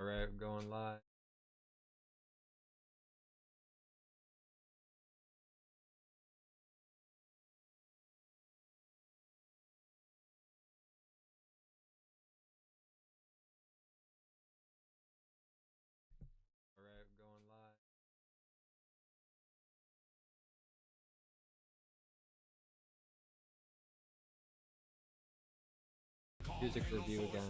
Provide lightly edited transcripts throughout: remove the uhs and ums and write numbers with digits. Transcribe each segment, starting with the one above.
All right, going live. All right, going live. Music review again.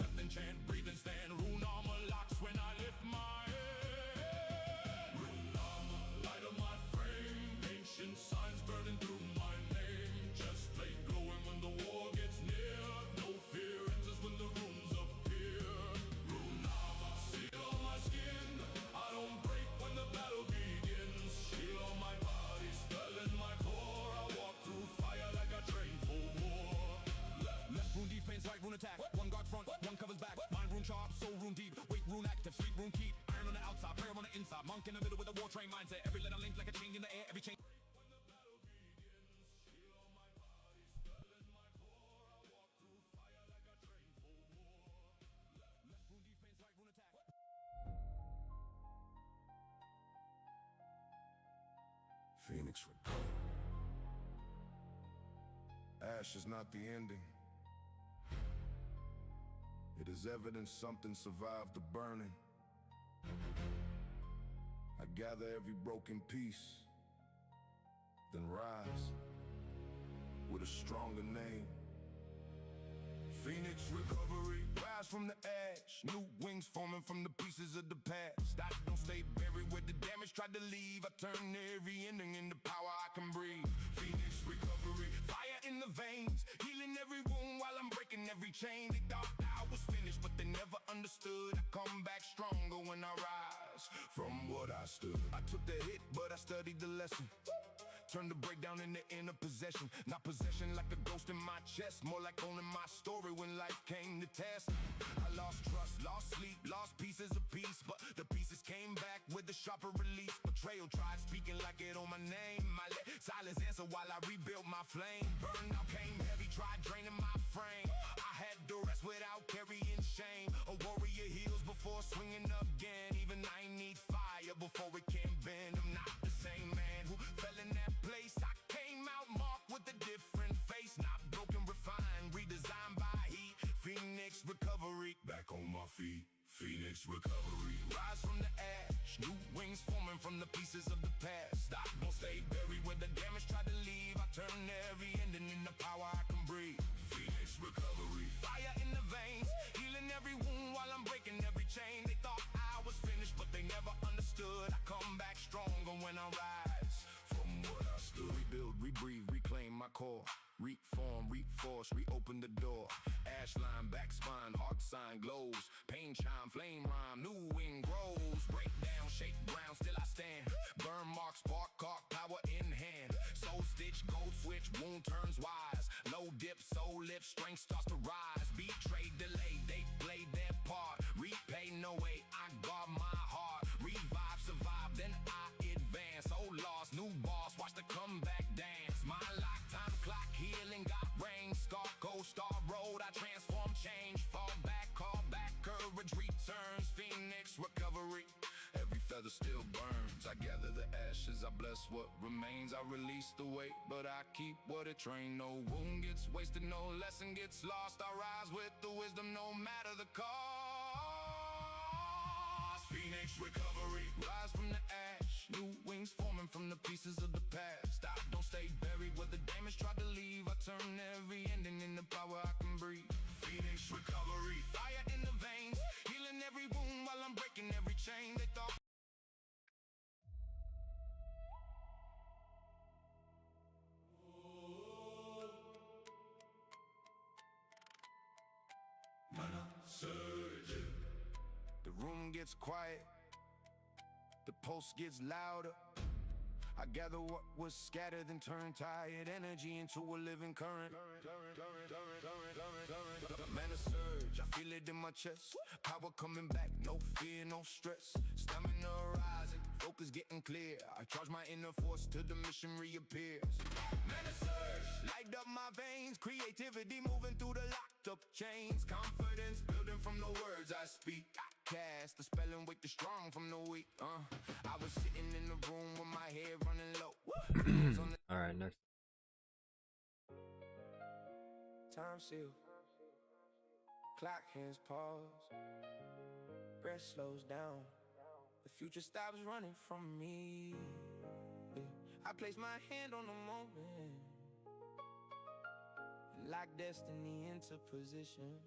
Right rune attack, one guard front, one covers back. Mind rune sharp, soul rune deep, weight rune active, sleep rune keep. Iron on the outside, prayer on the inside. Monk in the middle with a war train mindset. Every letter linked like a chain in the air, every chain. Phoenix recovered. Ash is not the ending. It is evidence something survived the burning. I gather every broken piece, then rise with a stronger name. Phoenix recovery, rise from the ash. New wings forming from the pieces of the past. I don't stay buried where the damage tried to leave. I turn every ending into power I can breathe. Phoenix recovery, fire in the veins, healing every wound while I'm breaking every chain. They thought I was finished, but they never understood. I come back stronger when I rise from what I stood. I took the hit, but I studied the lesson. Turned the breakdown into inner possession. Not possession like a ghost in my chest, more like owning my story when life came to test. I lost trust, lost sleep, lost pieces of peace, but the pieces came back with a sharper release. Betrayal tried speaking like it on my name. I let silence answer while I rebuilt my flame. Burnout came heavy, tried draining my frame. I had to rest without carrying shame. A warrior heals before swinging again. Even I need fire before it can bend. I'm not the same man who fell in that place. I came out marked with a different face. Not broken, refined, redesigned by heat. Phoenix recovery, back on my feet. Phoenix recovery, rise from the ash. New wings forming from the pieces of the past. I don't stay buried where the damage tried to leave. I turn every ending into power I can breathe. Phoenix recovery, fire in the veins, healing every wound while I'm breaking every chain. They thought I was finished, but they never understood. I come back stronger when I rise from what I stood. Rebuild, rebreathe, reclaim my core. Reform, reinforce, reopen the door. Ash line, back spine, heart sign glows. Pain chime, flame rhyme, new wing grows. Break down, shake ground, still I stand. Burn mark, spark, cark, power in hand. Soul stitch, gold switch, wound turns wise. Low dip, soul lift, strength starts to rise. Betrayed, delay, they played their part. Repay, no way, I guard my heart. Revive, survive, then I advance. Oh, lost, new boss, watch the comeback dance. My lifetime clock healing, got rain. Scar, gold star road, I transform, change. Fall back, call back, courage returns. Phoenix recovery, every feather still burns. I gather the ashes, I bless what remains. I release the weight, but I keep what it trained. No wound gets wasted, no lesson gets lost. I rise with the wisdom, no matter the cost. Phoenix recovery, rise from the ash. New wings forming from the pieces of the past. I don't stay buried where the damage tried to leave. I turn every ending into power I can breathe. Phoenix recovery, fire in the veins, healing every wound while I'm breaking every chain. They thought surgeon. The room gets quiet, the pulse gets louder. I gather what was scattered and turn tired energy into a living current. Man, a surge, I feel it in my chest. Power coming back, no fear, no stress. Stamina rising, focus getting clear. I charge my inner force till the mission reappears. Man, a surge, light up my veins. Creativity moving through the locked up chains. Confidence building from the words I speak. I fast, the spelling wake the strong from the weak. I was sitting in the room with my head running low. Hands on the All right, next. time seal. Clock hands pause. Breath slows down. The future stops running from me. I place my hand on the moment and lock destiny into position.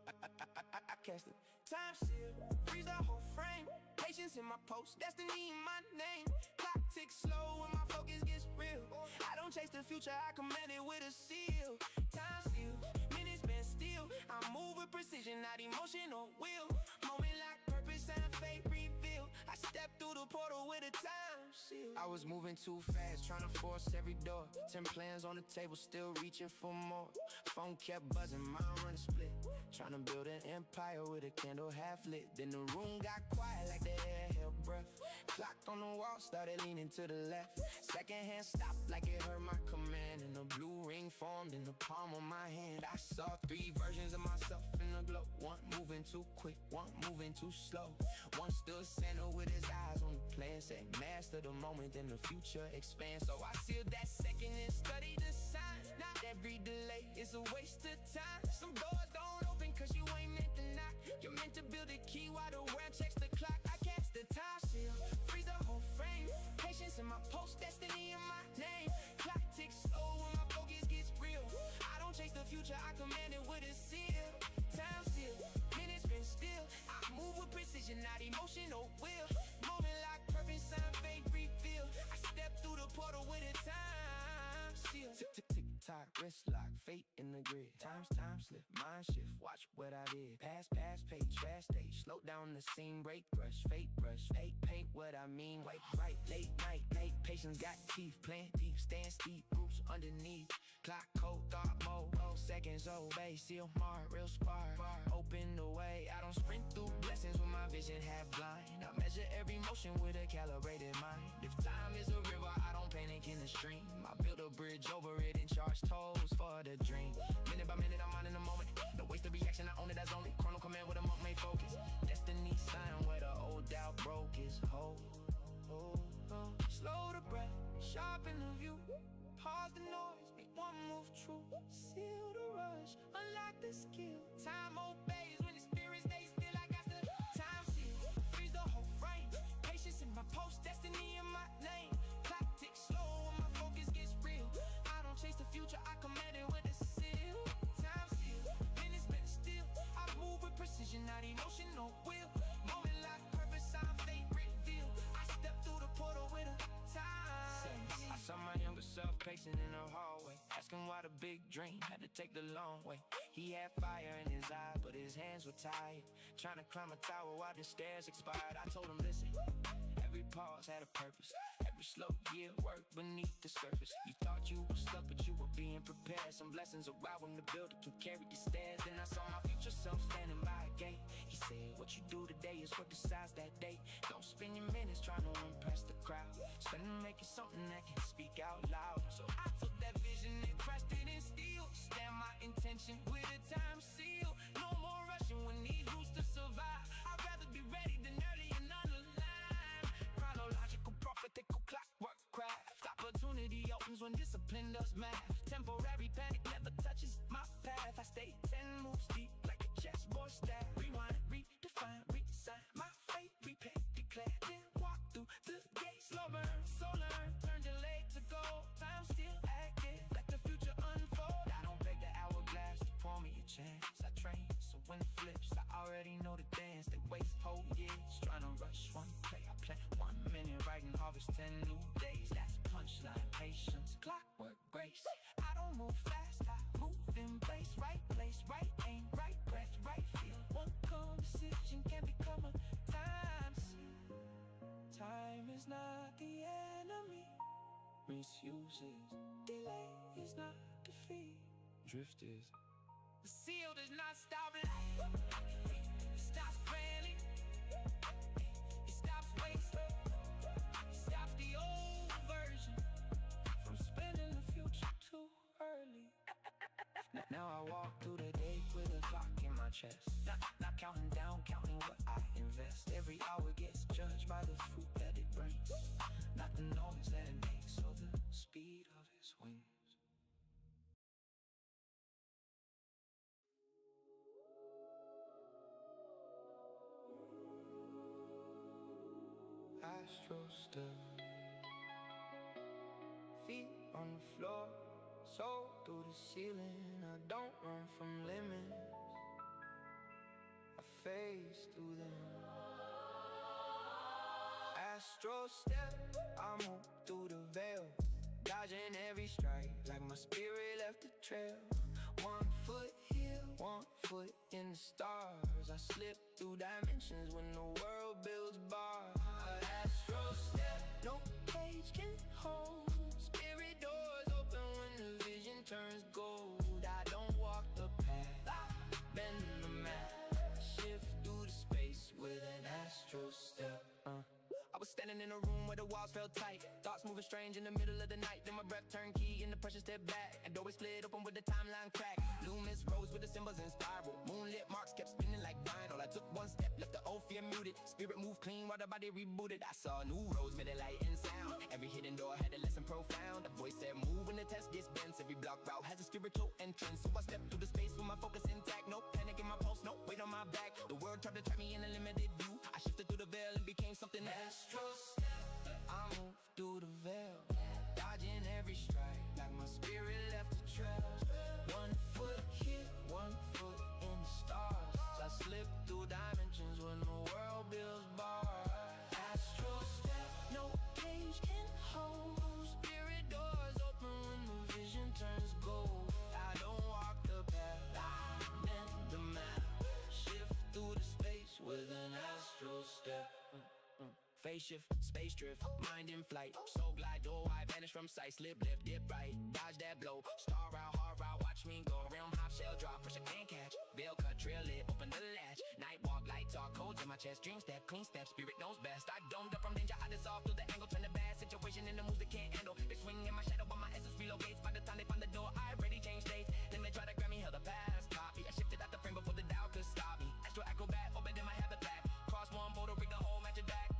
I cast it. Time seal, freeze the whole frame. Patience in my post, destiny in my name. Clock ticks slow when my focus gets real. I don't chase the future, I command it with a seal. Time seal, minutes been still. I move with precision, not emotion or will. Moment like purpose and a fate reveal. I step through the portal with a time seal. I was moving too fast, trying to force every door. 10 plans on the table, still reaching for more. Phone kept buzzing, mind running split. Trying to build an empire with a candle half lit. Then the room got quiet like the air held breath. Clocked on the wall, started leaning to the left. Second hand stopped like it heard my command. And a blue ring formed in the palm of my hand. I saw 3 versions of myself in the glow. One moving too quick, one moving too slow. One stood center with his eyes on the plan, saying master the moment, then the future expands. So I sealed that second and studied the signs. Not every delay is a waste of time. Some doors don't open cause you ain't meant to knock. You're meant to build a key while the world checks the clock. I cast the time seal, freeze the whole frame. Patience in my post, destiny in my name. Clock ticks slow when my focus gets real. I don't chase the future, I command it with a seal. Time seal, minutes been still. I move with precision, not emotion or will. Moment like purpose and fate reveal. I step through the portal with a time seal. Tick, tick, tick, tock, wrist lock, fate in the grid. Time slip, mind shift, watch what I did. Pass, page, fast stage, slow down the scene. Break brush, fate brush, fake paint what I mean. White, right, late night, patience got teeth. Plant deep, stand steep, roots underneath. Clock, code, thought mode, seconds obey. Seal, mark, real spark. Open the way, I don't sprint through blessings with my vision half blind. I measure every motion with a calibrated mind. If time is a river, I don't panic in the stream. I build a bridge over it and charge tolls for the dream. Minute by minute, I'm on in the moment. No waste of reaction, I own it as only. Chrono command with a monk made focus. Destiny sign where the old doubt broke is whole. Slow the breath, sharpen the view. Pause the noise, make one move true. Seal the rush, unlock the skill. Time obeys when the spirit stays still. I got the time seal, freeze the whole frame. Patience in my post, destiny in my name. Clock ticks slow when my focus gets real. I don't chase the future, I command it with a seal. Time seal, minutes been still. I move with precision, not emotion or will. Moment like purpose, I'm fate reveal. I step through the portal with a time. I saw my younger self pacing in the hallway, asking why the big dream had to take the long way. He had fire in his eyes, but his hands were tired, trying to climb a tower while the stairs expired. I told him, listen, every pause had a purpose. Every slow year worked beneath the surface. You thought you were stuck, but you were being prepared. Some blessings arrive when the builder can carry the stairs. Then I saw my future self standing by a gate. He said, what you do today is what decides that day. Don't spend your minutes trying to impress the crowd. Spend them making something that can speak out loud. So I took that vision and crashed it in steel. Stand my intention with a time seal. No more rushing when these roots to survive. I'd rather be ready than early and unaligned. Chronological, prophetical, clockwork craft. Opportunity opens when discipline does math. Temporary panic never touches my path. I stay 10 moves deep like a chessboard stack. Rewind, redefine, resign my fate. Repay, declare, then walk through the gate. Slow burn, so learn, turn delay to go. Time still active, let the future unfold. I don't beg the hourglass to pour me a chance. I train, so when it flips, I already know the dance. They waste whole years trying to rush one play. I plan 1 minute writing, harvest 10 new days. That's punchline, patience, clockwork, grace. I don't move fast, I move in place. Right aim, right breath, right feel. One conversation can become a time seal. Time is not the enemy. Misuses, delay is not defeat. Drift is. The seal does not stop life. It stops planning. It stops wasting. It stops the old version from spending the future too early. Now I walk through the day with a clock in my my chest. Not counting down, counting what I invest. Every hour gets judged by the fruit that it brings, not the noise that it makes or the speed of its wings. Astro step, feet on the floor, soul through the ceiling. I don't run from limits, I phase through them. Astro step, I move through the veil, dodging every strike like my spirit left a trail. 1 foot here, 1 foot in the stars. I slip through dimensions when the world builds bars. Astro step, no cage can hold. Spirit doors open when the vision turns gold. I don't walk the path, I bend the map, shift through the space with an astro step. I was standing in a room where the walls felt tight, thoughts moving strange in the middle of the night. Then my breath turned key and the pressure stepped back, and doorway split open with the timeline crack. Loomis rose with the symbols in spiral, moonlit marks kept spinning like vinyl. I took 1 step, left the old fear muted, spirit moved clean while the body rebooted. I saw new roads, middle light and sound, every hidden door had a lesson profound. A voice said move when the test gets bent, every block route has a spiritual entrance. So I stepped through the space with my focus intact, no panic in my pulse, no weight on my back. The world tried to trap me in a limited view, I shifted through the veil and became something astro step. I move through the veil, dodging every strike like my spirit left a trail. 1 foot here, 1 foot in the stars. I slip through dimensions when the world builds bars. Astro step, no cage can hold. Spirit doors open when the vision turns gold. I don't walk the path, I bend the map, shift through the space with an astro step. Phase shift, space drift, mind in flight, soul glide, door wide, vanish from sight. Slip, lift, dip right, dodge that blow, star out, hard route, watch me go. Realm hop, shell drop, pressure can't catch, veil cut, trail it, open the latch. Night walk, light talk, codes in my chest, dream step, clean step, spirit knows best. I domed up from danger, I dissolve through the angle, turn the bad situation into moves they can't handle. They swing in my shadow, but my essence relocates. By the time they find the door, I already changed states. Then they try to grab me, held the past copy. I shifted out the frame before the doubt could stop me. Astro acrobat, open in my habitat, cross one border, rig the whole match it back.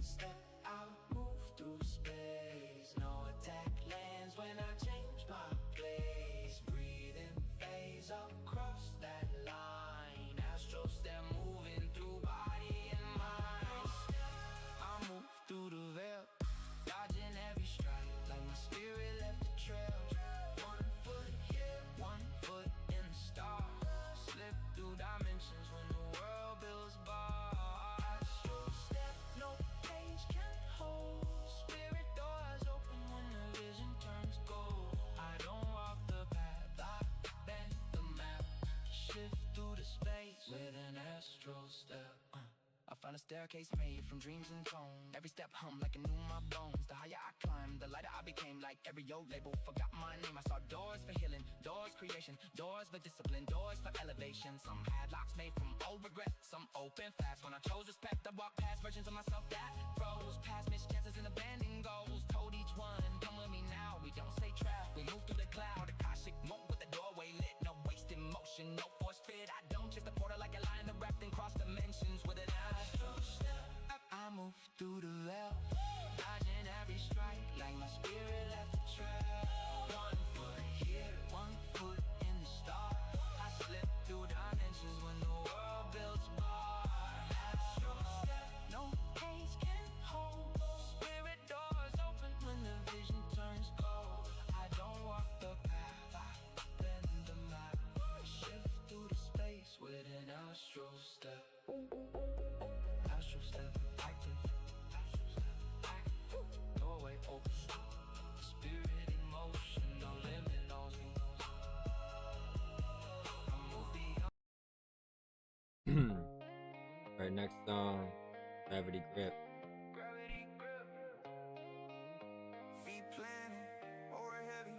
Step out, move through space. No attack lands when I change my place. Breathe in, phase across that line. Astro step, moving through body and mind. I move through the veil, dodging every strike like my spirit left a trail. 1 foot here, 1 foot in the stars. Slip through dimensions when the world builds bars. Spirit doors open when the vision turns gold. I don't walk the path, I bend the map, shift through the space with an astro step. I found a staircase made from dreams and tone. Every step hum like it knew my bones. The higher I climbed, the lighter I became. Like every old label, forgot my name. I saw doors for healing, doors creation, doors for discipline, doors for elevation. Some had locks made from old regret, some open fast. When I chose respect, I walked past versions of myself that froze. Past missed chances and abandoned goals. Told each one, come with me now. We don't stay trapped, we move through the cloud. Akashic moment with the doorway lit. No wasted motion, no force fit. I don't chase the portal like a lion wrapped in cross dimensions with an astro step. I move through the veil, dodging every strike like my spirit left a trail. 1 foot here, 1 foot in the stars. I slip through dimensions when the world builds bars. Astro step, no cage can hold. Spirit doors open when the vision turns gold. I don't walk the path, I bend the map, shift through the space with an astro step. Astro step, active. Doorway open, spirit in motion, no limit knows me. I move beyond. Right, next song, Gravity Grip. Gravity grip. Feet planted, or heavy.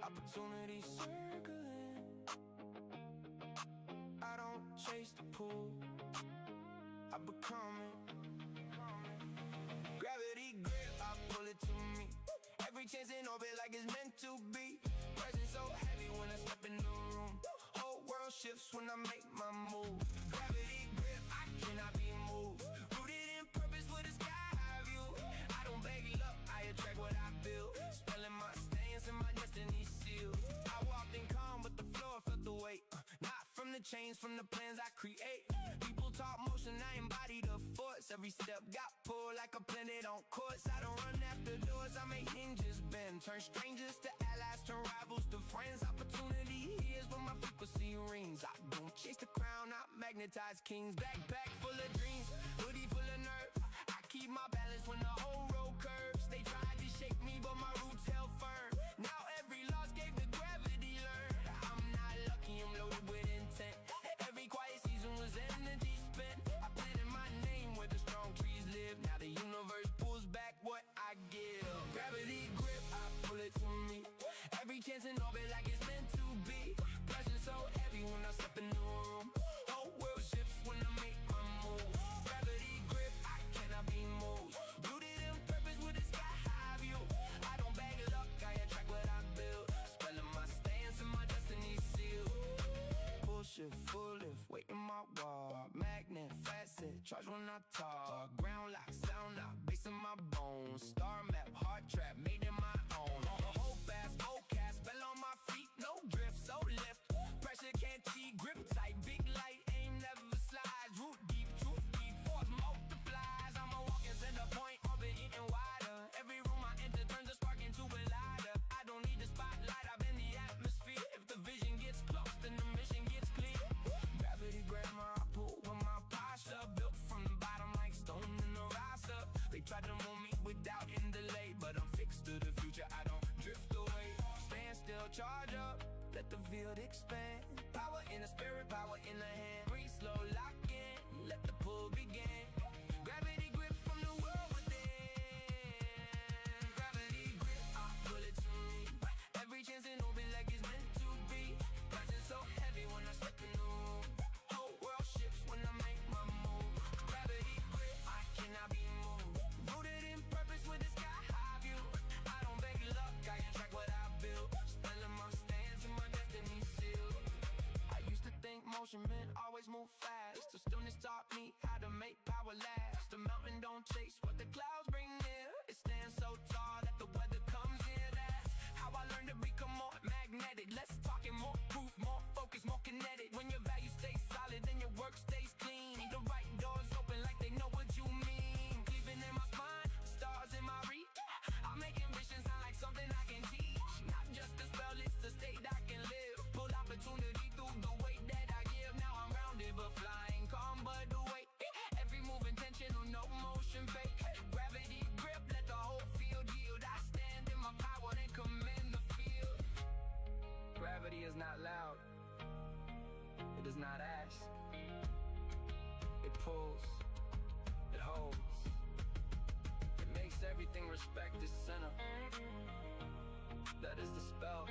Opportunity circling. I don't chase the pool, I become it. Gravity grip, I pull it to me. Every chance in orbit like it's meant to be. Presence so heavy when I step in the room. Whole world shifts when I make my move. Gravity grip, I cannot be moved. Rooted in purpose with a sky high view. I don't beg luck, I attract what I build. Spelling my stance and my destiny sealed. I walked in calm, but the floor felt the weight. Not from the chains, from the plans I create. People talk motion, I embody the force. Every step got pulled like a planet on course. I don't run after doors, I make hinges bend. Turn strangers to allies, turn rivals to friends. Opportunity here's when my frequency rings. I don't chase the crown, I magnetize kings. Backpack full of dreams, hoodie full of nerve. I keep my balance when the whole road curves. They tried to shake me, but my roots held firm. Now every loss gave the gravity learned. I'm not lucky, I'm loaded with intent. Every quiet season was energy spent. I planted my name where the strong trees live. Now the universe pulls back what I give. Gravity grip, I pull it to me. Every chance in orbit like it's meant to be. Pressure so heavy when I step in the room. Whole world shifts when I make my move. Gravity grip, I cannot be moved. Rooted in purpose with a sky high view. I don't beg luck, I attract what I build. Spelling my stance and my destiny sealed. Pull shift, full lift, weight in my wall. Magnet, facet, charge when I talk. Ground lock, sound lock, bass in my bones. Star map, heart trap, made in my own. Whole fast, whole cast, spell on my feet, no drift, so lift. Pressure can't cheat, grip tight, big light, aim never slides. Root deep, truth deep, force multiplies. I'm a walking center point, orbit getting wider. Every room I enter turns a spark into a lighter. I don't need the spotlight, I've been the atmosphere. If the vision gets close, then the mission gets clear. Gravity grammar, I pull with my posture. Built from the bottom like stone in the roster. They tried to move me without in delay, but I'm fixed to the future, I don't drift away. Stand still, charge up, let the field expand. Power in the spirit, power in the hand. Breathe slow, lock in, let the pull begin. Gravity grip from the world within. Gravity grip, I pull it to me. Every chance in orbit like it's meant to be. Rising so heavy when I step in the room. Whole world shifts when I make my move. Gravity grip, I cannot be moved. Rooted in purpose with a sky high view. I don't beg luck, I attract what I build. Spelling my stance and my destiny sealed. I used to think motion meant always move fast. The stillness taught me how to make power last. The mountain don't chase what the clouds bring near. It stands so tall that the weather comes in. That's how I learned to become more magnetic. Less talking, more proof, more focus, more kinetic. When your value stays solid, then your work stays clean. The right doors open like they know what you mean. Cleaving in my spine, stars in my reach. I make ambition sound like something I can teach. Not just a spell, it's a state I can live. Pull opportunity through the weight that I give. Now I'm rounded but flying, calm but the weight. Every move intentional, no motion fake. Gravity grip, let the whole field yield. I stand in my power and command the field. Gravity is not loud. It does not ask. It pulls. It holds. It makes everything respect its center. That is the spell.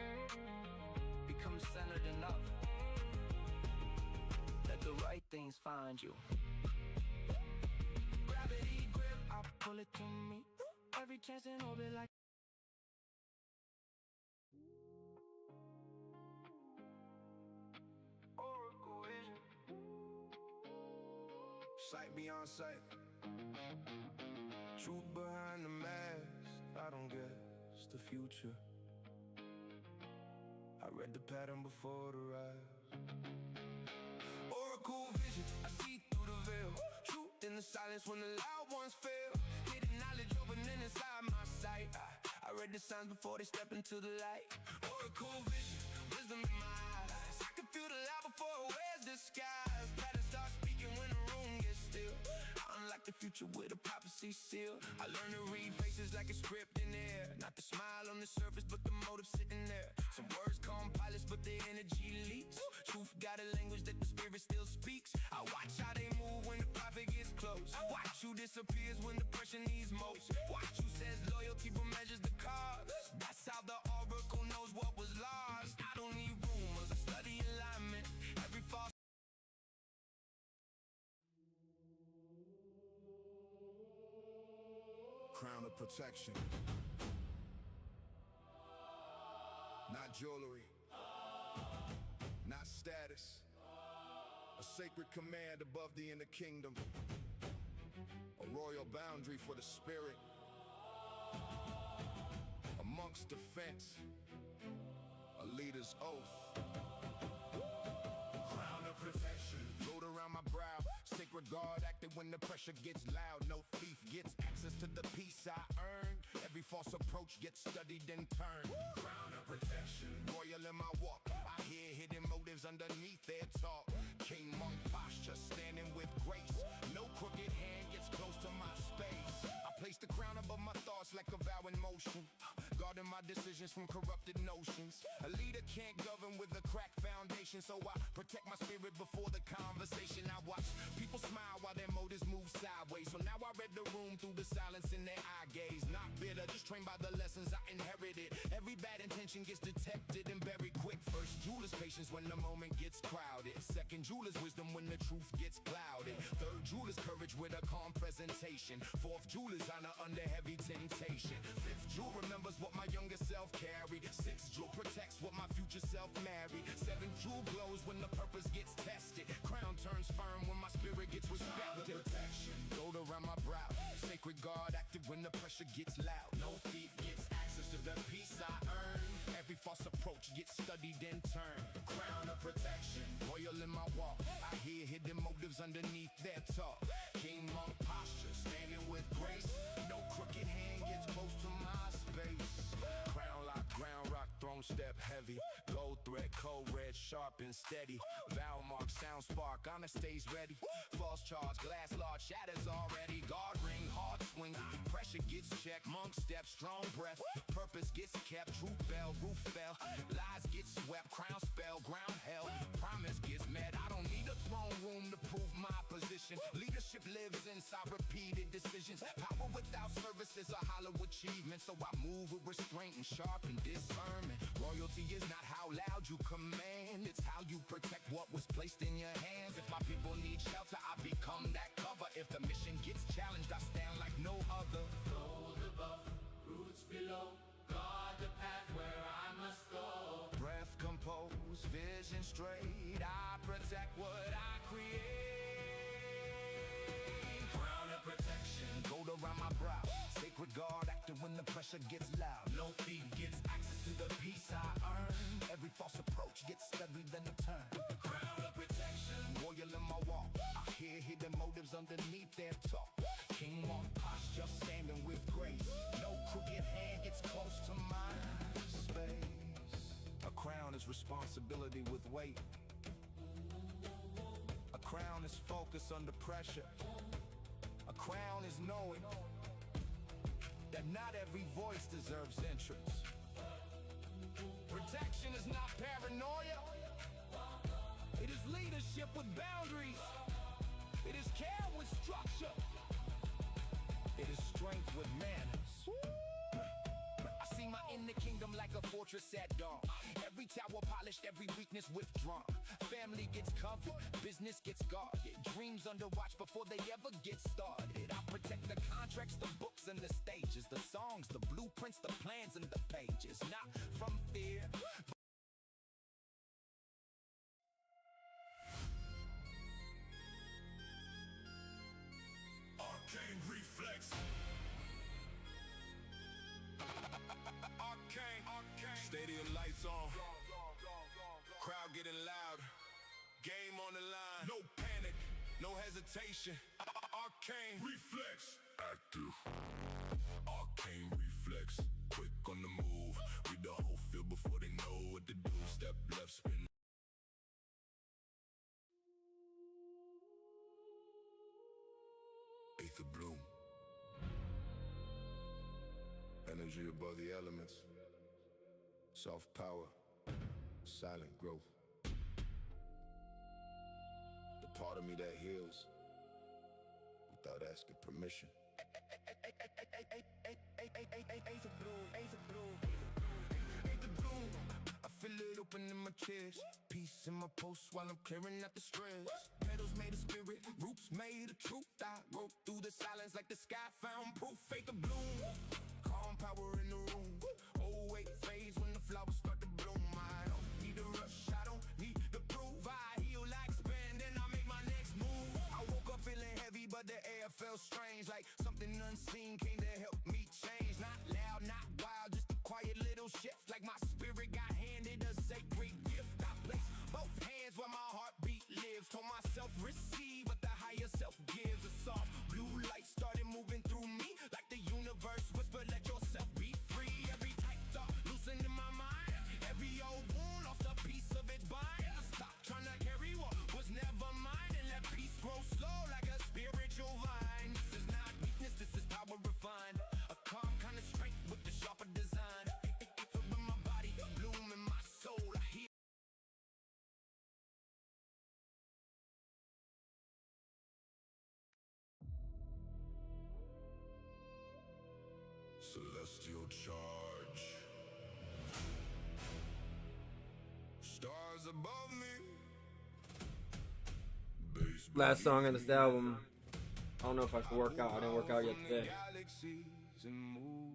Become centered enough. Let the right things find you. Gravity grip, I pull it to me. Every chance in orbit like Oracle vision. Sight beyond sight. Truth behind the mask. I don't guess the future. I read the pattern before the rise. Oracle vision, I see through the veil. Truth in the silence when the loud ones fail. Hidden knowledge opening inside my sight. I read the signs before they step into the light. Oracle vision, wisdom in my eyes. I can feel the light before it wears disguise. Patterns start speaking when the room gets still. I unlock the future with a prophecy seal. I learn to read faces like a script in there. Not the smile on the surface, but the motive sitting there. Some words come pilots, but the energy leaks. Truth got a language that the spirit still speaks. I watch how they move when the prophet gets close. Watch who disappears when the pressure needs most. Watch who says loyalty but measures the cost. That's how the oracle knows what was lost. I don't need rumors, I study alignment. Every false crown of protection. Not jewelry, not status, sacred command above the inner kingdom. A royal boundary for the spirit. A monk's defense. A leader's oath. Crown of protection. Rolled around my brow. Sacred guard active when the pressure gets loud. No thief gets access to the peace I earned. Every false approach gets studied and turned. Crown of protection. Royal in my walk. I hear hidden motives underneath their talk. King monk posture, standing with grace. No crooked hand gets close to my space. I place the crown above my thoughts like a vow in motion. Guarding my decisions from corrupted notions. A leader can't govern with a cracked foundation, so I protect my spirit before the conversation. I watch people smile while their motives move sideways. So now I read the room through the silence in their eye gaze. Not bitter, just trained by the lessons I inherited. Every bad intention gets detected and buried quick. First, jeweler's patience when the moment gets crowded. Second, jeweler's wisdom when the truth gets clouded. Third, jeweler's courage with a calm presentation. Fourth, jeweler's honor under heavy temptation. Fifth, jewel remembers what my younger self carried. Sixth, jewel protects what my future self married. Seventh, jewel glows when the purpose gets tested. Crown turns firm when my spirit gets respected. Protection, gold around my brow. Sacred guard active when the pressure gets loud. No thief gets access to the peace I earn. Every false approach gets studied and turned. Crown of protection, royal in my walk. I hear hidden motives underneath their talk. King monk posture, standing with grace. No crooked hand gets close to my space. Crown lock, ground rock, throne step heavy. Gold thread, cold red, sharp and steady. Vowel mark, sound spark, honor stays ready. False charge, glass large, shatters already. Guard ring, hard swing, pressure gets checked. Monk step, strong breath. Purpose gets kept, truth bell, roof fell. Lies get swept, crown spell, ground hell. Promise gets met, I don't need a throne room to prove my position. Leadership lives inside repeated decisions. Power without service is a hollow achievement. So I move with restraint and sharpen discernment. Royalty is not how loud you command, it's how you protect what was placed in your hands. If my people need shelter, I become that cover. If the mission gets challenged, I stand like no other. Gold above, roots below. Guard the path where I must go. Breath composed, vision straight. I protect what I create. Crown of protection, gold around my brow. Sacred guard active when the pressure gets loud. No thief gets access to the peace I earn. Every false approach gets studied then turned. Crown of protection, royal in my walk. I hear hidden motives underneath their talk. King monk posture, standing with grace. No crooked hand gets close to my space. A crown is responsibility with weight. A crown is focus under pressure. A crown is knowing that not every voice deserves entrance. Protection is not paranoia. It is leadership with boundaries. It is care with structure. It is strength with manners. I see my inner kingdom like a fortress at dawn. Every tower polished, every weakness withdrawn. Family gets covered, business gets guarded. Dreams under watch before they ever get started. I protect the contracts, the books and the stages. The songs, the blueprints, the plans and the pages. Not from fear. Arcane reflex. Arcane. Stadium lights on. Crowd getting loud. Game on the line. No panic. No hesitation. Arcane Reflex. active. Arcane reflex. Quick on the move. Read the whole field before they know what to do. Step left, spin. Eighth of bloom. Energy above the elements. Soft power. Silent growth. The part of me that heals without asking permission. Eighth of bloom, eighth of bloom, eighth of bloom. I feel it open in my chest. Peace in my pulse while I'm clearing out the stress. Petals made of spirit, roots made of truth. I broke through the silence like the sky found proof. Eighth of bloom, calm power in the room. Oh wait, fades when the flowers start to bloom. I don't need a rush, I don't need to prove. I heal, I expand, and I make my felt strange, like something unseen came to help me change. Not loud, not wild, just a quiet little shift. Like my spirit got handed a sacred gift. I placed both hands where my heartbeat lives. Told myself receive, but the higher self gives. A soft blue light started moving through me, like the universe whispered, let yourself be free. Every tight thought loosened in my mind. Every old wound lost a piece of its bind. Stop trying to carry what was never mine, and let peace grow slow like a spiritual vine. This is not weakness, this is power refined. A calm kind of strength with the sharper design. It's in my body, a bloom in my soul. I hear celestial charge. Stars above me. Bass Last song on this album. I don't know if I should work out. I didn't work out yet today. Galaxies and move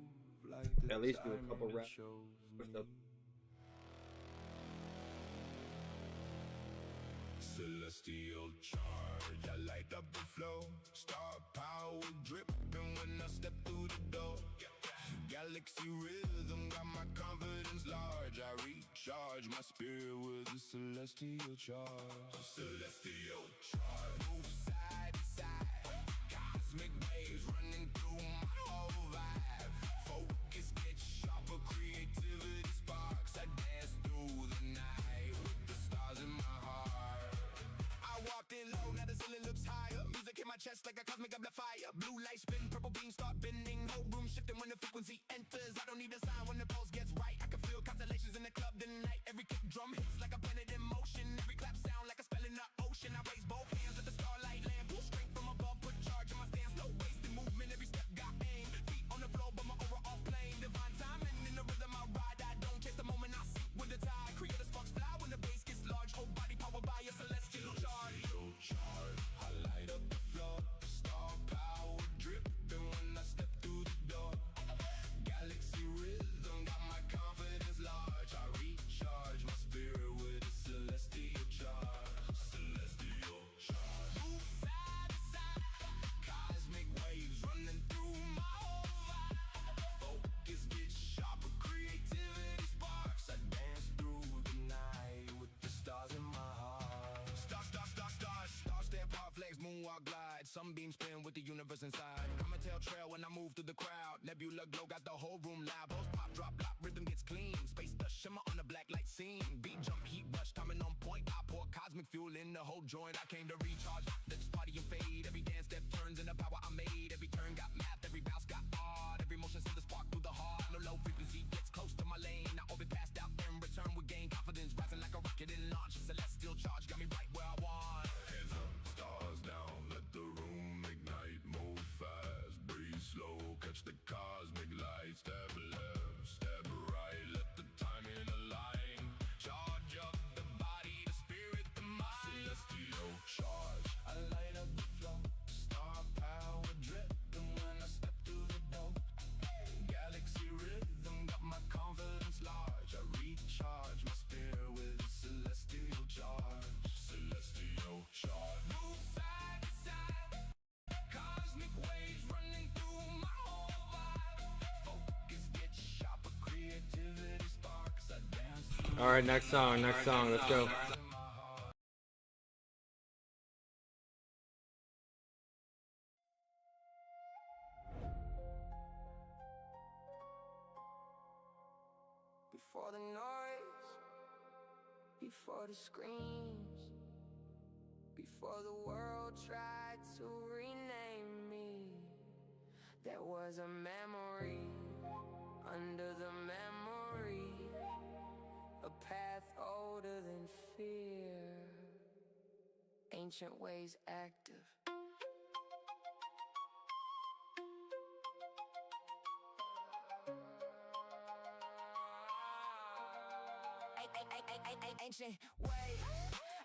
like the At least do a time couple it reps. shows Push me. up. Celestial charge, I light up the flow. Star power dripping when I step through the door. Galaxy rhythm got my confidence large. I recharge my spirit with a celestial charge. Celestial charge, move side to side. Cosmic waves running through my whole vibe. Focus gets sharper, creativity sparks. I dance through the night with the stars in my heart. I walked in low, now the ceiling looks higher. Music in my chest like a cosmic amplifier. Blue light spin, purple beams start bending. Whole room shifting when the frequency enters. I don't need a sign when the pulse gets right. I can feel constellations in the club tonight. Every kick drum hits like a planet in motion. Every clap sound like a spell in the ocean. I raise both hands at the starlight land. Pull strength from above, put charge in my stance. No wasted movement, every step got aim. Feet on the floor, but my aura off plane. Divine timing in the rhythm I ride. I don't chase the moment, I sink with the tide. Creative sparks fly when the bass gets large. Whole body powered by a celestial charge. I light up the floor. Star power dripping when I step through the door. Galaxy rhythm got my confidence large. I recharge my spirit with a celestial charge. Celestial charge. Move side to side. Cosmic waves running through my whole vibe. Focus gets sharper, creativity sparks. I dance through the night with the stars in my heart. Stars stay apart, flames moonwalk glide. Sunbeam spin with the universe inside. Come and tell trail when I move through the crowd. Nebula glow got the whole room loud. Both pop, drop, lock, rhythm gets clean. Space dust shimmer on the black light scene. Beat jump, heat rush, timing on point. I pour cosmic fuel in the whole joint. I came to recharge. Let this party and fade. Every dance step turns into power I made. Every turn got math, every bounce got art. Every motion sends a spark through the heart. No low frequency gets close to my lane. I orbit past out in return with gain confidence. Rising like a rocket in launch. Celestial charge got me right where I want. Hands up, stars down, let the room ignite. Move fast, breathe slow, catch the cosmic light. Step left, step right, let the timing align. Charge up the body, the spirit, the mind. Celestial charge, I light up the flow. Star power dripping when I step through the door. Galaxy rhythm got my confidence large. I recharge my spirit with a celestial charge. Celestial charge. Move side to side. Cosmic waves running through my whole vibe. Focus gets sharper, creativity sparks. I dance through All right, next song. Let's go. in my heart. Before the noise, before the screams, before the world tried to rename me, there was a memory under the memory, a path older than fear, ancient ways active. Ancient ways,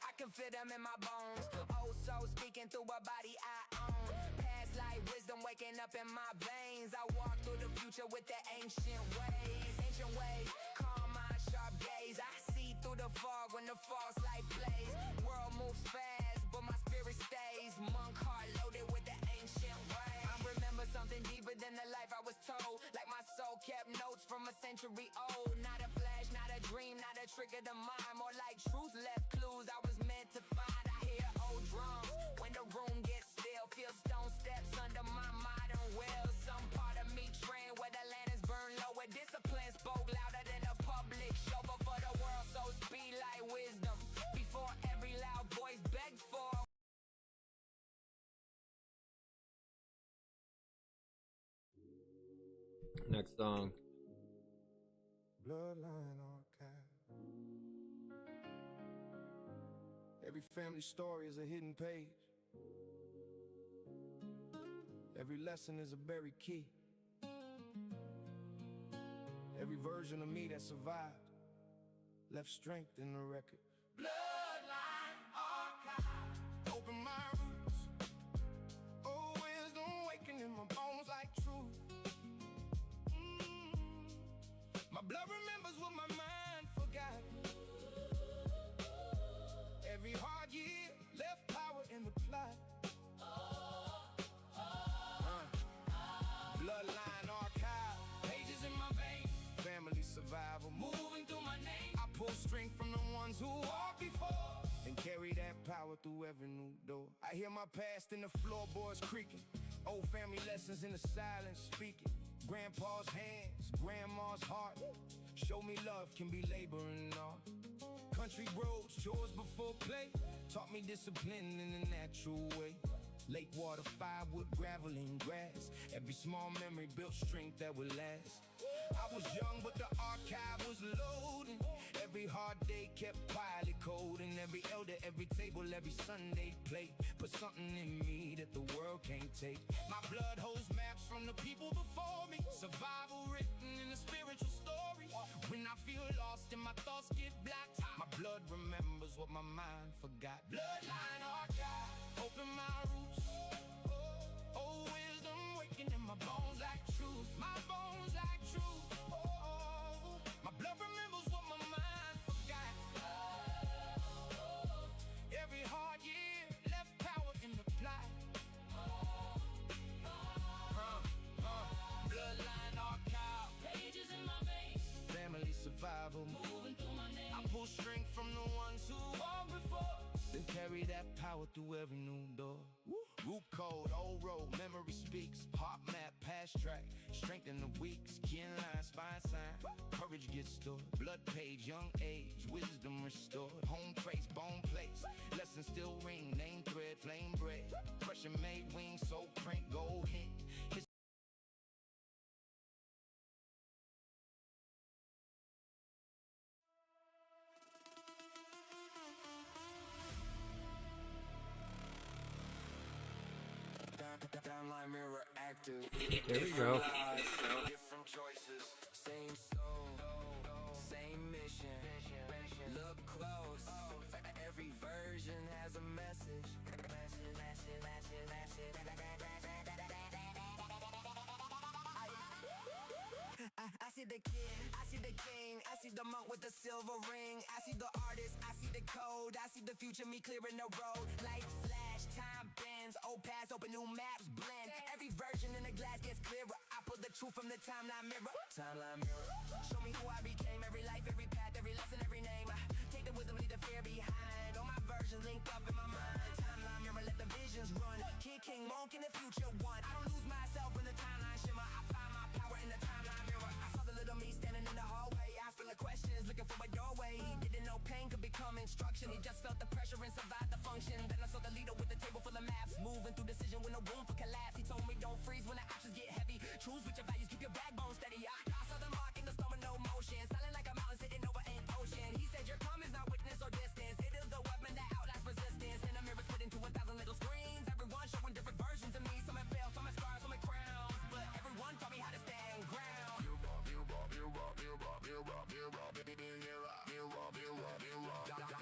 I can feel them in my bones. Old soul speaking through a body I own. Past life wisdom waking up in my veins. I walk through the future with the ancient ways, calm mind, sharp gaze. I see through the fog when the false light plays. World moves fast, but my spirit stays. Monk heart loaded with the ancient ways. from a century old. Not a flash, not a dream, not a trick of the mind. More like truth left clues I was meant to find. I hear old drums when the room gets still. Feel stone steps under my modern will. Some part of me trained where the land is burned low. Where discipline spoke louder than a public show. But for the world, so speed like wisdom. Before every loud voice begged for. Next song. Bloodline archive. Every family story is a hidden page. Every lesson is a buried key. Every version of me that survived left strength in the record. Bloodline archive. Open my roots. Oh, wisdom waking in my bones like truth. My blood remembers what my mind forgot. Every hard year left power in the plot. Bloodline archive, pages in my veins. Family survival, moving through my name. I pull strength from the ones who walked before and carry that power through every new door. I hear my past in the floorboards creaking. Old family lessons in the silence speaking. Grandpa's hands, grandma's heart. Show me love can be labor and art. Country roads, chores before play. Taught me discipline in a natural way. Lake water, firewood, gravel, and grass. Every small memory built strength that would last. I was young, but the archive was loading. Every hard day kept quietly coding. Every elder, every table, every Sunday plate. Put something in me that the world can't take. My blood holds maps from the people before me. Survival written in a spiritual story. When I feel lost and my thoughts get blocked, my blood remembers what my mind forgot. Bloodline archive, open my roots. Oh, wisdom waking in my bones like truth. My bones like truth. Oh, my blood remembers what my mind forgot. Every hard year left power in the plot. Bloodline archive, Pages in my veins. family survival. Moving through my name. I pull strength from the ones who walked before, then carry that power through every new door. Root code, old road, memory speaks. Heart map, past track, strengthen the weak. Skin line, spine sign, courage gets stored. Blood page, young age, wisdom restored. Home trace, bone place, lessons still ring. Name thread, flame bread, pressure made wings, so crank, gold hit. Timeline mirror active. There we go. Different choices, same soul, same mission. Look close, every version has a message. I see the kid, I see the king, I see the monk with the silver ring. I see the artist, I see the code, I see the future, me clearing the road. Light flash, time bends, old paths open, new maps blend. Every version in the glass gets clearer. I pull the truth from the timeline mirror. Timeline mirror, show me who I became. Every life, every path, every lesson, every name. Take the wisdom, leave the fear behind. All my versions link up in my mind. Timeline mirror, let the visions run. Kid, king, monk in the future one. I don't lose myself when the timeline shimmer. I find my power in the timeline mirror. I saw the little me standing in the hallway. I feel the questions, looking for a doorway. He didn't know pain could become instruction. He just felt the pressure and survived the function. Then I saw the leader with the table full of maps, moving through decision with no room for collapse. He told me don't freeze when the options get heavy. Choose which your values, keep your backbone steady. I saw the mark in the storm with no motion, silent like a mountain sitting over an ocean. He said your calm is not witness or distance. It is the weapon that outlasts resistance. In a mirror split into 1,000 little screens. Everyone showing different versions of me. Some have failed, some have scars, some have crowns, but everyone taught me how to stand ground.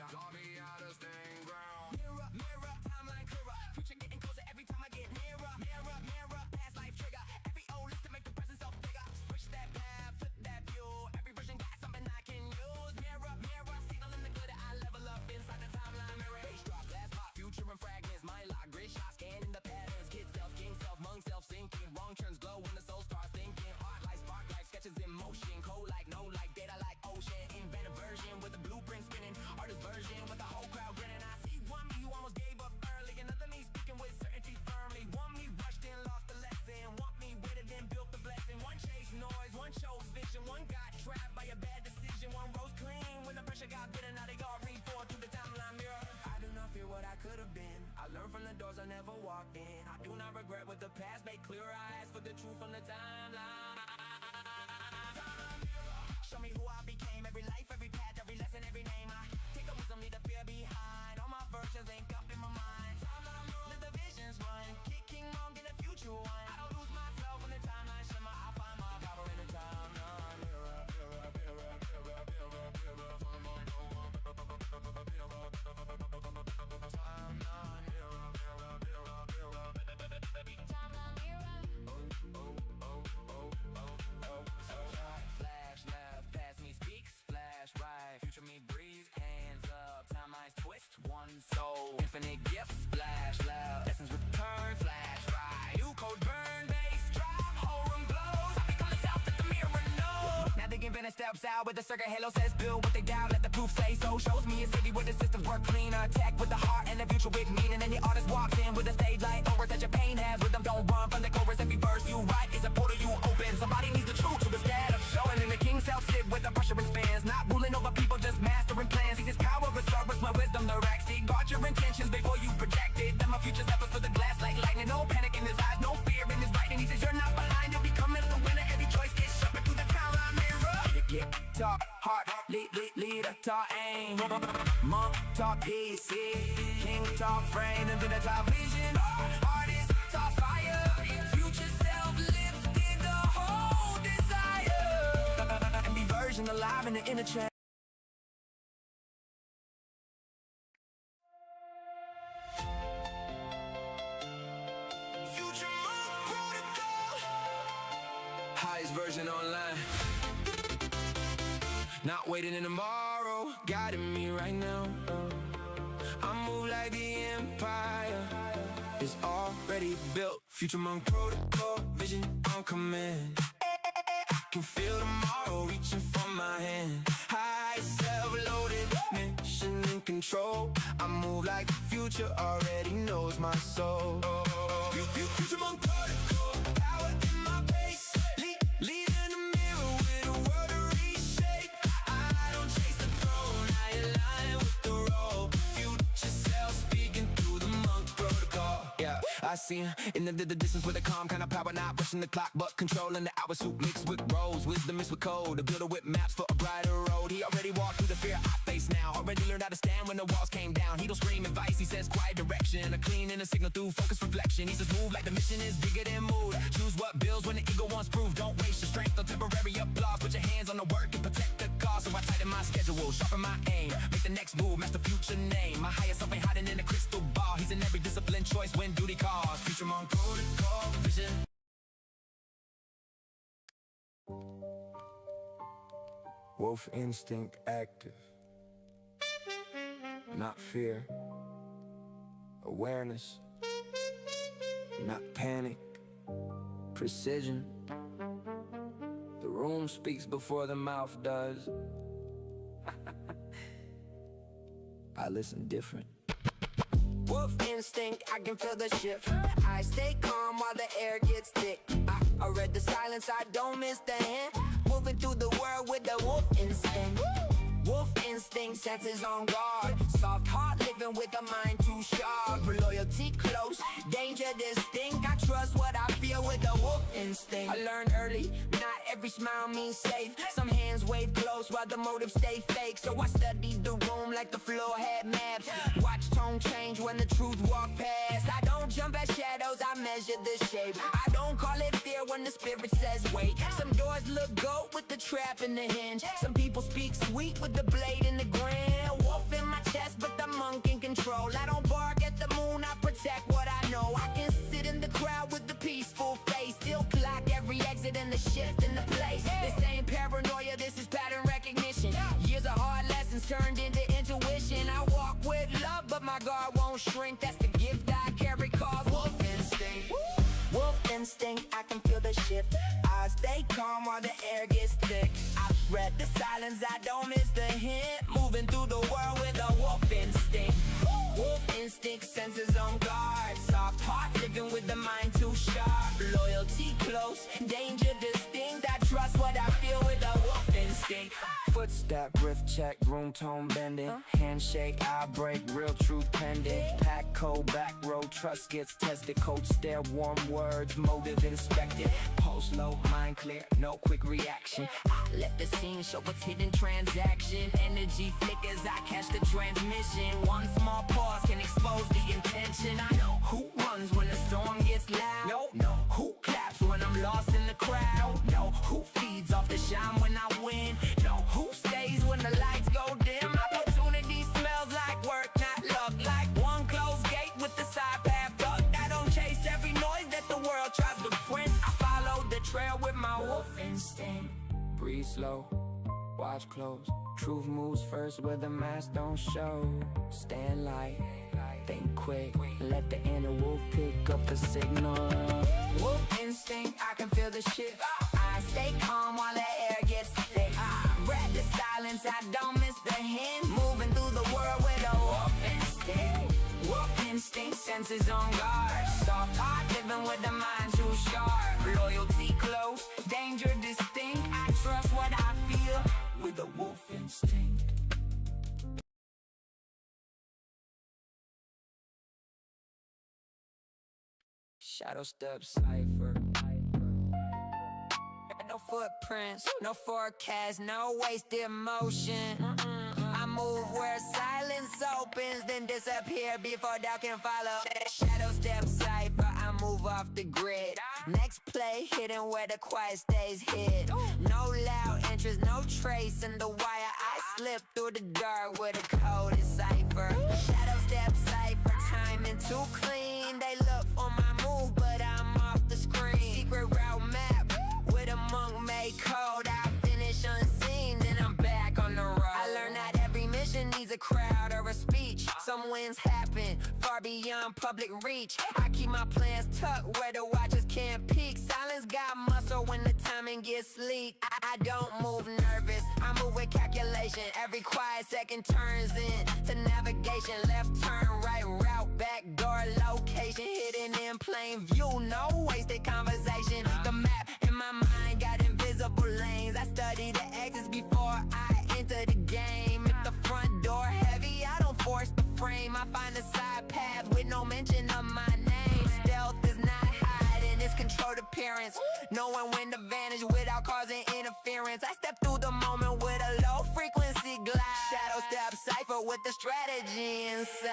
Taught me how to stand ground. Mirror, mirror, timeline clearer. Future getting closer every time I get nearer. Mirror, mirror, past life trigger. Every old list to make the present self bigger. Switch that never walked in. I do not regret what the past made clear. I ask for the truth from the timeline. Show me who I became, every life, every path, every lesson, every name. I take the wisdom, leave the fear behind. All my versions link up in my mind. Let the visions run, kick King Kong in the future one. I don't lose myself when the timeline shimmer. I find my power in the timeline. Flash left, past me speaks, flash right, future me breathes, hands up, timelines twist, one soul, infinite gifts, flash left, essence return, flash right, you code burn, bass drop, whole room glows, I become the self that the mirror knows. Now the infinite steps out with the circuit halo says build what they doubt, let the proof say so. Shows me a city where the systems work cleaner, attack with the heart and the future with meaning. And the artist walks in with a stage light, over such a pain has rhythm, don't run from the chorus. Every verse you write is a portal you open. Somebody needs the truth to instead of showing. And the king self sit with the pressure and spans, not ruling over people, just mastering plans. He's his power, reserves my wisdom, the rack stick. Guard your intentions before you project it. Then my future's efforts for the glass like lightning. No panic in his eyes, no fear in his writing. He says you're not behind, you'll be coming the winner. Every choice gets sharper through the timeline mirror. Get talk heart, leader talk aim. Monk talk PC, king talk frame, and then the top vision. Artist talk fire, future self lifted the whole desire. And be version alive in the inner chain. Future Monk Protocol, highest version online. Not waiting in tomorrow, guiding me right now. I move like the empire is already built. Future Monk Protocol, vision on command. I can feel tomorrow reaching for my hand. High self-loaded, mission in control. I move like the future already knows my soul. Future Monk Protocol, power in my pace. Lead in the mirror with a world to reshape. I don't chase the throne, I align with the role. Future self speaking through the Monk Protocol. Yeah, I see him in the distance with a calm kind of power, not rushing the clock, but controlling the hour. Suit mixed with roles, wisdom mixed with code. A builder with maps for a brighter road. He already walked through the fear I face now. Already learned how to stand when the walls came down. He don't scream advice, he says quiet direction. A clean and a signal through focused reflection. He says move like the mission is bigger than mood. Choose what builds when the ego wants proof. Don't waste your strength on temporary applause. Put your hands on the work and protect the cause. So I tighten my schedule, sharpen my aim. Make the next move, match the future name. My higher self ain't hiding in a crystal ball. He's in every discipline choice when duty calls. Future Monk Protocol, vision. Wolf instinct active, not fear. Awareness, not panic. Precision. The room speaks before the mouth does. I listen different. Wolf instinct, I can feel the shift. I stay calm while the air gets thick. I read the silence, I don't miss the hint. Moving through the world with the wolf instinct. Wolf instinct, senses on guard. Soft heart living with a mind too sharp. Loyalty close, danger distinct. I trust what I feel with the wolf instinct. I learned early, not every smile means safe. Some hands wave close while the motives stay fake. So I studied the room like the floor had maps. Watch tone change when the truth walk past. I don't jump at shadows, I measure the shape. I don't call it fear when the spirit says wait. Some doors look goat with the trap in the hinge. Some people speak sweet with the blade in the grin. Wolf in my chest, but the monk in control. I don't bark at the moon, I protect what I know. I can sit in the crowd with the peaceful face. Still clock every exit and the shift in the place. This ain't paranoia, this is pattern recognition. Years of hard lessons turned into intuition. I walk with love, but my guard won't shrink. That's the gift I carry called wolf instinct. Wolf instinct, I can feel the shift. I stay calm while the air gets thick. I read the silence, I don't miss the hint. Moving through the world with a wolf instinct. Wolf instinct, senses on guard. Soft heart, living with the mind too sharp. Loyalty close, danger distinct. I trust what I feel with a wolf instinct. Footstep, riff check, room tone bending. Handshake, I break, real truth pending. Pack code, back road, trust gets tested. Coach stare, warm words, motive inspected. Pulse low, mind clear, no quick reaction. I let the scene show what's hidden transaction. Energy flickers, I catch the transmission. One small pause can expose the intention. I know who runs when the storm gets loud. No, who claps when I'm lost in the crowd. No, who feeds off the shine when I win. No, who stays when the lights go dim. Opportunity smells like work, not luck. Like one closed gate with the side path tucked. I don't chase every noise that the world tries to print. I follow the trail with my wolf instinct. Breathe slow, watch close. Truth moves first where the mask don't show. Stand light, think quick. Let the inner wolf pick up the signal. Wolf instinct, I can feel the shift. I stay calm while the air gets thick. I read the silence, I don't miss the hint. Moving through the world with a wolf instinct. Wolf instinct, senses on guard. Soft heart, living with the mind too sharp. Loyalty close, danger distinct. I trust what I feel with a wolf instinct. Shadow step cipher. No footprints, no forecast, no wasted motion. I move where silence opens, then disappear before doubt can follow. Shadow step cipher, I move off the grid. Next play, hidden where the quiet stays hid. No loud entrance, no trace in the wire. I slip through the dark with a coded cipher. Shadow step cipher, timing too clean. They look for my move, but I'm off the screen. Secret route map with a monk-made code. I finish unseen, then I'm back on the road. I learned that every mission needs a crowd or a speech. Some wins happen far beyond public reach. I keep my plans tucked where the watchers can't peek. Silence got muscle when the timing gets sleek. I don't move nervous, I move with calculation. Every quiet second turns into navigation. Left turn, right route, back door location. Hidden in plain view, no wasted conversation. The map in my mind got invisible lanes. I study the exits before I enter the game. If the front door heavy, I don't force the frame. I find a side path with no mention of my name. Stealth is not hiding, it's controlled appearance. Knowing when to vanish without causing interference. I step through the moment with a low frequency glide. Shadow step cipher with the strategy inside.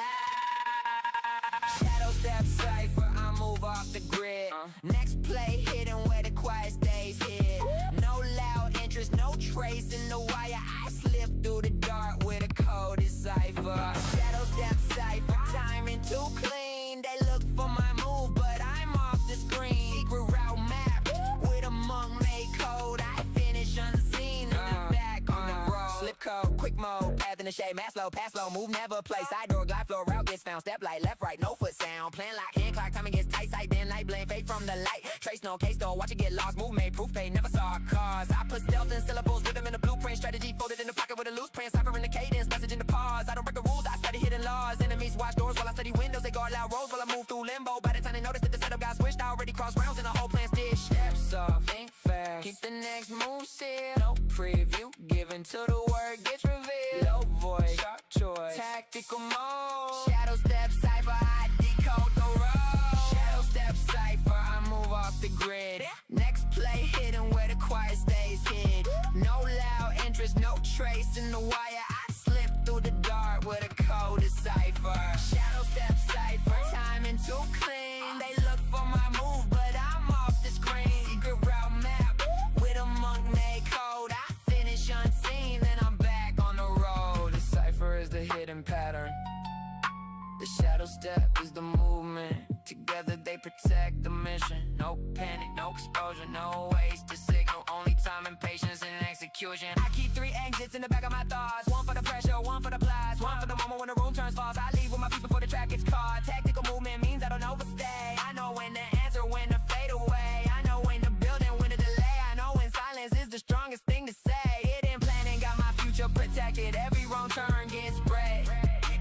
Shadow step cipher, I move off the grid. Next play, hidden where the quiet stays hid. No loud interest, no trace in the wire. I slip through the dark with a coded cipher. Shadow step cipher, timing too clean. They look for my move, but I'm off the screen. Secret route map with a monk-made code. I finish unseen and I'm back on the road. Slip code, quick mode, path in the shade, mass low, pass low, move never play. Side door, glide floor, route gets found. Step light, left, right, no foot sound. Plan lock, hand clock, timing gets tight, sight, then light, blame, fade from the light. Trace no case, though, watch it get lost. Move made, proof paid, never saw cause. I put stealth in syllables, rhythm in the blueprint. Strategy folded in the pocket with a loose print. Cipher in the cadence, message in the pause. I don't break the rules, I study hidden laws. Enemies watch doors while I study windows. They guard loud roads while I move through limbo. By the time they notice that the setup got switched, I already crossed rounds and the whole plan stitched. Steps off, think fast, keep the next move sealed. No preview, given till the word gets revealed. Low voice, sharp choice, tactical mode. Shadow step cipher, I decode the road. Shadow step cipher, I move off the grid. Next play, hidden where the quiet stays hid. No loud interest, no trace in the wire. I slip through the dark with a coded cipher. Shadow step cipher, timing too clean. They look for my move, but I'm off the screen. Secret route map with a monk-made code. I finish unseen, then I'm back on the road. The cipher is the hidden pattern. The shadow step is the movement. Together they protect the mission. No panic, no exposure, no waste to signal. Only time and patience and execution. I keep 3 exits in the back of my thoughts. One for the pressure, one for the plies. One for the moment when the room turns false. I leave with my people before the track gets caught. Tactical movement means I don't overstay. I know when to answer, when to fade away. I know when to build and when to delay. I know when silence is the strongest thing to say. Hidden planning got my future protected. Every wrong turn gets spread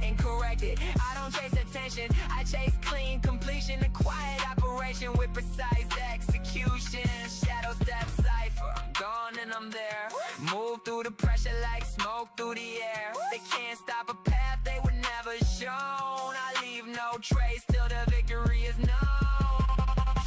and corrected. I don't chase attention, I chase clean completion. A quiet operation with precise execution. Shadow step cipher, I'm gone and I'm there. Move through the pressure like smoke through the air. They can't stop a path they were never shown. I leave no no trace till the victory is known.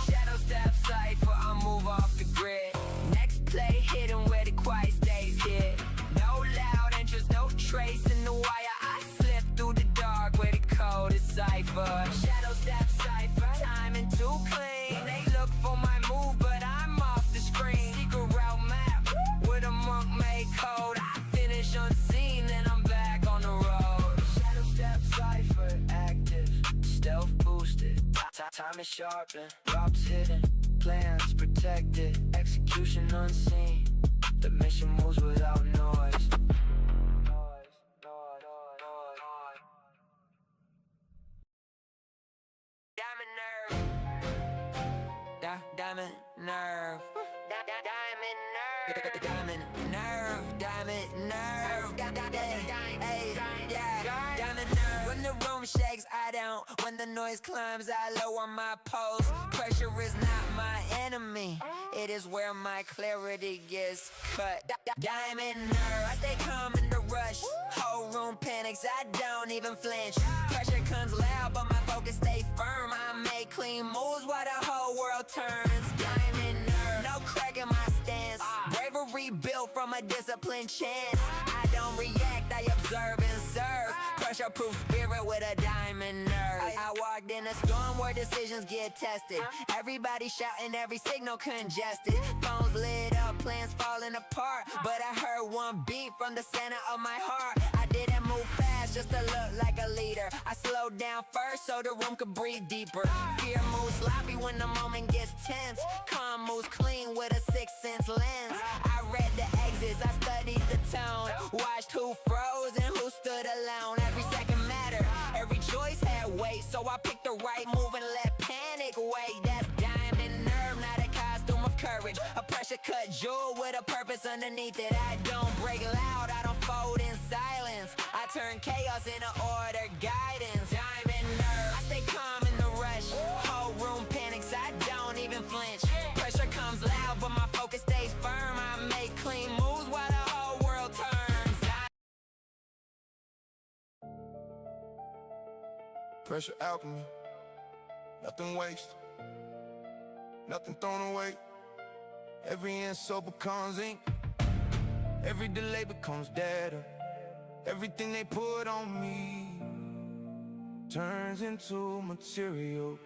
Shadow step cipher, I move off the grid. Next play hidden where the quiet stays hid. No loud entrance, no trace in the wire. I slip through the dark where the code is cipher. Shadow step cipher, timing too clean. They look for my move, but I'm off the screen. Secret route map with a monk made code. I finish unseen, then I'm back on the road. Shadow step cipher, active, stealth boosted. Time is sharpened, drops hidden, plans protected, execution unseen. The mission moves without noise. Diamond nerve. Diamond nerve. Diamond nerve. Diamond nerve. Diamond nerve. Diamond nerve. When the room shakes, I don't. When the noise climbs, I lower my pulse. Pressure is not my enemy. It is where my clarity gets cut. Diamond nerve. I stay calm in the rush. Whole room panics, I don't even flinch. Pressure comes loud, but my focus stay firm. I make clean moves while the whole world turns. Diamond nerve. No crack in my stance. Bravery built from a disciplined chance. I don't react, I observe and serve. Pressure-proof spirit with a diamond nerve. I walked in a storm where decisions get tested. Everybody shouting, every signal congested. Phones lit up, plans falling apart. But I heard one beat from the center of my heart. I didn't move fast just to look like a leader. I slowed down first so the room could breathe deeper. Fear moves sloppy when the moment gets tense. Calm moves clean with a sixth sense lens. I read the exits, I studied the tone. Watched who froze and who stood alone. Every second mattered, every choice had weight. So I picked the right move and let panic wait. That's diamond nerve, not a costume of courage. A pressure cut jewel with a purpose underneath it. I don't break loud, I don't fold in silence. I turn chaos into order, guidance. Diamond nerve, I stay calm in the rush. Whole room panics, I don't even flinch. Pressure comes loud, but my focus stays firm. I make clean moves while the whole world turns. Pressure alchemy, nothing waste, nothing thrown away. Every insult becomes ink, every delay becomes data. Everything they put on me turns into material.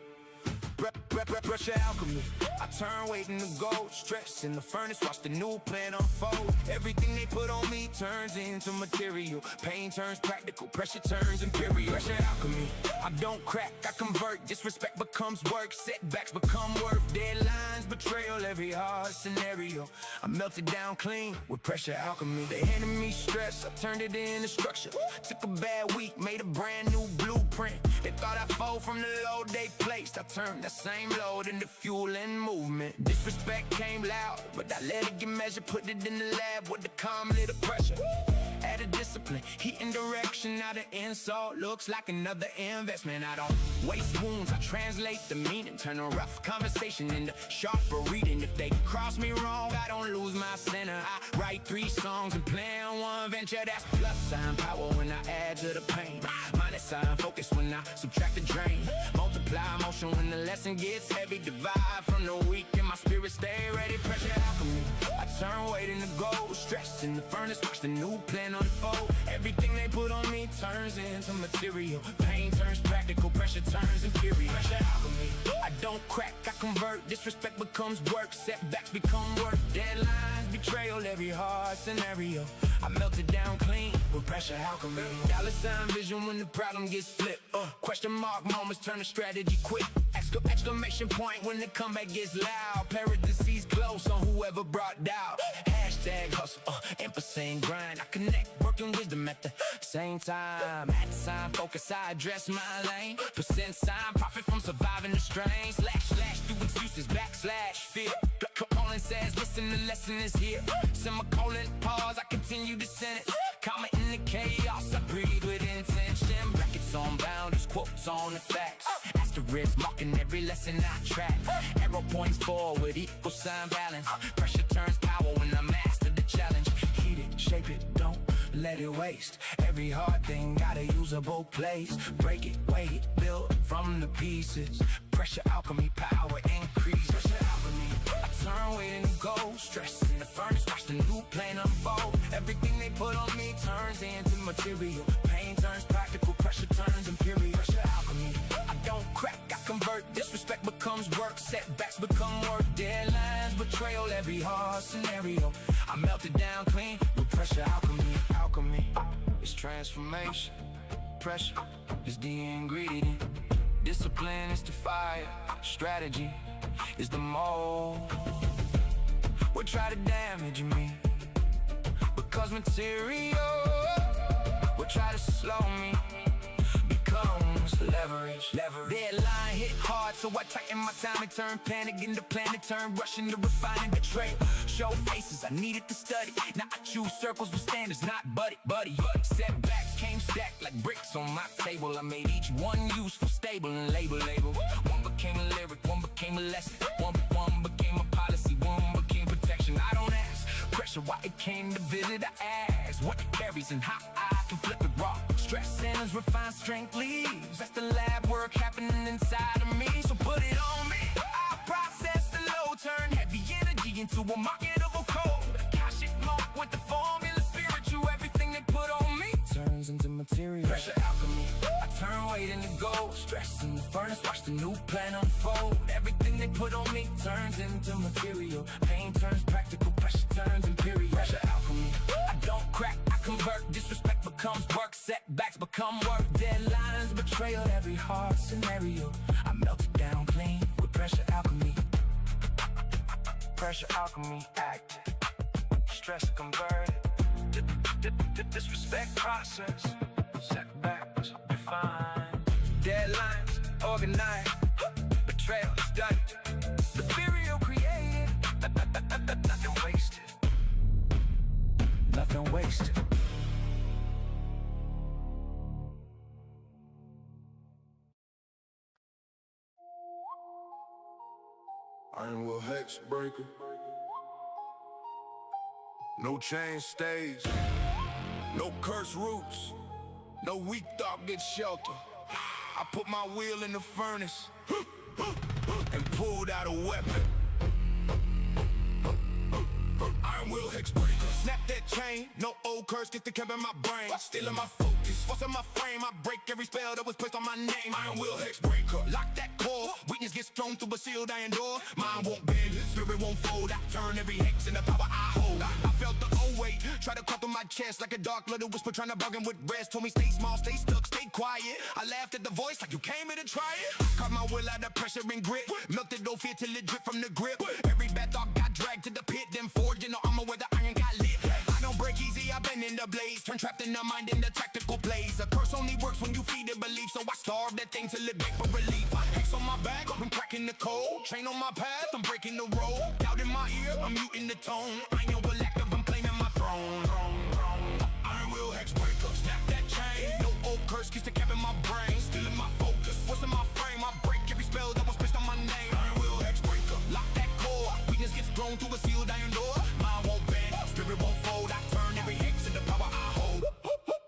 Pressure alchemy, I turn weight into gold. Stress in the furnace, watch the new plan unfold. Everything they put on me turns into material. Pain turns practical, pressure turns imperial. Pressure alchemy, I don't crack, I convert. Disrespect becomes work, setbacks become worth. Deadlines, betrayal, every hard scenario I melted down clean with pressure alchemy. They handed me stress, I turned it into structure. Took a bad week, made a brand new blueprint. They thought I fold from the load they placed. I turned that same load into fuel and movement. Disrespect came loud, but I let it get measured. Put it in the lab with the calm little pressure. Added discipline, heat and direction. Now the insult looks like another investment. I don't waste wounds, I translate the meaning. Turn a rough conversation into sharper reading. If they cross me wrong, I don't lose my center. I write 3 songs and plan one venture. That's plus sign power when I add to the pain. Minus sign focus when I subtract the drain. Multiply motion when the lesson gets heavy. Divide from the weak and my spirit stay ready. Pressure alchemy, I turn weight into gold. Stress in the furnace, watch the new plan unfold. Everything they put on me turns into material. Pain turns practical, pressure turns imperial. Pressure alchemy, I don't crack, I convert. Disrespect becomes work, setbacks become worth. Deadlines, betrayal, every hard scenario I melted down clean with pressure alchemy. Dollar sign vision when the problem gets flipped. Question mark moments turn to strategy quick. Exclamation point when the comeback gets loud. Parentheses close on whoever brought doubt. Hashtag hustle, emphasis and grind. I connect, working wisdom at the same time. At the sign, focus, I address my lane. Percent sign, profit from surviving the strain. Slash through excuses, backslash fear. Colon says, listen, the lesson is here. Semicolon, pause, I continue to send it. Comment in the chaos, I breathe with intention. Brackets on boundaries, quotes on the facts. Asterisk marking every lesson I track. Arrow points forward, equal sign balance. Pressure turns power when I master the challenge. Heat it, shape it, don't let it waste. Every hard thing got a usable place. Break it, weigh it, build from the pieces. Pressure alchemy, power increase. Pressure alchemy, I turn weight into gold. Stress in the furnace, watch the new plan unfold. Everything they put on me turns into material. Pain turns practical, pressure turns imperial. Pressure alchemy, I don't crack, I convert. Disrespect becomes work, setbacks become work. Deadlines, betrayal, every hard scenario I melt it down clean with pressure alchemy. Alchemy is transformation. Pressure is the ingredient. Discipline is the fire. Strategy is the mold. What try to damage me because material. What try to slow me becomes leverage. Deadline hit hard, so I tighten my time and turn panic into planet. Turn rushing to refine and betray. Show faces I needed to study. Now I choose circles with standards, not buddy. Setbacks came stacked like bricks on my table. I made each one useful, stable, and label. One became a lyric, one became a lesson. One became a policy, one became protection. I don't ask pressure why it came to visit. I ask what it carries and how I can flip it raw. Stress centers, refined strength leaves. That's the lab work happening inside of me. So put it on me. I process the low, turn heavy energy into a marketable code. Akashic monk with the formula spiritual. Everything they put on me turns into material. Pressure alchemy, I turn weight into gold. Stress in the furnace, watch the new plan unfold. Everything they put on me turns into material. Pain turns practical, pressure turns imperial. Pressure alchemy, I don't crack, I convert. Disrespect becomes work, setbacks become work. Deadlines, betrayal, every hard scenario I melt it down clean with pressure alchemy. Pressure alchemy active, stress converted. Disrespect process, setbacks defined. Deadlines organized, betrayal studied. The burial created, nothing wasted. Nothing wasted. Iron Will Hex Breaker. No chain stays. No curse roots. No weak thought gets shelter. I put my wheel in the furnace and pulled out a weapon. Iron Will Hex Breaker. Snap that chain, no old curse gets to cap in my brain. Stealing my focus, forcing my frame. I break every spell that was placed on my name. Iron Will Hex Breaker. Lock that core, weakness gets thrown through a sealed iron door. Mind won't bend, spirit won't fold. I turn every hex into power I hold. I felt the old weight, try to cut through my chest like a dark little whisper trying to bargain with rest. Told me stay small, stay stuck, stay quiet. I laughed at the voice like you came here to try it. Caught my will out of pressure and grit. Melted no fear till it dripped from the grip. Every bad thought got dragged to the pit, then forged in the armor where the iron got lit. I don't break easy, I've been in the blaze. Turn trapped in the mind in the tactical plays. A curse only works when you feed it belief. So I starve that thing till it beg for relief. Hex on my back, I'm cracking the code. Train on my path, I'm breaking the road. Doubt in my ear, I'm muting the tone. I know a lack of, I'm claiming my throne. Iron Will Hex Breaker. Snap that chain. No old curse keeps the cap in my brain. Stealing my focus, what's in my frame? I break every spell that was placed on my name. Iron Will Hex Breaker. Lock that core, weakness gets thrown through a sealed iron door. Mind won't bend, spirit won't fold. I turn every hex into power I hold.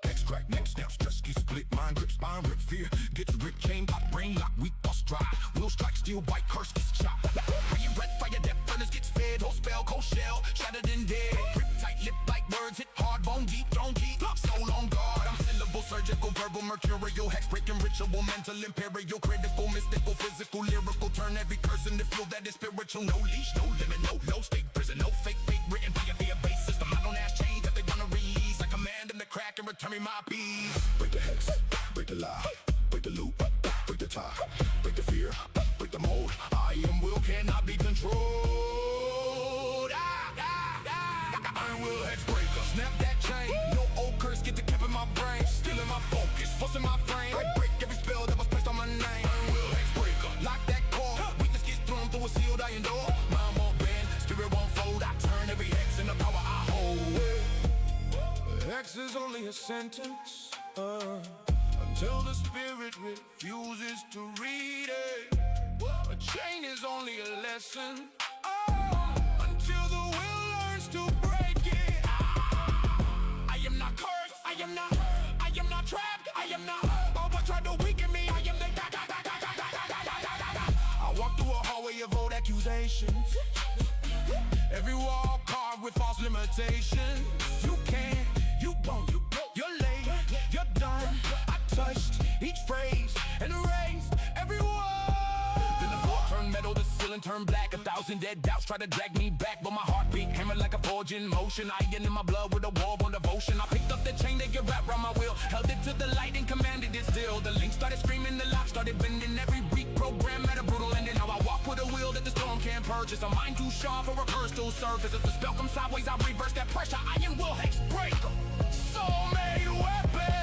Hex crack, neck snaps, just keep split. Mind grip, spine rip, fear gets ripped. Chain pop, brain lock, weak thoughts dry. Will strike, steel bite, curse gets chopped. Fire breath, fire death, furnace gets fed. Whole spell, cold shell, shattered and dead. Grip tight, lip like words hit hard, bone deep, thrown deep. Soul on guard, I'm syllable, surgical, verbal, mercurial, hex breaking, ritual, mental, imperial, critical, mystical, physical, lyrical. Turn every curse into fuel that is spiritual. No leash, no limit, no state prison, no fate written by a fear-based system. I don't ask change that they wanna release. I command them to crack and return me my peace. Break the hex, break the lie, break the loop, break the tie, break the fear, break the mold. I am will cannot be controlled. Iron Will Hex Breaker. Snap that chain. No old curse get to cap in my brain. Stealing my focus, forcing my frame. I break every spell that was placed on my name. Iron Will Hex Breaker. Lock that core, weakness gets thrown through a sealed iron door. Mind won't bend, spirit won't fold. I turn every hex into power I hold. Hex is only a sentence until the spirit refuses to read it. A chain is only a lesson until the will learns to break it. I am not cursed. am not trapped, I am not. All but try to weaken me, I am the I walk through a hallway of old accusations. Every wall carved with false limitations. You can't, you won't, you're late, you're done. I touched each phrase and erased every word. Then the floor turned metal, the ceiling turned black. 1,000 dead doubts try to drag me back, but my heartbeat hammered like a forge in motion. Iron in my blood with a war on devotion. I picked up the chain that get wrapped around my wheel, held it to the light and commanded it still. The link started screaming, the lock started bending. Every week program at a brutal ending. Now I walk with a wheel that the storm can't purchase. A mind too sharp for a curse to surface. If the spell comes sideways, I reverse that pressure. Iron will hex breaker, soul-made weapon.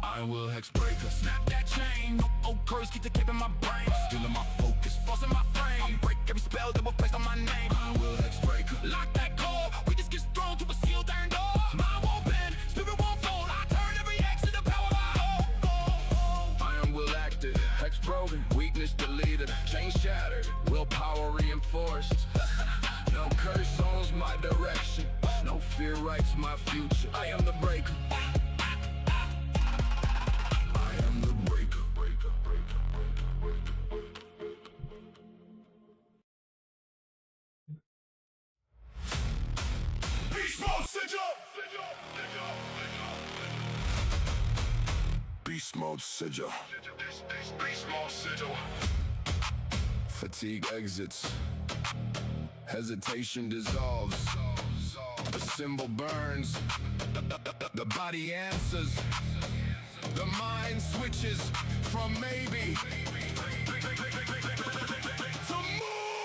Iron will hex breaker, snap that chain. No old curse keep the cape in my brain, stealing my focus, forcing my frame. I break every spell that was placed on my name. Iron will hex breaker, lock that core. We just get thrown to a sealed iron door. Mind won't bend, spirit won't fold. I turn every hex to the power I hold. Iron will active, hex broken, weakness deleted, chain shattered, willpower reinforced. No curse owns my direction, no fear writes my future. I am the breaker. Beast mode sigil. Beast mode sigil. Beast mode sigil. Fatigue exits. Hesitation dissolves. The symbol burns. The body answers. The mind switches from maybe to move.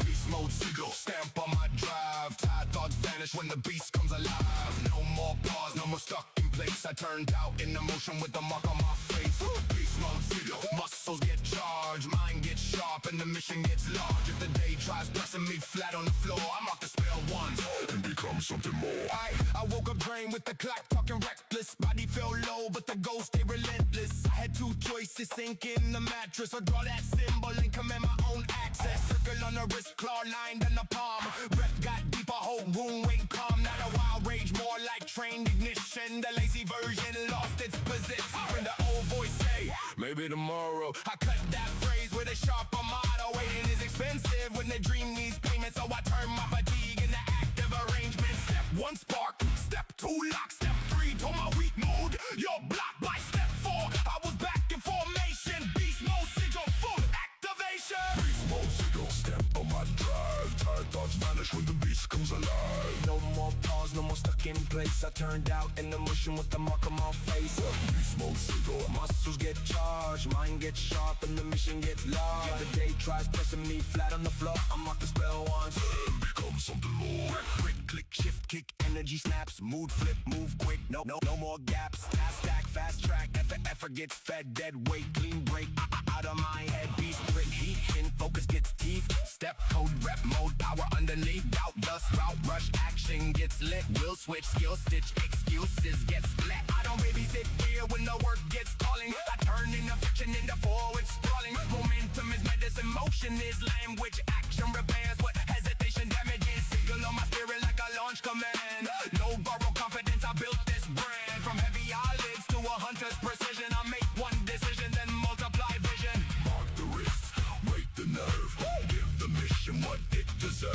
Beast mode sigil. Stamp on my drive. Tired thoughts vanish when the beast comes alive. No more pause, no more stuck in place. I turned out in emotion with the mark on my face. Beast mode sigil. Muscles get charged, mind gets sharp, and the mission gets large. If the day tries pressing me flat on the floor, I mark the spell once and become something more. I woke up drained with the clock talking reckless. Body felt low, but the ghost stay relentless. I had two choices: sink in the mattress or draw that symbol and command my own access. Circle on the wrist, claw lined in the palm. Breath got deep, a whole room went calm. Not a wild rage, more like trained ignition. The lazy version lost its position. From the old voice say, maybe tomorrow. I cut that phrase with a sharp motto. Waiting is expensive when the dream needs payment, so I turn my fatigue into active arrangement. Step 1 spark, step 2 lock, step 3 to my weak mode. You're blocked by step 4. I was back in formation. Beast mode sigil, full activation. Beast mode sigil, step on my drive. Tired thoughts vanish when the beast comes alive. No more pause, no more stuck in place. I turned out in the motion with the mark on my face. Beast mode sigil. Muscles get charged, mind gets sharp, and the mission gets large. If the day tries pressing me flat on the floor, I mark the spell once and become something more. Quick, click, shift, kick, energy snaps, mood flip, move quick, no more gaps. Fast stack, fast track, effort gets fed, dead weight, clean break, out of my head. Beast brick, heat in, focus gets teeth. Step code, rep mode, power underneath. Doubt, dust, route, rush, action gets lit. Will switch, skill stitch, excuses get split. I don't babysit fear when the work gets calling. I turn ineffiction into forward sprawling. Momentum is medicine, motion is language. Action repairs what hesitation damages. Signal on my spirit like a launch command. No borrowed confidence, I built this brand. From heavy eyelids to a hunter's precision. I make one decision, then multiply vision. Mark the wrist, wake the nerve. Give the mission what it deserves.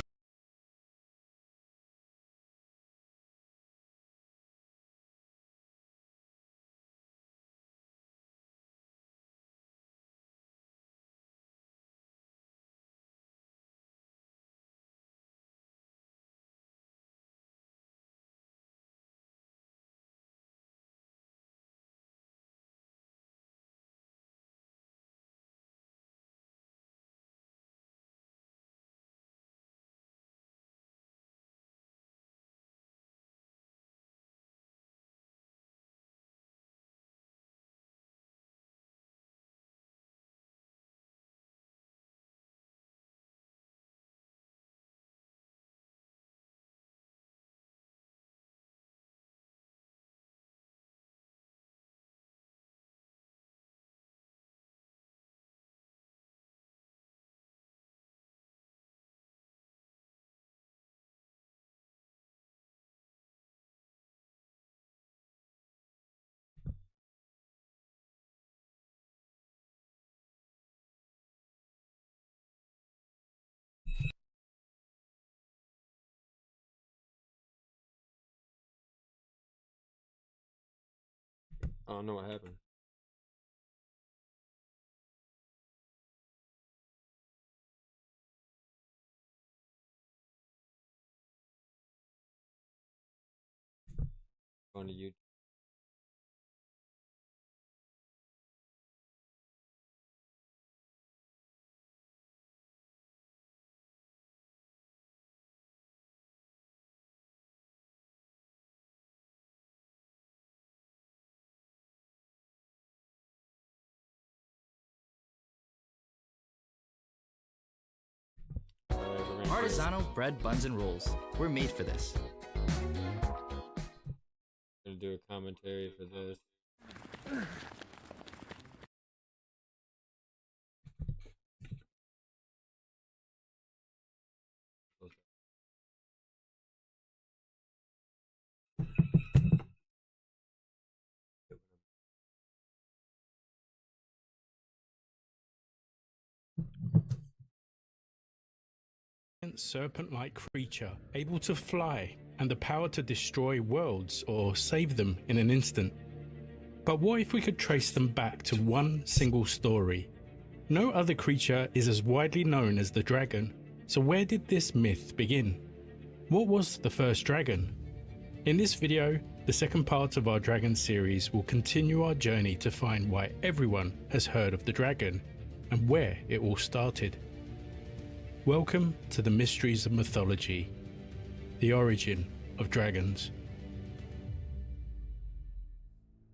I don't know what happened. Going to YouTube. Artisanal bread, buns, and rolls. We're made for this. Gonna do a commentary for this. Serpent-like creature, able to fly, and the power to destroy worlds or save them in an instant. But what if we could trace them back to one single story? No other creature is as widely known as the dragon, so where did this myth begin? What was the first dragon? In this video, the second part of our dragon series will continue our journey to find why everyone has heard of the dragon and where it all started. Welcome to the mysteries of mythology, the origin of dragons.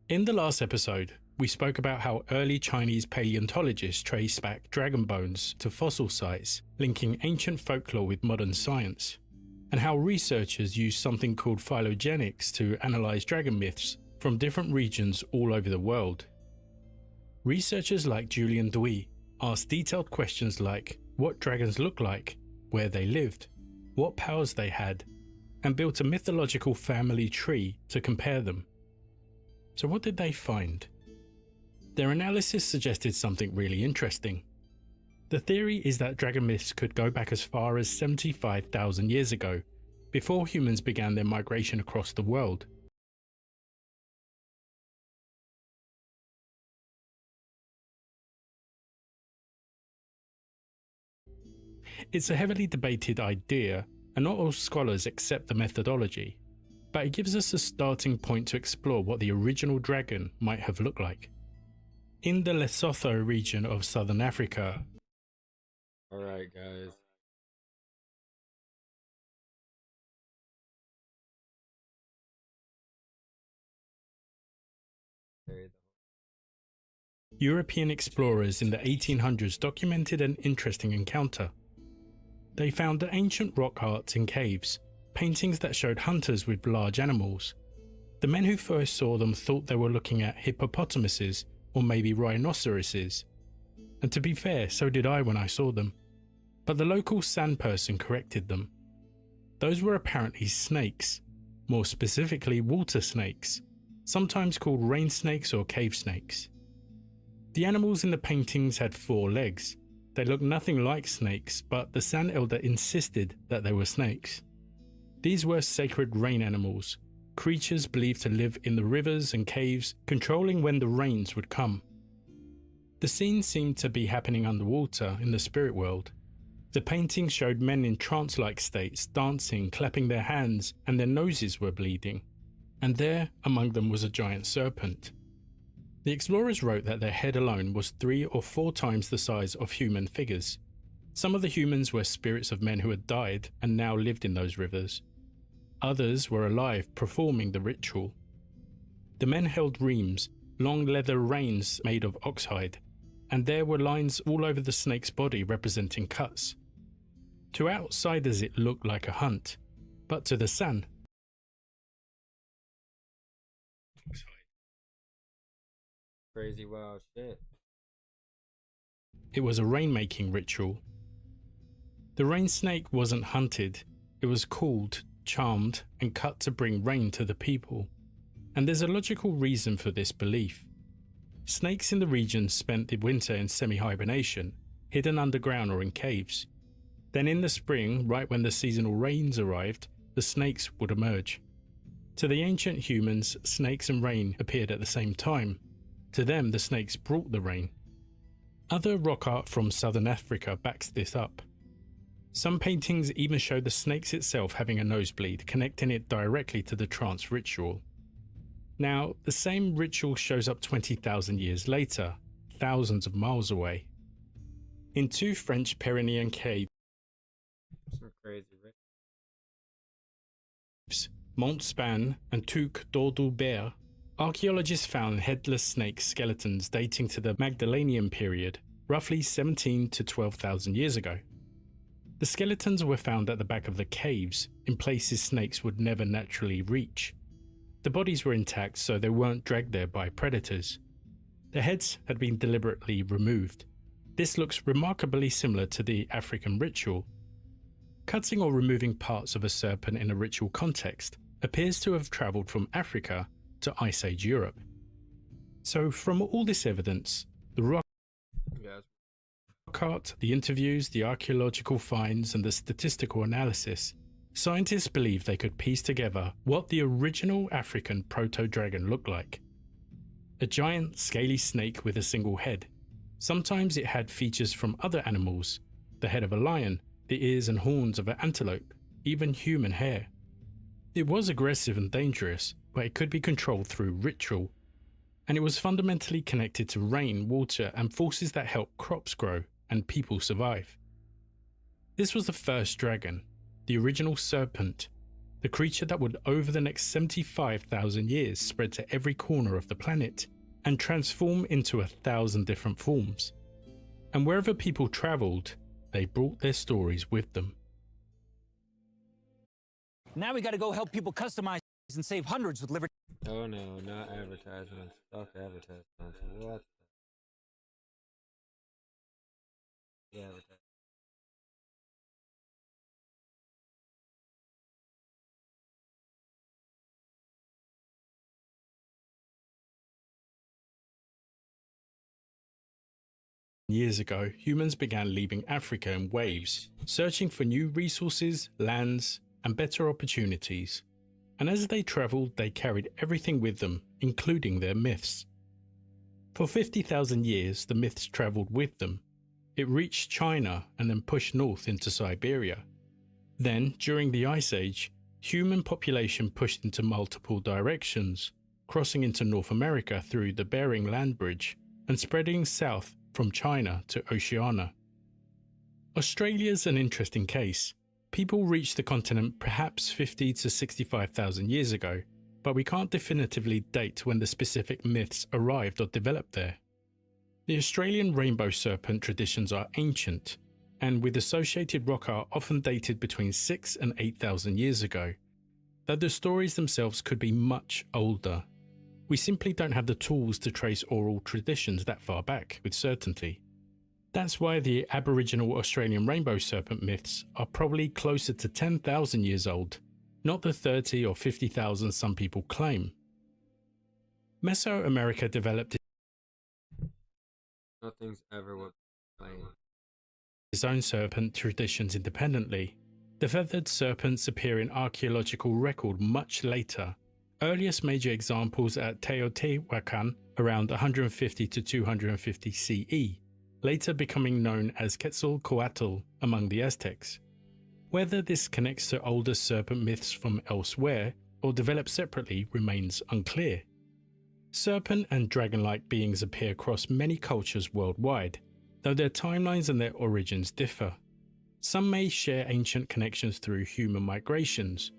In the last episode, we spoke about how early Chinese paleontologists traced back dragon bones to fossil sites, linking ancient folklore with modern science, and how researchers used something called phylogenetics to analyze dragon myths from different regions all over the world. Researchers like Julian Dewey asked detailed questions like what dragons looked like, where they lived, what powers they had, and built a mythological family tree to compare them. So what did they find? Their analysis suggested something really interesting. The theory is that dragon myths could go back as far as 75,000 years ago, before humans began their migration across the world. It's a heavily debated idea, and not all scholars accept the methodology, but it gives us a starting point to explore what the original dragon might have looked like. In the Lesotho region of southern Africa. Alright, guys. European explorers in the 1800s documented an interesting encounter. They found ancient rock arts in caves, paintings that showed hunters with large animals. The men who first saw them thought they were looking at hippopotamuses or maybe rhinoceroses. And to be fair, so did I when I saw them. But the local sand person corrected them. Those were apparently snakes, more specifically water snakes, sometimes called rain snakes or cave snakes. The animals in the paintings had 4 legs. They looked nothing like snakes, but the sand elder insisted that they were snakes. These were sacred rain animals, creatures believed to live in the rivers and caves, controlling when the rains would come. The scene seemed to be happening underwater in the spirit world. The painting showed men in trance-like states dancing, clapping their hands, and their noses were bleeding. And there, among them, was a giant serpent. The explorers wrote that their head alone was 3 or 4 times the size of human figures. Some of the humans were spirits of men who had died and now lived in those rivers. Others were alive, performing the ritual. The men held reins, long leather reins made of oxhide, and there were lines all over the snake's body representing cuts. To outsiders it looked like a hunt, but to the San, Crazy wild shit. it was a rainmaking ritual. The rain snake wasn't hunted, it was called, charmed, and cut to bring rain to the people. And there's a logical reason for this belief. Snakes in the region spent the winter in semi-hibernation, hidden underground or in caves. Then in the spring, right when the seasonal rains arrived, the snakes would emerge. To the ancient humans, snakes and rain appeared at the same time. To them, the snakes brought the rain. Other rock art from southern Africa backs this up. Some paintings even show the snakes itself having a nosebleed, connecting it directly to the trance ritual. Now, the same ritual shows up 20,000 years later, thousands of miles away. In two French Pyrenean caves, Some crazy, right? Montspan and Touques d'Audebert, archaeologists found headless snake skeletons dating to the Magdalenian period, roughly 17 to 12,000 years ago. The skeletons were found at the back of the caves, in places snakes would never naturally reach. The bodies were intact, so they weren't dragged there by predators. The heads had been deliberately removed. This looks remarkably similar to the African ritual. Cutting or removing parts of a serpent in a ritual context appears to have travelled from Africa to Ice Age Europe. So from all this evidence, the rock art, the interviews, the archaeological finds and the statistical analysis, scientists believe they could piece together what the original African proto-dragon looked like. A giant, scaly snake with a single head. Sometimes it had features from other animals, the head of a lion, the ears and horns of an antelope, even human hair. It was aggressive and dangerous, but it could be controlled through ritual, and it was fundamentally connected to rain, water, and forces that help crops grow and people survive. This was the first dragon, the original serpent, the creature that would over the next 75,000 years spread to every corner of the planet and transform into 1,000 different forms. And wherever people travelled, they brought their stories with them. Now we gotta go help people customize and save hundreds with Liberty. Oh no, not advertisements. Fuck advertisements. What? Yeah, advertisements. Years ago, humans began leaving Africa in waves, searching for new resources, lands, and better opportunities. And as they travelled, they carried everything with them, including their myths. For 50,000 years, the myths travelled with them. It reached China and then pushed north into Siberia. Then, during the Ice Age, human population pushed into multiple directions, crossing into North America through the Bering Land Bridge and spreading south from China to Oceania. Australia's an interesting case. People reached the continent perhaps 50 to 65,000 years ago, but we can't definitively date when the specific myths arrived or developed there. The Australian rainbow serpent traditions are ancient, and with associated rock art often dated between 6 and 8,000 years ago, though the stories themselves could be much older. We simply don't have the tools to trace oral traditions that far back with certainty. That's why the Aboriginal Australian rainbow serpent myths are probably closer to 10,000 years old, not the 30 or 50,000 some people claim. Mesoamerica developed Nothing's ever what plain. its own serpent traditions independently. The feathered serpents appear in archaeological record much later. Earliest major examples at Teotihuacan around 150 to 250 CE, later becoming known as Quetzalcoatl among the Aztecs. Whether this connects to older serpent myths from elsewhere or developed separately remains unclear. Serpent and dragon-like beings appear across many cultures worldwide, though their timelines and their origins differ. Some may share ancient connections through human migrations.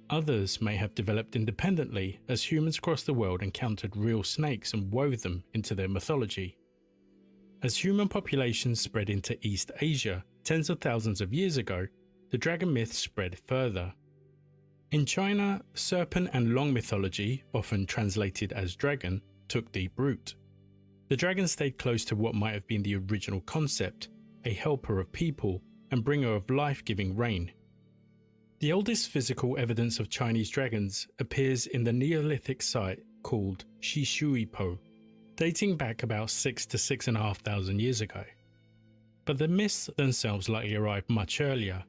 Others may have developed independently as humans across the world encountered real snakes and wove them into their mythology. As human populations spread into East Asia tens of thousands of years ago, the dragon myth spread further. In China, serpent and long mythology, often translated as dragon, took deep root. The dragon stayed close to what might have been the original concept, a helper of people and bringer of life-giving rain. The oldest physical evidence of Chinese dragons appears in the Neolithic site called Shishuipo, dating back about 6 to 6,500 years ago. But the myths themselves likely arrived much earlier.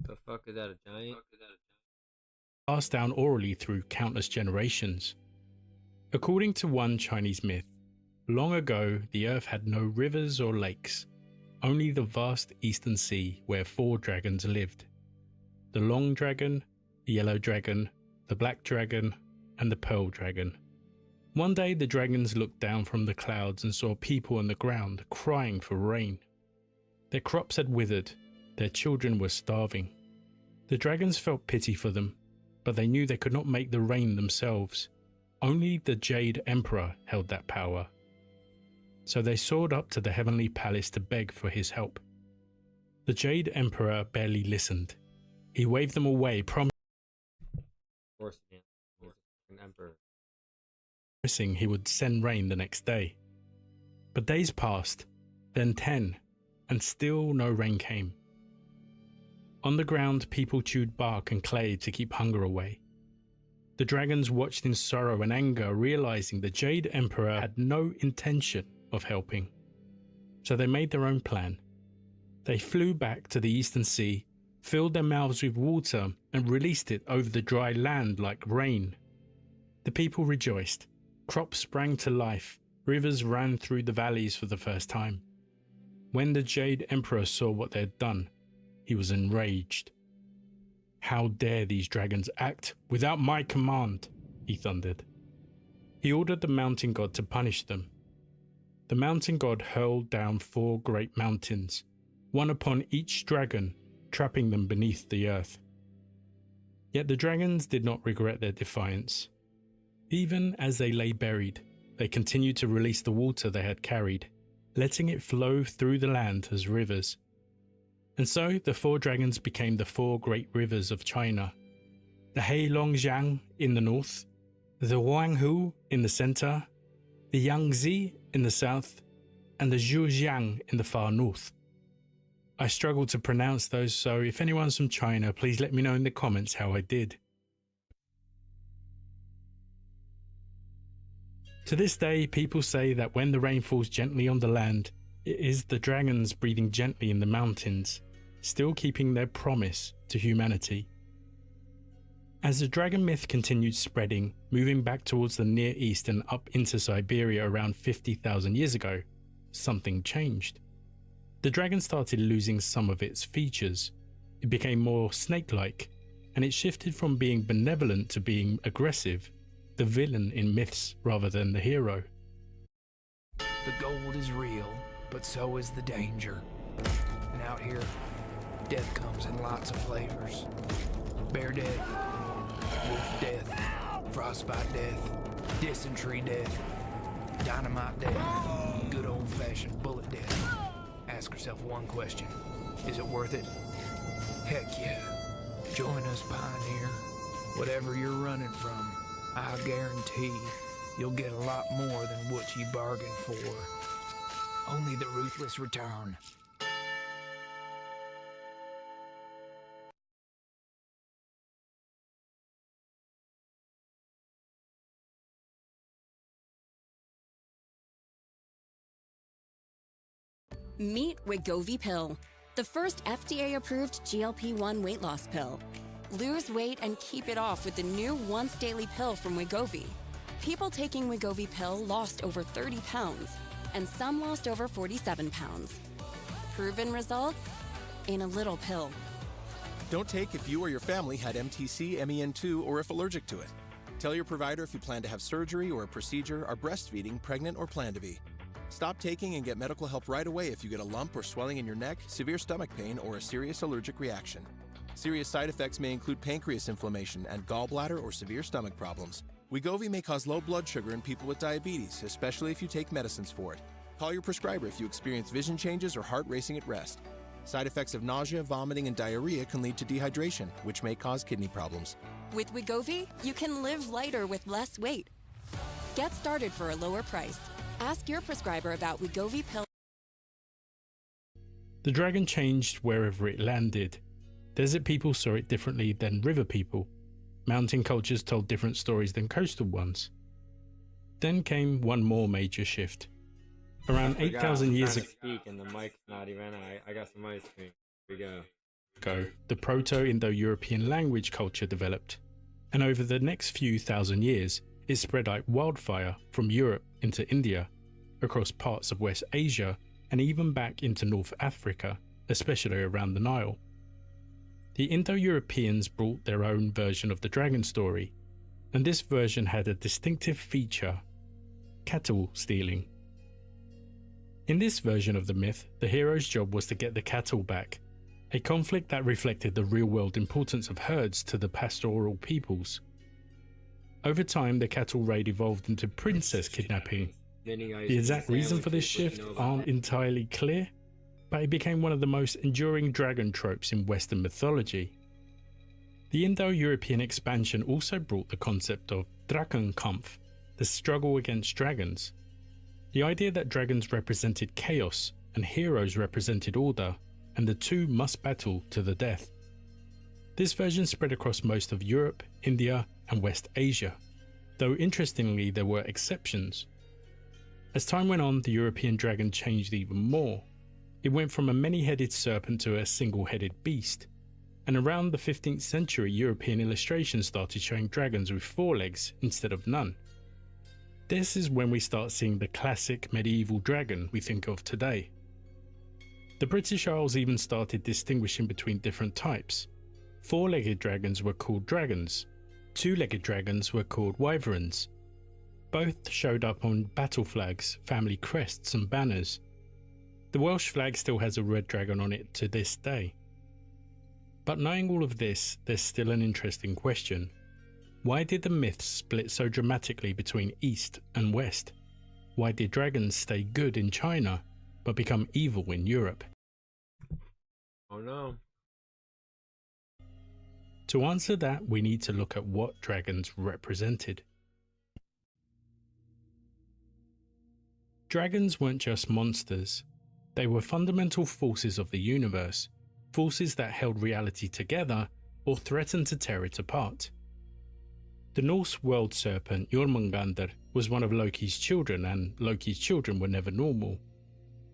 The fuck is that, a giant? Passed down orally through countless generations. According to one Chinese myth, long ago the earth had no rivers or lakes, only the vast eastern sea where 4 dragons lived. The long dragon, the yellow dragon, the black dragon, and the pearl dragon. One day the dragons looked down from the clouds and saw people on the ground crying for rain. Their crops had withered, their children were starving. The dragons felt pity for them, but they knew they could not make the rain themselves. Only the Jade Emperor held that power. So they soared up to the heavenly palace to beg for his help. The Jade Emperor barely listened. He waved them away, promising An emperor. he would send rain the next day. But days passed, then 10, and still no rain came. On the ground, people chewed bark and clay to keep hunger away. The dragons watched in sorrow and anger, realizing the Jade Emperor had no intention of helping. So they made their own plan. They flew back to the eastern sea, filled their mouths with water, and released it over the dry land like rain. The people rejoiced. Crops sprang to life. Rivers ran through the valleys for the first time. When the Jade Emperor saw what they had done, he was enraged. "How dare these dragons act without my command?" he thundered. He ordered the mountain god to punish them. The mountain god hurled down 4 great mountains, one upon each dragon, trapping them beneath the earth. Yet the dragons did not regret their defiance. Even as they lay buried, they continued to release the water they had carried, letting it flow through the land as rivers. And so the 4 dragons became the 4 great rivers of China. The Heilongjiang in the north, the Huanghu in the center, the Yangtze in the south, and the Zhujiang in the far north. I struggle to pronounce those, so if anyone's from China, please let me know in the comments how I did. To this day, people say that when the rain falls gently on the land, it is the dragons breathing gently in the mountains, still keeping their promise to humanity. As the dragon myth continued spreading, moving back towards the Near East and up into Siberia around 50,000 years ago, something changed. The dragon started losing some of its features. It became more snake-like, and it shifted from being benevolent to being aggressive, the villain in myths rather than the hero. The gold is real, but so is the danger. And out here, death comes in lots of flavors. Bear death, wolf death, frostbite death, dysentery death, dynamite death, good old-fashioned bullet death. Ask yourself one question. Is it worth it? Heck yeah. Join us, Pioneer. Whatever you're running from, I guarantee you'll get a lot more than what you bargained for. Only the ruthless return. Meet Wegovy Pill, the first FDA-approved GLP-1 weight loss pill. Lose weight and keep it off with the new once-daily pill from Wegovy. People taking Wegovy Pill lost over 30 pounds, and some lost over 47 pounds. Proven results in a little pill. Don't take if you or your family had MTC, MEN2, or if allergic to it. Tell your provider if you plan to have surgery or a procedure, are breastfeeding, pregnant, or plan to be. Stop taking and get medical help right away if you get a lump or swelling in your neck, severe stomach pain, or a serious allergic reaction. Serious side effects may include pancreas inflammation and gallbladder or severe stomach problems. Wegovy may cause low blood sugar in people with diabetes, especially if you take medicines for it. Call your prescriber if you experience vision changes or heart racing at rest. Side effects of nausea, vomiting, and diarrhea can lead to dehydration, which may cause kidney problems. With Wegovy, you can live lighter with less weight. Get started for a lower price. Ask your prescriber about Wegovy Pill. The dragon changed wherever it landed. Desert people saw it differently than river people. Mountain cultures told different stories than coastal ones. Then came one more major shift. Around 8,000 years ago. Speak and the mic's not even. I got some ice cream. Here we go. ago, the Proto-Indo-European language culture developed, and over the next few thousand years, it spread like wildfire from Europe into India, across parts of West Asia, and even back into North Africa, especially around the Nile. The Indo-Europeans brought their own version of the dragon story, and this version had a distinctive feature: cattle stealing. In this version of the myth, the hero's job was to get the cattle back, a conflict that reflected the real-world importance of herds to the pastoral peoples. Over time, the cattle raid evolved into princess kidnapping. The exact reason for this shift aren't entirely clear, but it became one of the most enduring dragon tropes in Western mythology. The Indo-European expansion also brought the concept of Drakenkampf, the struggle against dragons. The idea that dragons represented chaos and heroes represented order, and the two must battle to the death. This version spread across most of Europe, India, and West Asia, though interestingly there were exceptions. As time went on, the European dragon changed even more. It went from a many-headed serpent to a single-headed beast, and around the 15th century, European illustrations started showing dragons with 4 legs instead of none. This is when we start seeing the classic medieval dragon we think of today. The British Isles even started distinguishing between different types. 4-legged dragons were called dragons, 2-legged dragons were called wyverns. Both showed up on battle flags, family crests and banners. The Welsh flag still has a red dragon on it to this day. But knowing all of this, there's still an interesting question. Why did the myths split so dramatically between East and West? Why did dragons stay good in China, but become evil in Europe? Oh no. To answer that, we need to look at what dragons represented. Dragons weren't just monsters. They were fundamental forces of the universe, forces that held reality together or threatened to tear it apart. The Norse world serpent Jormungandr was one of Loki's children, and Loki's children were never normal.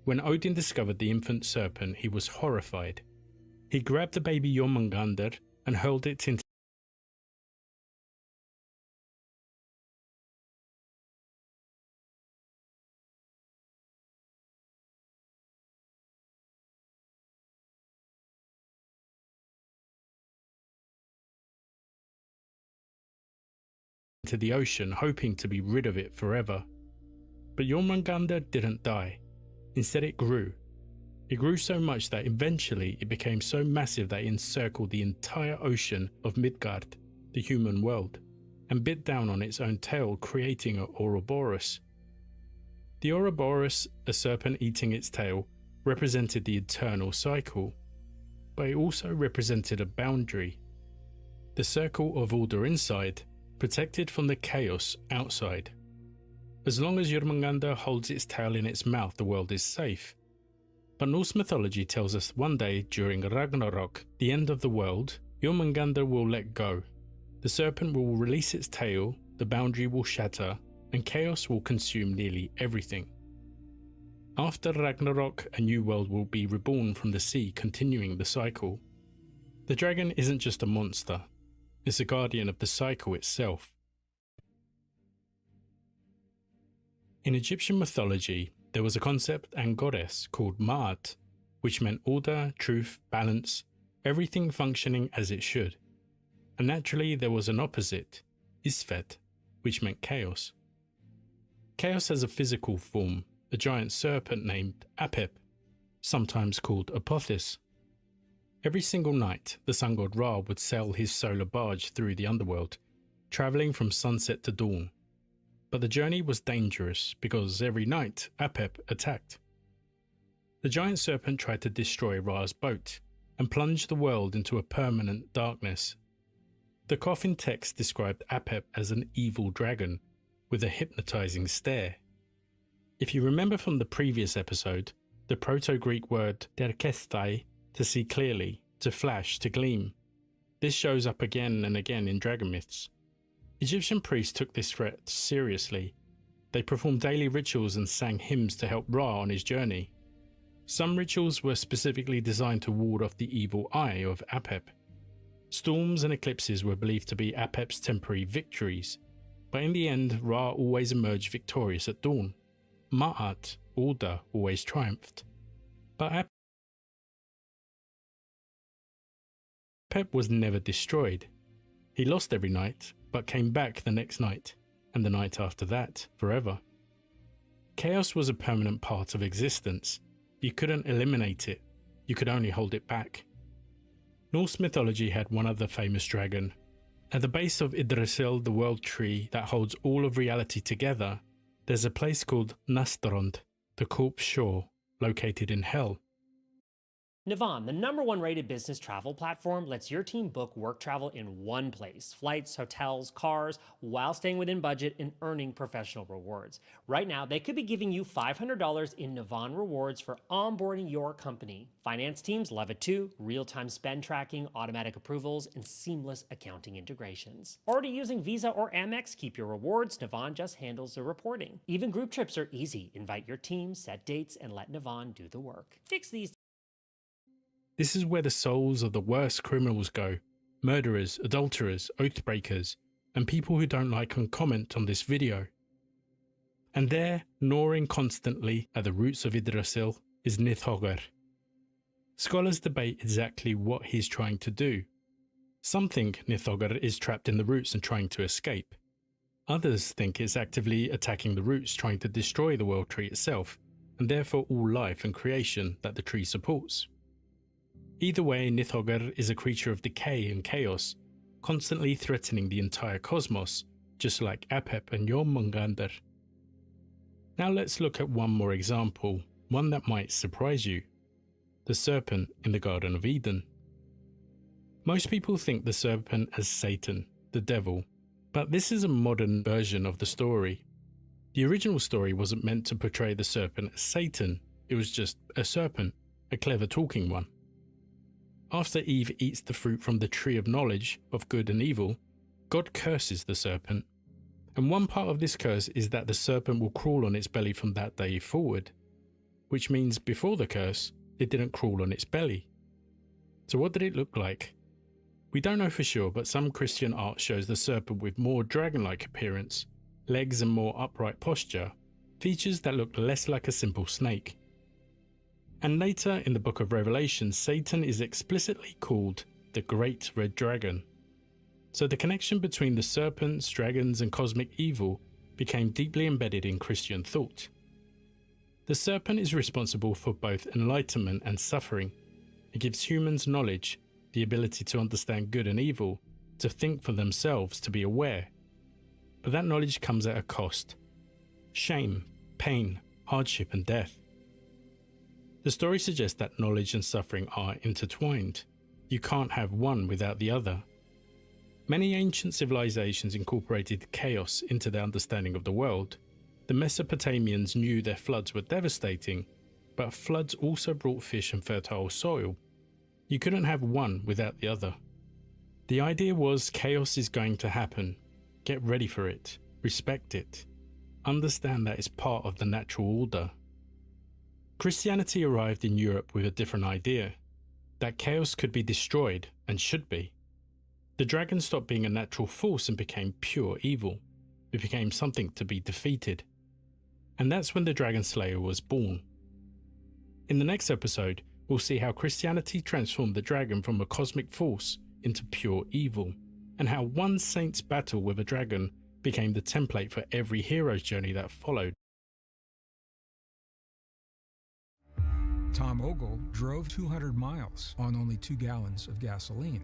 When Odin discovered the infant serpent, he was horrified. He grabbed the baby Jormungandr and hurled it into the ocean, hoping to be rid of it forever. But Jormungandr didn't die. Instead, it grew. It grew so much that eventually it became so massive that it encircled the entire ocean of Midgard, the human world, and bit down on its own tail, creating an Ouroboros. The Ouroboros, a serpent eating its tail, represented the eternal cycle, but it also represented a boundary. The circle of order inside, protected from the chaos outside. As long as Jormungandr holds its tail in its mouth, the world is safe. But Norse mythology tells us one day during Ragnarok, the end of the world, Jormungandr will let go. The serpent will release its tail, the boundary will shatter, and chaos will consume nearly everything. After Ragnarok, a new world will be reborn from the sea, continuing the cycle. The dragon isn't just a monster. It's a guardian of the cycle itself. In Egyptian mythology, there was a concept and goddess called Ma'at, which meant order, truth, balance, everything functioning as it should. And naturally, there was an opposite, Isfet, which meant chaos. Chaos has a physical form, a giant serpent named Apep, sometimes called Apophis. Every single night, the sun god Ra would sail his solar barge through the underworld, travelling from sunset to dawn. But the journey was dangerous because every night Apep attacked. The giant serpent tried to destroy Ra's boat and plunge the world into a permanent darkness. The coffin text described Apep as an evil dragon with a hypnotizing stare. If you remember from the previous episode, the Proto-Greek word derkestai, to see clearly, to flash, to gleam. This shows up again and again in dragon myths. Egyptian priests took this threat seriously. They performed daily rituals and sang hymns to help Ra on his journey. Some rituals were specifically designed to ward off the evil eye of Apep. Storms and eclipses were believed to be Apep's temporary victories, but in the end Ra always emerged victorious at dawn. Ma'at, order, always triumphed. But Apep was never destroyed. He lost every night, but came back the next night, and the night after that, forever. Chaos was a permanent part of existence. You couldn't eliminate it, you could only hold it back. Norse mythology had one other famous dragon. At the base of Yggdrasil, the world tree that holds all of reality together, there's a place called Nastrond, the corpse shore, located in Hell. Navan, the #1 rated business travel platform, lets your team book work travel in one place. Flights, hotels, cars, while staying within budget and earning professional rewards. Right now, they could be giving you $500 in Navan rewards for onboarding your company. Finance teams love it too. Real-time spend tracking, automatic approvals, and seamless accounting integrations. Already using Visa or Amex? Keep your rewards. Navan just handles the reporting. Even group trips are easy. Invite your team, set dates, and let Navan do the work. Fix these. This is where the souls of the worst criminals go: murderers, adulterers, oathbreakers, and people who don't like and comment on this video. And there, gnawing constantly at the roots of Yggdrasil, is Nithhogger. Scholars debate exactly what he's trying to do. Some think Nithhogger is trapped in the roots and trying to escape. Others think it's actively attacking the roots, trying to destroy the world tree itself, and therefore all life and creation that the tree supports. Either way, Nithhogger is a creature of decay and chaos, constantly threatening the entire cosmos, just like Apep and Jormungandr. Now let's look at one more example, one that might surprise you: the serpent in the Garden of Eden. Most people think the serpent as Satan, the devil, but this is a modern version of the story. The original story wasn't meant to portray the serpent as Satan, it was just a serpent, a clever talking one. After Eve eats the fruit from the tree of knowledge of good and evil, God curses the serpent. And one part of this curse is that the serpent will crawl on its belly from that day forward, which means before the curse, it didn't crawl on its belly. So what did it look like? We don't know for sure, but some Christian art shows the serpent with more dragon-like appearance, legs and more upright posture, features that look less like a simple snake. And later in the book of Revelation, Satan is explicitly called the Great Red Dragon. So the connection between the serpents, dragons, and cosmic evil became deeply embedded in Christian thought. The serpent is responsible for both enlightenment and suffering. It gives humans knowledge, the ability to understand good and evil, to think for themselves, to be aware. But that knowledge comes at a cost: shame, pain, hardship, and death. The story suggests that knowledge and suffering are intertwined. You can't have one without the other. Many ancient civilizations incorporated chaos into their understanding of the world. The Mesopotamians knew their floods were devastating, but floods also brought fish and fertile soil. You couldn't have one without the other. The idea was chaos is going to happen. Get ready for it. Respect it. Understand that it's part of the natural order. Christianity arrived in Europe with a different idea, that chaos could be destroyed and should be. The dragon stopped being a natural force and became pure evil. It became something to be defeated. And that's when the Dragon Slayer was born. In the next episode, we'll see how Christianity transformed the dragon from a cosmic force into pure evil, and how one saint's battle with a dragon became the template for every hero's journey that followed. Tom Ogle drove 200 miles on only 2 gallons of gasoline.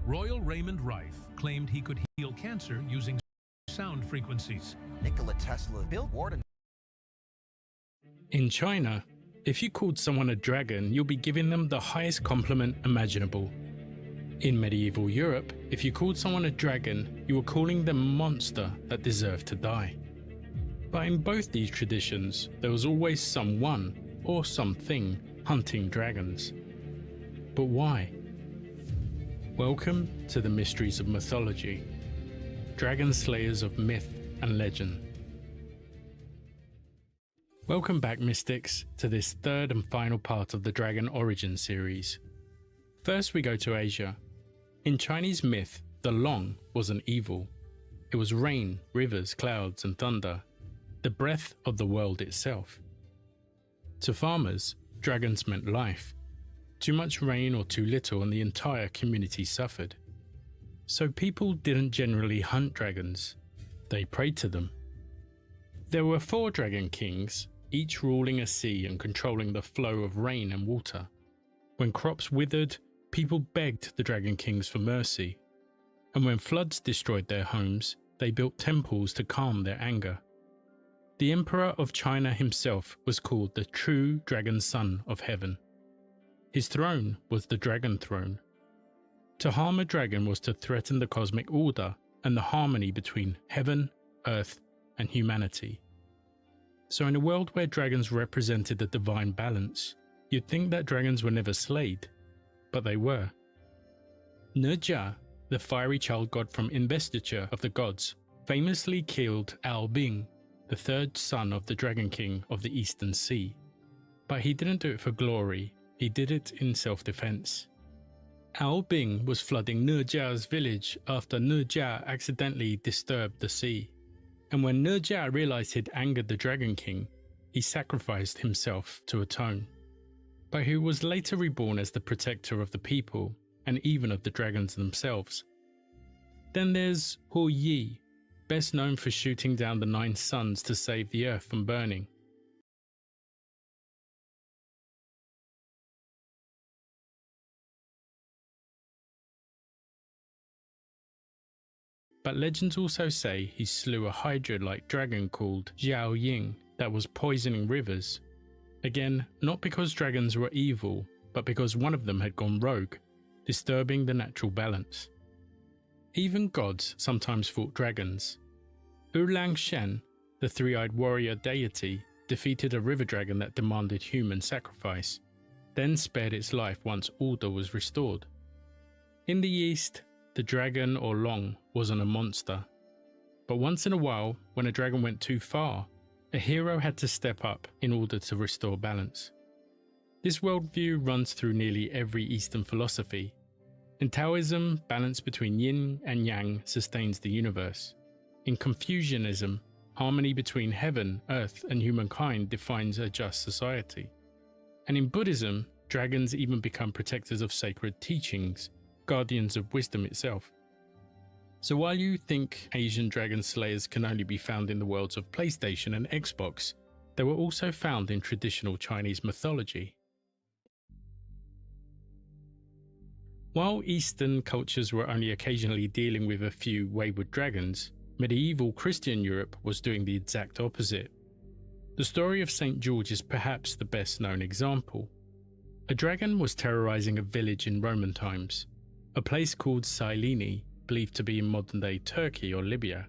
Royal Raymond Rife claimed he could heal cancer using sound frequencies. Nikola Tesla built Warden. In China, if you called someone a dragon, you'll be giving them the highest compliment imaginable. In medieval Europe, if you called someone a dragon, you were calling them a monster that deserved to die. But in both these traditions, there was always someone or something hunting dragons. But why? Welcome to the mysteries of mythology, dragon slayers of myth and legend. Welcome back, Mystics, to this third and final part of the Dragon Origin series. First we go to Asia. In Chinese myth, the Long was an evil. It was rain, rivers, clouds and thunder, the breath of the world itself. To farmers, dragons meant life. Too much rain or too little and the entire community suffered. So people didn't generally hunt dragons, they prayed to them. There were 4 dragon kings, each ruling a sea and controlling the flow of rain and water. When crops withered, people begged the dragon kings for mercy. And when floods destroyed their homes, they built temples to calm their anger. The Emperor of China himself was called the true Dragon Son of Heaven. His throne was the Dragon Throne. To harm a dragon was to threaten the cosmic order and the harmony between heaven, earth, and humanity. So in a world where dragons represented the divine balance, you'd think that dragons were never slayed, but they were. Nejia, the fiery child god from Investiture of the Gods, famously killed Ao Bing, the 3rd son of the Dragon King of the Eastern Sea. But he didn't do it for glory, he did it in self-defense. Ao Bing was flooding Nejia's village after Nejia accidentally disturbed the sea. And when Nejia realized he'd angered the Dragon King, he sacrificed himself to atone. But he was later reborn as the protector of the people, and even of the dragons themselves. Then there's Hu Yi, best known for shooting down the 9 suns to save the earth from burning. But legends also say he slew a hydra-like dragon called Zhao Ying that was poisoning rivers. Again, not because dragons were evil, but because one of them had gone rogue, disturbing the natural balance. Even gods sometimes fought dragons. Erlang Shen, the 3-eyed warrior deity, defeated a river dragon that demanded human sacrifice, then spared its life once order was restored. In the East, the dragon or Long wasn't a monster. But once in a while, when a dragon went too far, a hero had to step up in order to restore balance. This worldview runs through nearly every Eastern philosophy. In Taoism, balance between yin and yang sustains the universe. In Confucianism, harmony between heaven, earth, and humankind defines a just society. And in Buddhism, dragons even become protectors of sacred teachings, guardians of wisdom itself. So while you think Asian dragon slayers can only be found in the worlds of PlayStation and Xbox, they were also found in traditional Chinese mythology. While Eastern cultures were only occasionally dealing with a few wayward dragons, medieval Christian Europe was doing the exact opposite. The story of St. George is perhaps the best known example. A dragon was terrorizing a village in Roman times, a place called Silene, believed to be in modern-day Turkey or Libya.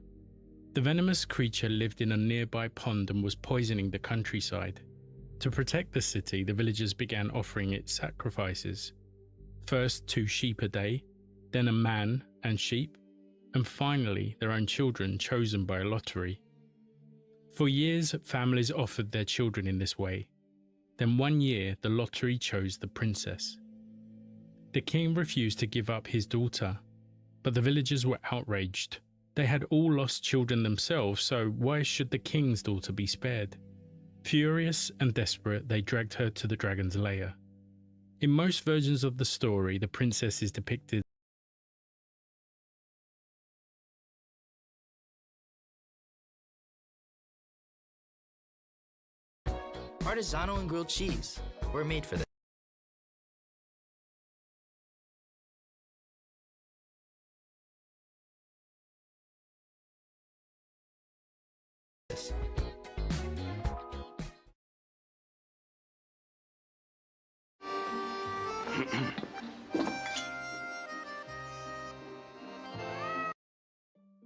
The venomous creature lived in a nearby pond and was poisoning the countryside. To protect the city, the villagers began offering it sacrifices. First 2 sheep a day, then a man and sheep, and finally their own children chosen by a lottery. For years, families offered their children in this way. Then one year, the lottery chose the princess. The king refused to give up his daughter, but the villagers were outraged. They had all lost children themselves, so why should the king's daughter be spared? Furious and desperate, they dragged her to the dragon's lair. In most versions of the story, the princess is depicted Artisanal and grilled cheese. We're made for this.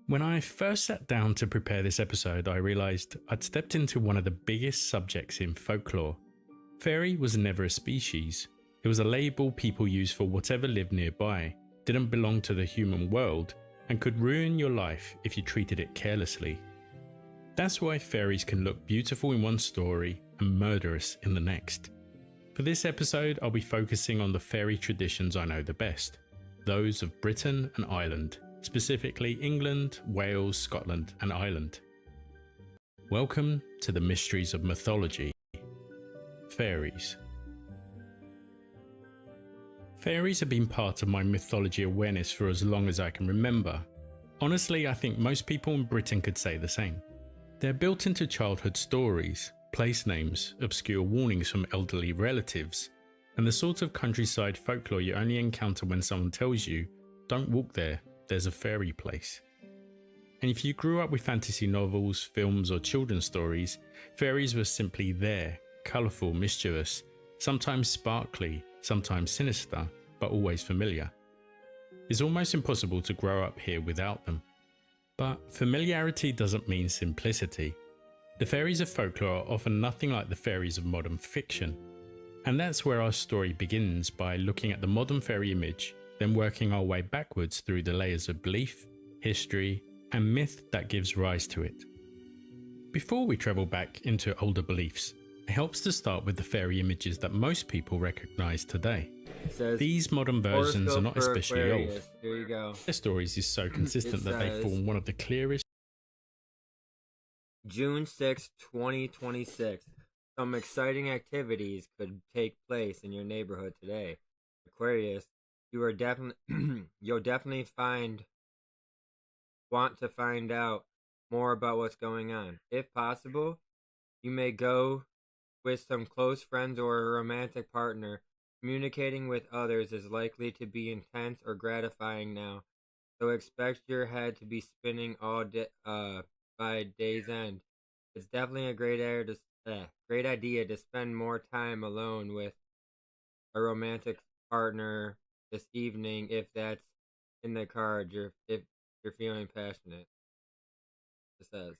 When I first sat down to prepare this episode, I realised I'd stepped into one of the biggest subjects in folklore. Fairy was never a species. It was a label people used for whatever lived nearby, didn't belong to the human world, and could ruin your life if you treated it carelessly. That's why fairies can look beautiful in one story and murderous in the next. For this episode, I'll be focusing on the fairy traditions I know the best, those of Britain and Ireland, specifically England, Wales, Scotland and Ireland. Welcome to the mysteries of mythology. Fairies. Fairies have been part of my mythology awareness for as long as I can remember. Honestly, I think most people in Britain could say the same. They're built into childhood stories, place names, obscure warnings from elderly relatives, and the sort of countryside folklore you only encounter when someone tells you, "Don't walk there, there's a fairy place." And if you grew up with fantasy novels, films or children's stories, fairies were simply there, colourful, mischievous, sometimes sparkly, sometimes sinister, but always familiar. It's almost impossible to grow up here without them. But familiarity doesn't mean simplicity. The fairies of folklore are often nothing like the fairies of modern fiction. And that's where our story begins, by looking at the modern fairy image, then working our way backwards through the layers of belief, history, and myth that gives rise to it. Before we travel back into older beliefs, it helps to start with the fairy images that most people recognize today. These modern versions are not especially old. Here you go. Their stories is so consistent that they form one of the clearest. June 6, 2026. Some exciting activities could take place in your neighborhood today. Aquarius, you'll definitely want to find out more about what's going on. If possible, you may go with some close friends or a romantic partner. Communicating with others is likely to be intense or gratifying now, so expect your head to be spinning all day by day's end. It's definitely a great idea to spend more time alone with a romantic partner this evening, if that's in the cards, if you're feeling passionate. It says.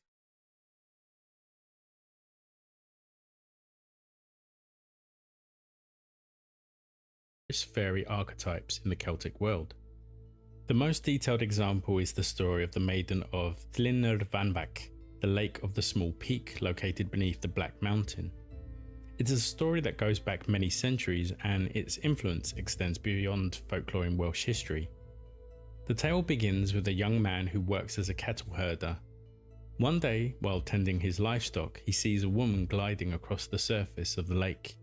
Fairy archetypes in the Celtic world. The most detailed example is the story of the Maiden of Thlinnervanbach, the lake of the small peak located beneath the Black Mountain. It is a story that goes back many centuries, and its influence extends beyond folklore in Welsh history. The tale begins with a young man who works as a cattle herder. One day, while tending his livestock, he sees a woman gliding across the surface of the lake.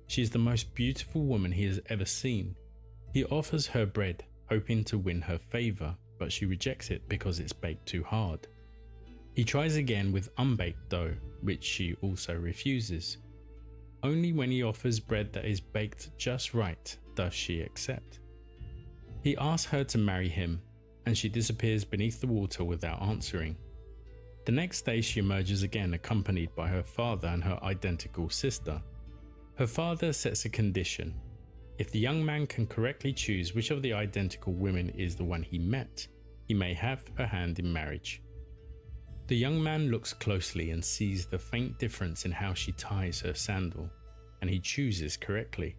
She is the most beautiful woman he has ever seen. He offers her bread, hoping to win her favour, but she rejects it because it's baked too hard. He tries again with unbaked dough, which she also refuses. Only when he offers bread that is baked just right does she accept. He asks her to marry him, and she disappears beneath the water without answering. The next day she emerges again, accompanied by her father and her identical sister. Her father sets a condition. If the young man can correctly choose which of the identical women is the one he met, he may have her hand in marriage. The young man looks closely and sees the faint difference in how she ties her sandal, and he chooses correctly.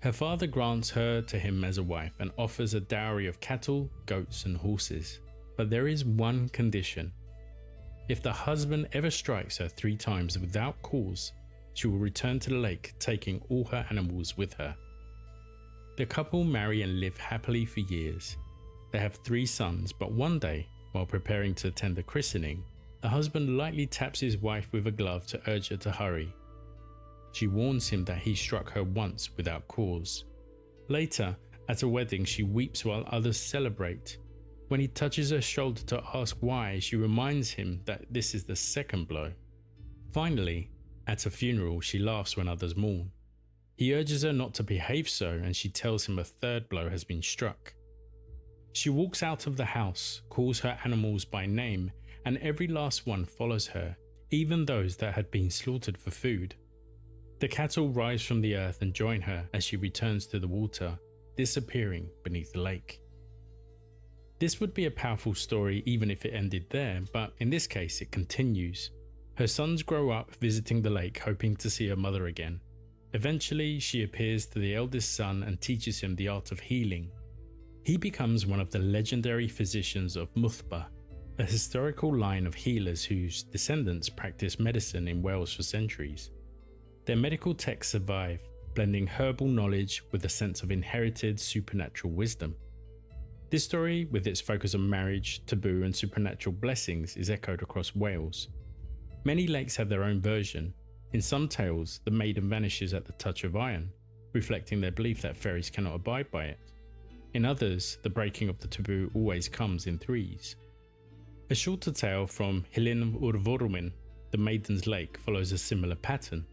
Her father grants her to him as a wife and offers a dowry of cattle, goats and horses. But there is one condition. If the husband ever strikes her 3 times without cause, she will return to the lake, taking all her animals with her. The couple marry and live happily for years. They have 3 sons, but one day, while preparing to attend the christening, the husband lightly taps his wife with a glove to urge her to hurry. She warns him that he struck her once without cause. Later, at a wedding, she weeps while others celebrate. When he touches her shoulder to ask why, she reminds him that this is the second blow. Finally, at a funeral, she laughs when others mourn. He urges her not to behave so, and she tells him a 3rd blow has been struck. She walks out of the house, calls her animals by name, and every last one follows her, even those that had been slaughtered for food. The cattle rise from the earth and join her as she returns to the water, disappearing beneath the lake. This would be a powerful story even if it ended there, but in this case it continues. Her sons grow up visiting the lake, hoping to see her mother again. Eventually, she appears to the eldest son and teaches him the art of healing. He becomes one of the legendary physicians of Muthba, a historical line of healers whose descendants practiced medicine in Wales for centuries. Their medical texts survive, blending herbal knowledge with a sense of inherited supernatural wisdom. This story, with its focus on marriage, taboo and supernatural blessings, is echoed across Wales. Many lakes have their own version. In some tales, the maiden vanishes at the touch of iron, reflecting their belief that fairies cannot abide by it. In others, the breaking of the taboo always comes in threes. A shorter tale from Hilin Urvormin, The Maiden's Lake, follows a similar pattern.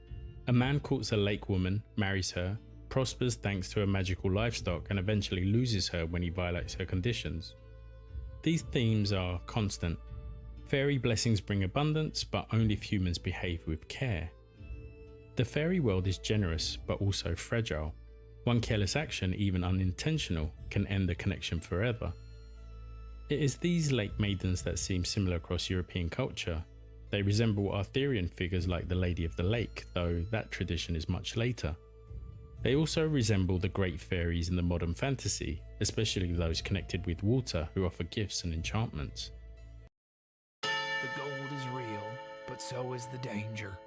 A man courts a lake woman, marries her, prospers thanks to her magical livestock, and eventually loses her when he violates her conditions. These themes are constant. Fairy blessings bring abundance, but only if humans behave with care. The fairy world is generous, but also fragile. One careless action, even unintentional, can end the connection forever. It is these lake maidens that seem similar across European culture. They resemble Arthurian figures like the Lady of the Lake, though that tradition is much later. They also resemble the great fairies in the modern fantasy, especially those connected with water who offer gifts and enchantments. The gold is real, but so is the danger.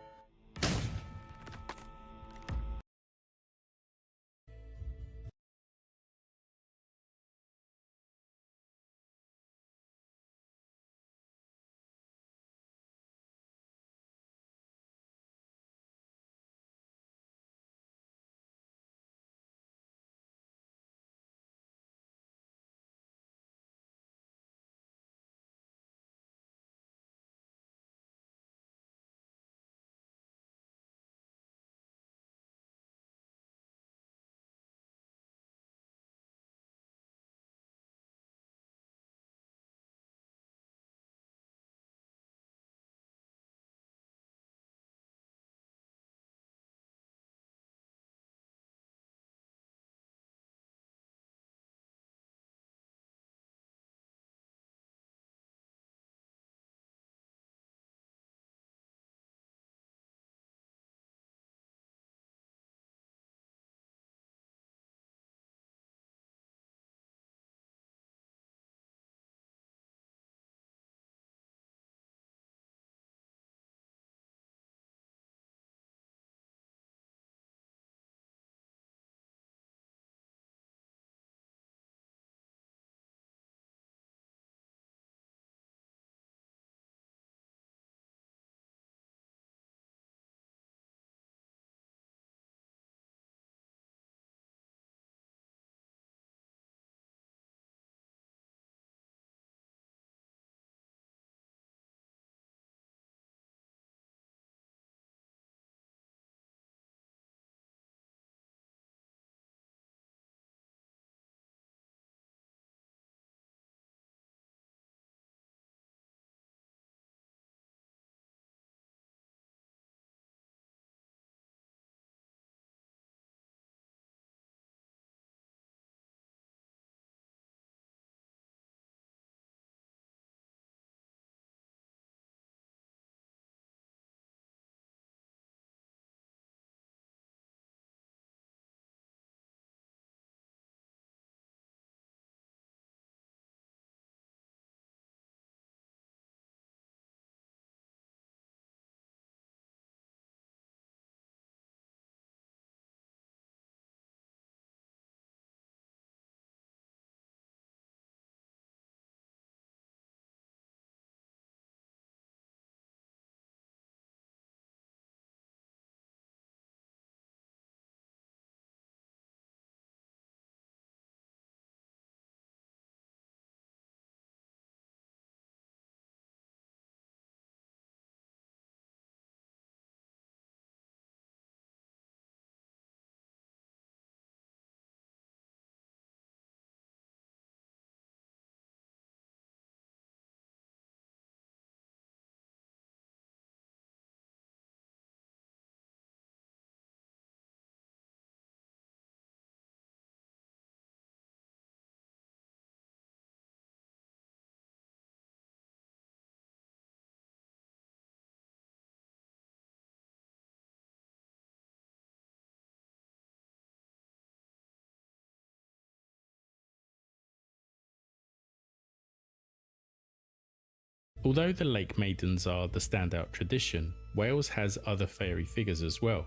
Although the Lake Maidens are the standout tradition, Wales has other fairy figures as well.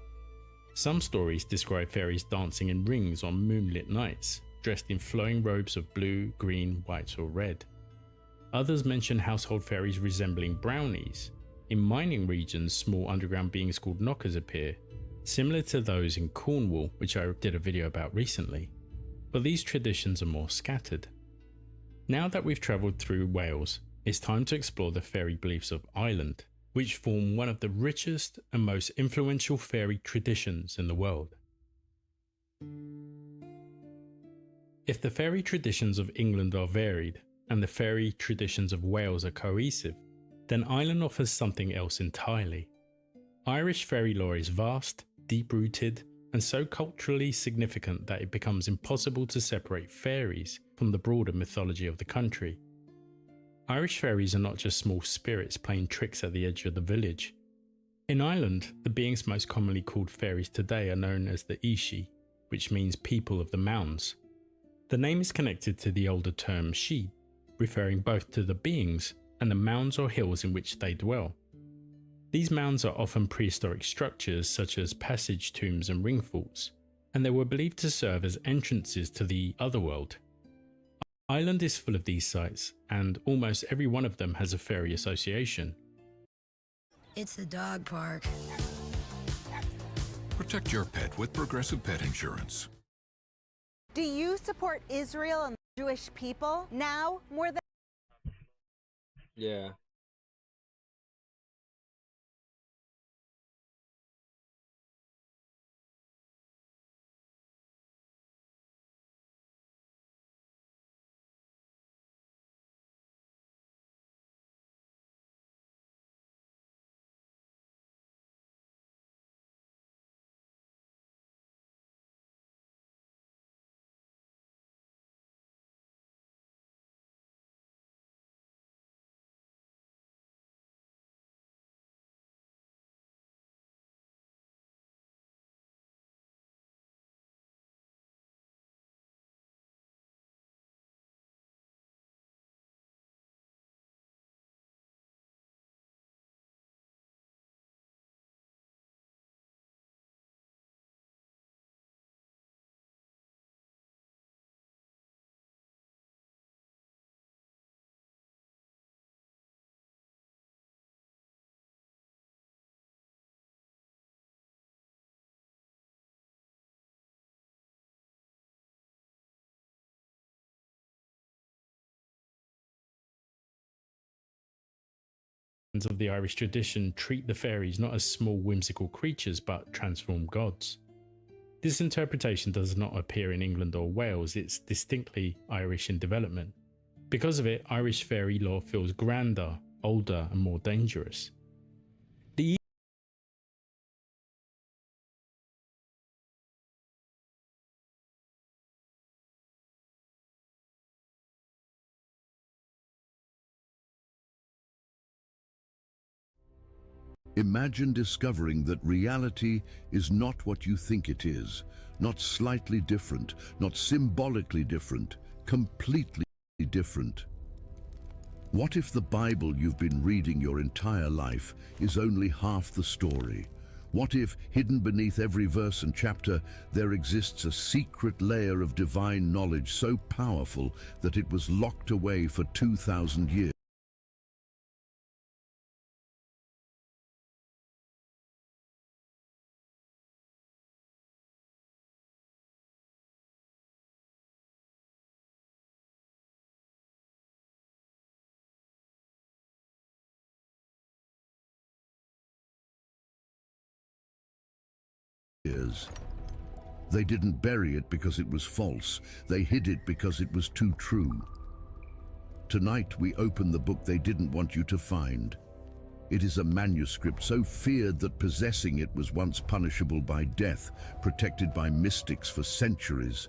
Some stories describe fairies dancing in rings on moonlit nights, dressed in flowing robes of blue, green, white or red. Others mention household fairies resembling brownies. In mining regions, small underground beings called knockers appear, similar to those in Cornwall, which I did a video about recently. But these traditions are more scattered. Now that we've travelled through Wales, it's time to explore the fairy beliefs of Ireland, which form one of the richest and most influential fairy traditions in the world. If the fairy traditions of England are varied, and the fairy traditions of Wales are cohesive, then Ireland offers something else entirely. Irish fairy lore is vast, deep-rooted, and so culturally significant that it becomes impossible to separate fairies from the broader mythology of the country. Irish fairies are not just small spirits playing tricks at the edge of the village. In Ireland, the beings most commonly called fairies today are known as the Ishi, which means people of the mounds. The name is connected to the older term Sheed, referring both to the beings and the mounds or hills in which they dwell. These mounds are often prehistoric structures such as passage tombs and ring forts, and they were believed to serve as entrances to the otherworld. Ireland is full of these sites, and almost every one of them has a fairy association. It's the dog park. Protect your pet with Progressive Pet Insurance. Do you support Israel and the Jewish people now more than... Yeah. Of the Irish tradition treat the fairies not as small whimsical creatures but transformed gods. This interpretation does not appear in England or Wales, it's distinctly Irish in development. Because of it, Irish fairy lore feels grander, older and more dangerous. Imagine discovering that reality is not what you think it is, not slightly different, not symbolically different, completely different. What if the Bible you've been reading your entire life is only half the story? What if, hidden beneath every verse and chapter, there exists a secret layer of divine knowledge so powerful that it was locked away for 2,000 years? They didn't bury it because it was false. They hid it because it was too true. Tonight we open the book they didn't want you to find. It is a manuscript so feared that possessing it was once punishable by death, protected by mystics for centuries.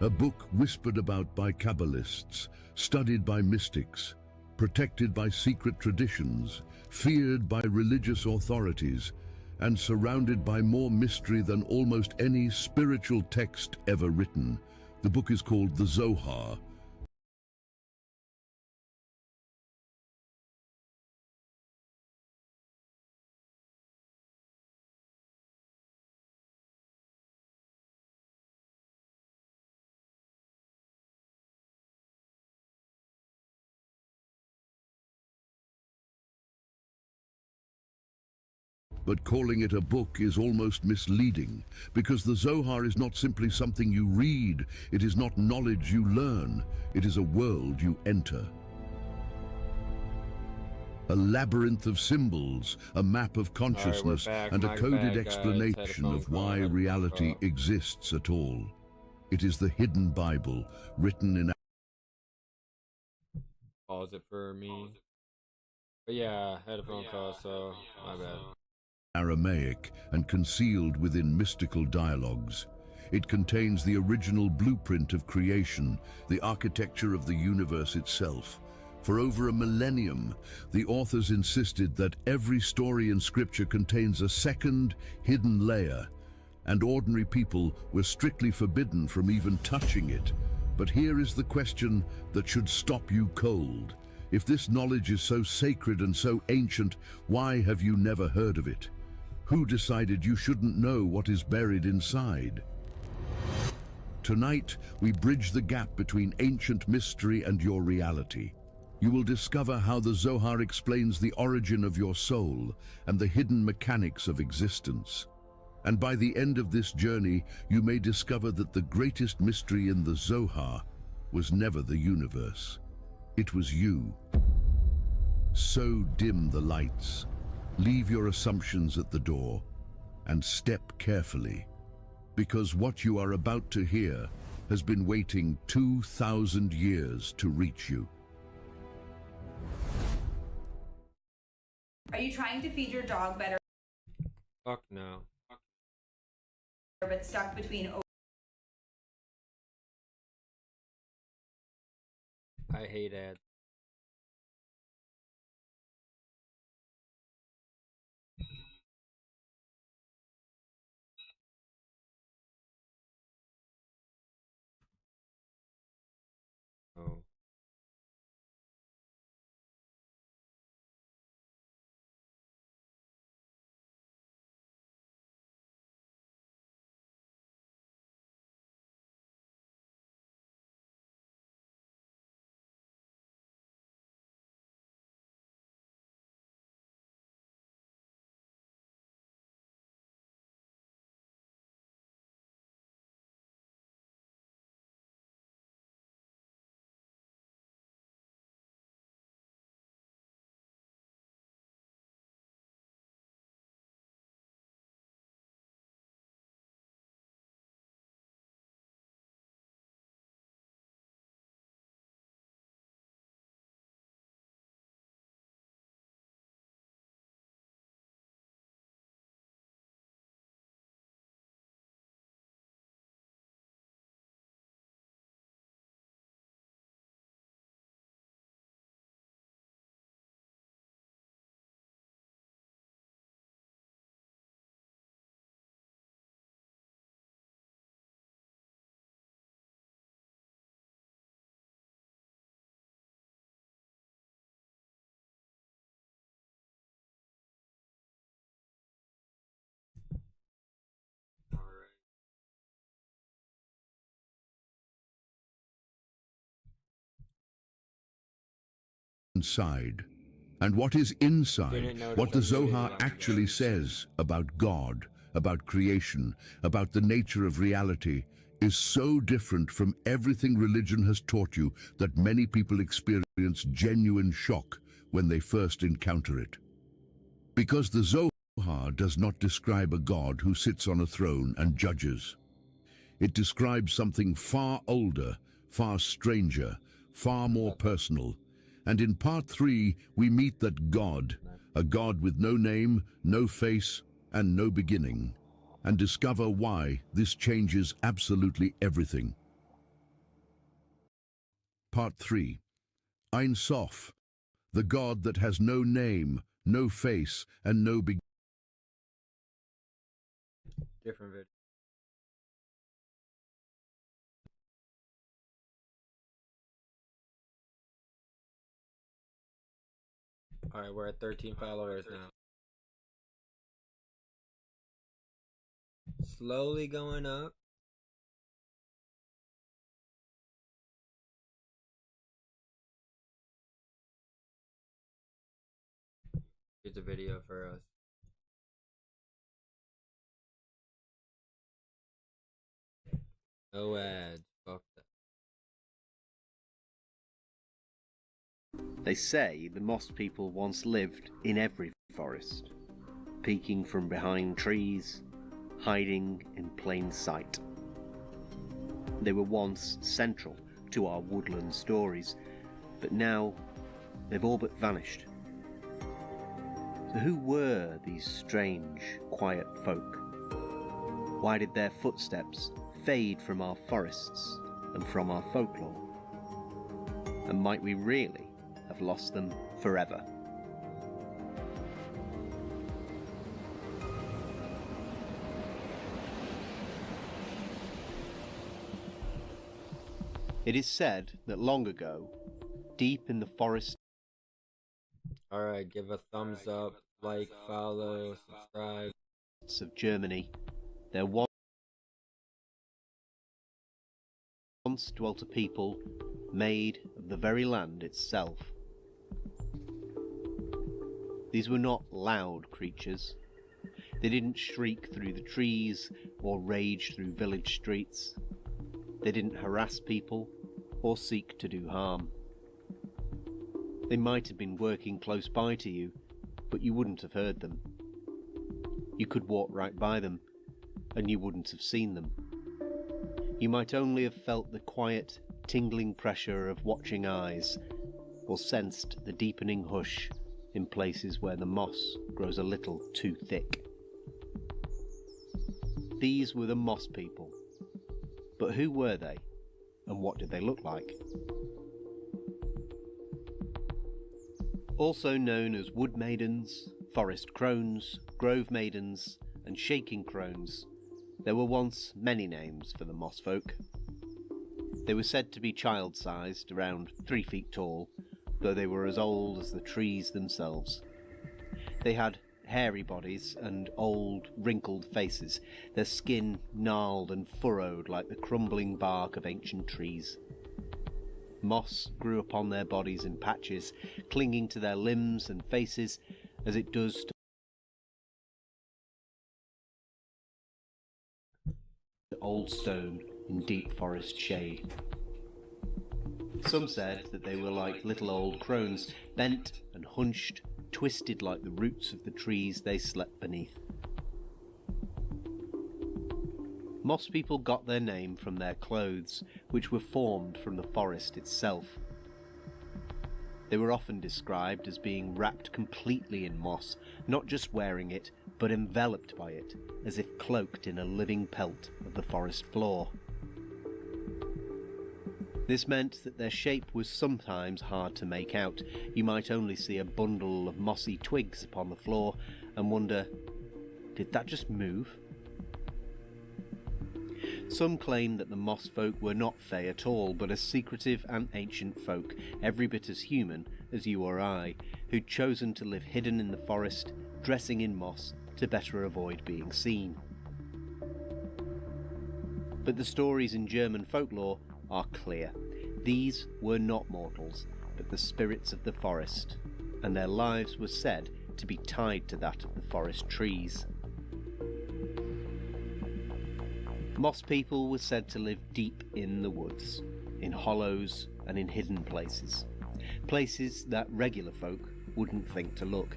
A book whispered about by Kabbalists, studied by mystics, protected by secret traditions, feared by religious authorities, and surrounded by more mystery than almost any spiritual text ever written. The book is called the Zohar, but calling it a book is almost misleading, because the Zohar is not simply something you read, it is not knowledge you learn, it is a world you enter. A labyrinth of symbols, a map of consciousness, and a coded explanation of why reality exists at all. It is the hidden Bible, written in... Pause it for me. But yeah, I had a phone call, so my bad. Aramaic and concealed within mystical dialogues. It contains the original blueprint of creation, the architecture of the universe itself. For over a millennium, the authors insisted that every story in Scripture contains a second, hidden layer, and ordinary people were strictly forbidden from even touching it. But here is the question that should stop you cold. If this knowledge is so sacred and so ancient, why have you never heard of it? Who decided you shouldn't know what is buried inside? Tonight, we bridge the gap between ancient mystery and your reality. You will discover how the Zohar explains the origin of your soul and the hidden mechanics of existence. And by the end of this journey, you may discover that the greatest mystery in the Zohar was never the universe. It was you. So dim the lights. Leave your assumptions at the door and step carefully, because what you are about to hear has been waiting 2,000 years to reach you. Are you trying to feed your dog better? Fuck no. But stuck between... I hate ads. Oh. Inside. And what is inside, what the Zohar actually says about God, about creation, about the nature of reality, is so different from everything religion has taught you that many people experience genuine shock when they first encounter it. Because the Zohar does not describe a God who sits on a throne and judges. It describes something far older, far stranger, far more personal. And in part 3, we meet that God, a God with no name, no face, and no beginning, and discover why this changes absolutely everything. Part 3. Ein Sof, the God that has no name, no face, and no beginning. Different video. Alright, we're at 13 followers now. Slowly going up. Here's a video for us. No ads. Fuck that. They say the Moss people once lived in every forest, peeking from behind trees, hiding in plain sight. They were once central to our woodland stories, but now they've all but vanished. So who were these strange, quiet folk? Why did their footsteps fade from our forests and from our folklore? And might we really have lost them forever? It is said that long ago, deep in the forest... Alright, give a thumbs up, like, follow, subscribe. ...of Germany, there once dwelt a people made of the very land itself. These were not loud creatures. They didn't shriek through the trees or rage through village streets. They didn't harass people or seek to do harm. They might have been working close by to you, but you wouldn't have heard them. You could walk right by them, and you wouldn't have seen them. You might only have felt the quiet, tingling pressure of watching eyes, or sensed the deepening hush in places where the moss grows a little too thick. These were the Moss people. But who were they, and what did they look like? Also known as wood maidens, forest crones, grove maidens, and shaking crones, there were once many names for the Moss folk. They were said to be child-sized, around 3 feet tall, though they were as old as the trees themselves. They had hairy bodies and old, wrinkled faces, their skin gnarled and furrowed like the crumbling bark of ancient trees. Moss grew upon their bodies in patches, clinging to their limbs and faces as it does to old stone in deep forest shade. Some said that they were like little old crones, bent and hunched, twisted like the roots of the trees they slept beneath. Moss people got their name from their clothes, which were formed from the forest itself. They were often described as being wrapped completely in moss, not just wearing it, but enveloped by it, as if cloaked in a living pelt of the forest floor. This meant that their shape was sometimes hard to make out. You might only see a bundle of mossy twigs upon the floor and wonder, did that just move? Some claim that the Moss folk were not Fae at all, but a secretive and ancient folk, every bit as human as you or I, who'd chosen to live hidden in the forest, dressing in moss to better avoid being seen. But the stories in German folklore are clear. These were not mortals, but the spirits of the forest, and their lives were said to be tied to that of the forest trees. Moss people were said to live deep in the woods, in hollows and in hidden places, places that regular folk wouldn't think to look.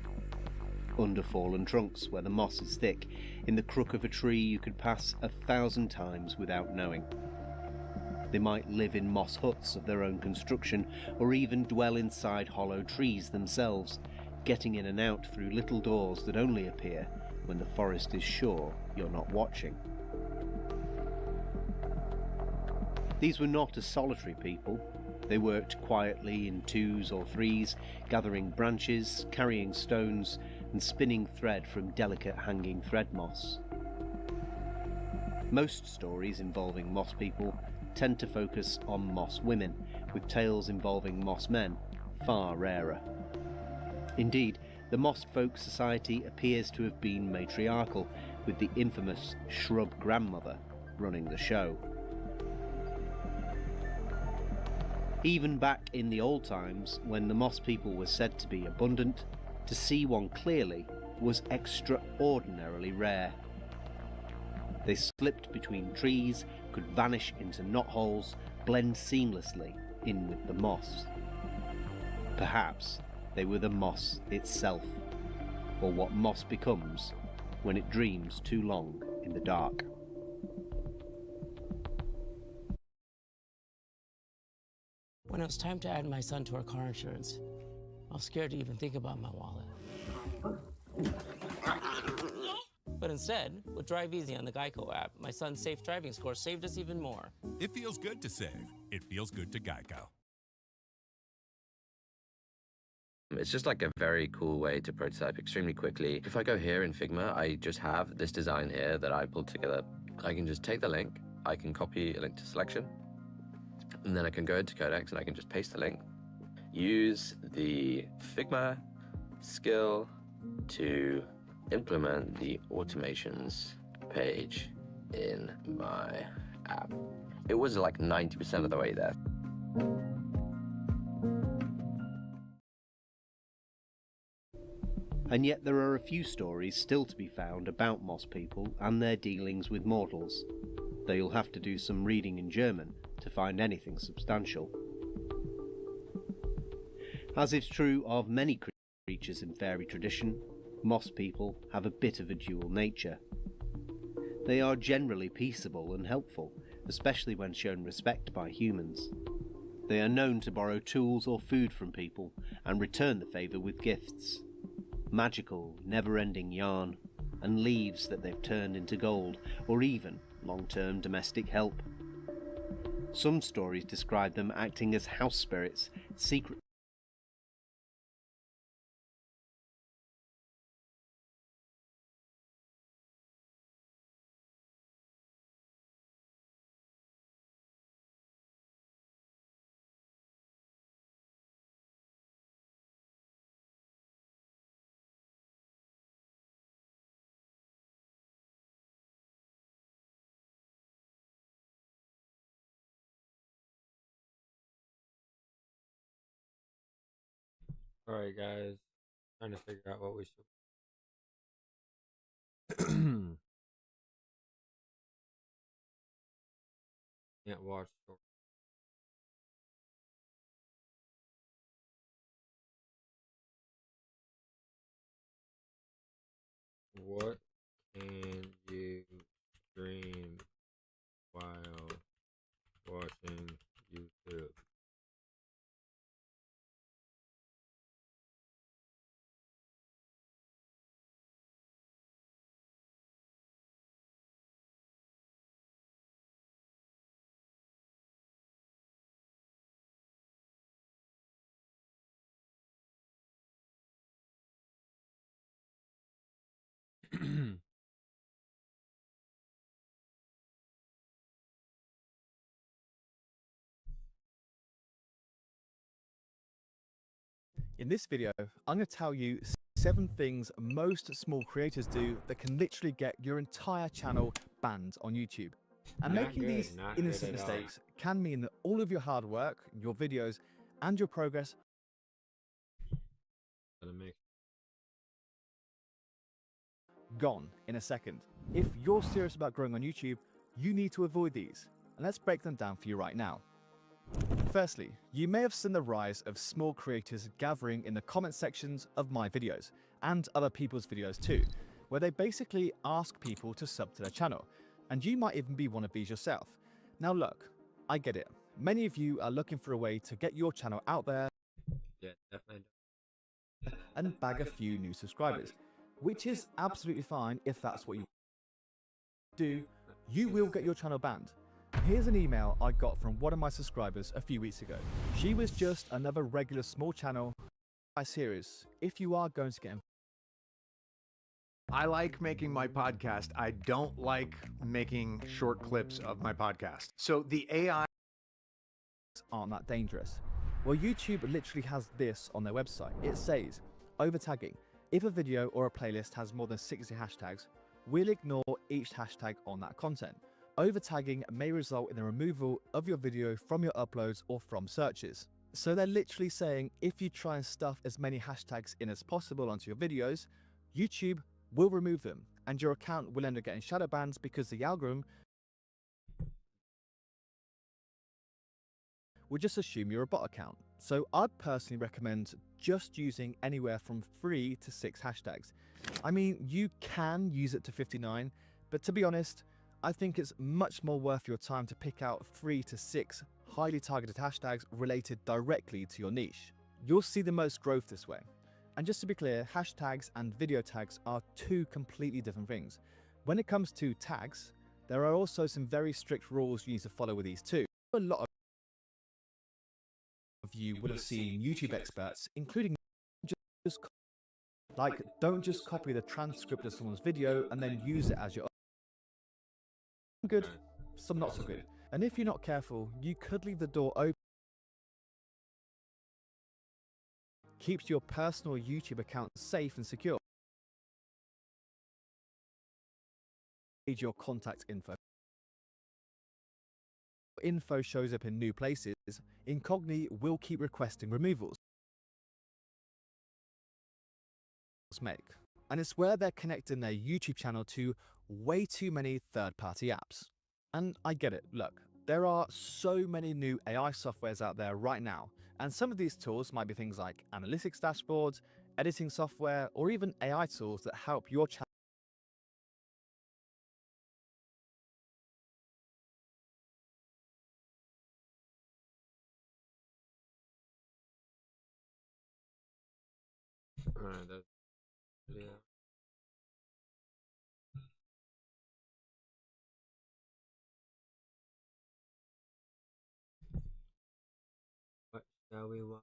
Under fallen trunks where the moss is thick, in the crook of a tree you could pass 1,000 times without knowing. They might live in moss huts of their own construction, or even dwell inside hollow trees themselves, getting in and out through little doors that only appear when the forest is sure you're not watching. These were not a solitary people. They worked quietly in 2s or 3s, gathering branches, carrying stones, and spinning thread from delicate hanging thread moss. Most stories involving moss people tend to focus on moss women, with tales involving moss men far rarer. Indeed, the Moss folk society appears to have been matriarchal, with the infamous shrub grandmother running the show. Even back in the old times, when the Moss people were said to be abundant, to see one clearly was extraordinarily rare. They slipped between trees, could vanish into knotholes, blend seamlessly in with the moss. Perhaps they were the moss itself, or what moss becomes when it dreams too long in the dark. When it was time to add my son to our car insurance, I was scared to even think about my wallet. But instead, with Drive Easy on the Geico app, my son's safe driving score saved us even more. It feels good to save. It feels good to Geico. It's just like a very cool way to prototype extremely quickly. If I go here in Figma, I just have this design here that I pulled together. I can just take the link, I can copy a link to selection, and then I can go into Codex and I can just paste the link. Use the Figma skill to implement the automations page in my app. It was like 90% of the way there. And yet there are a few stories still to be found about moss people and their dealings with mortals, though you'll have to do some reading in German to find anything substantial. As is true of many creatures in fairy tradition, moss people have a bit of a dual nature. They are generally peaceable and helpful, especially when shown respect by humans. They are known to borrow tools or food from people and return the favour with gifts. Magical, never-ending yarn, and leaves that they've turned into gold, or even long-term domestic help. Some stories describe them acting as house spirits, secret Alright, guys. Trying to figure out what we should. Can't watch. What can you stream while watching YouTube? In this video, I'm going to tell you 7 things most small creators do that can literally get your entire channel banned on YouTube. And making these innocent mistakes can mean that all of your hard work, your videos, and your progress gone in a second. If you're serious about growing on YouTube, you need to avoid these. And let's break them down for you right now. Firstly, you may have seen the rise of small creators gathering in the comment sections of my videos, and other people's videos too, where they basically ask people to sub to their channel, and you might even be one of these yourself. Now look, I get it. Many of you are looking for a way to get your channel out there and bag a few new subscribers, which is absolutely fine if that's what you do. You will get your channel banned. Here's an email I got from one of my subscribers a few weeks ago. She was just another regular small channel. I'm serious, if you are going to get I like making my podcast. I don't like making short clips of my podcast. So the AI aren't that dangerous. Well, YouTube literally has this on their website. It says, overtagging. If a video or a playlist has more than 60 hashtags, we'll ignore each hashtag on that content. Overtagging may result in the removal of your video from your uploads or from searches. So they're literally saying if you try and stuff as many hashtags in as possible onto your videos, YouTube will remove them, and your account will end up getting shadow bans because the algorithm will just assume you're a bot account. So I'd personally recommend just using anywhere from 3 to 6 hashtags. I mean, you can use it to 59, but to be honest, I think it's much more worth your time to pick out 3 to 6 highly targeted hashtags related directly to your niche. You'll see the most growth this way. And just to be clear, hashtags and video tags are two completely different things. When it comes to tags, there are also some very strict rules you need to follow with these too. A lot of you would have seen YouTube experts, including don't just copy the transcript of someone's video and then use it as your own. Good, some not so good. And if you're not careful, you could leave the door open. Keeps your personal YouTube account safe and secure. Your contact info. Info shows up in new places. Incogni will keep requesting removals. And it's where they're connecting their YouTube channel to way too many third-party apps. And I get it, look, there are so many new AI softwares out there right now, and some of these tools might be things like analytics dashboards, editing software, or even AI tools that help your channel. Alright, that's video. What shall we watch?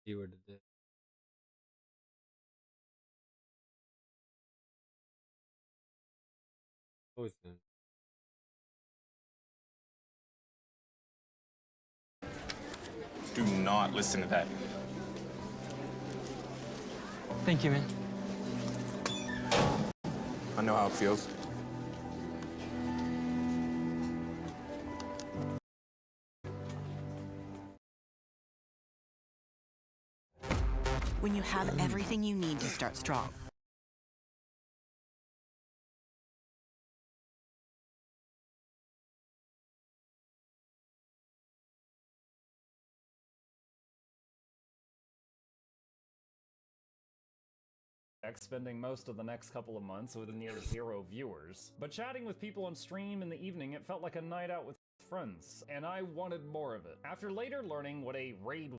See what it is. Listen. Do not listen to that. Thank you, man. I know how it feels. When you have everything you need to start strong. Spending most of the next couple of months with near 0 viewers. But chatting with people on stream in the evening, it felt like a night out with friends, and I wanted more of it. After later learning what a raid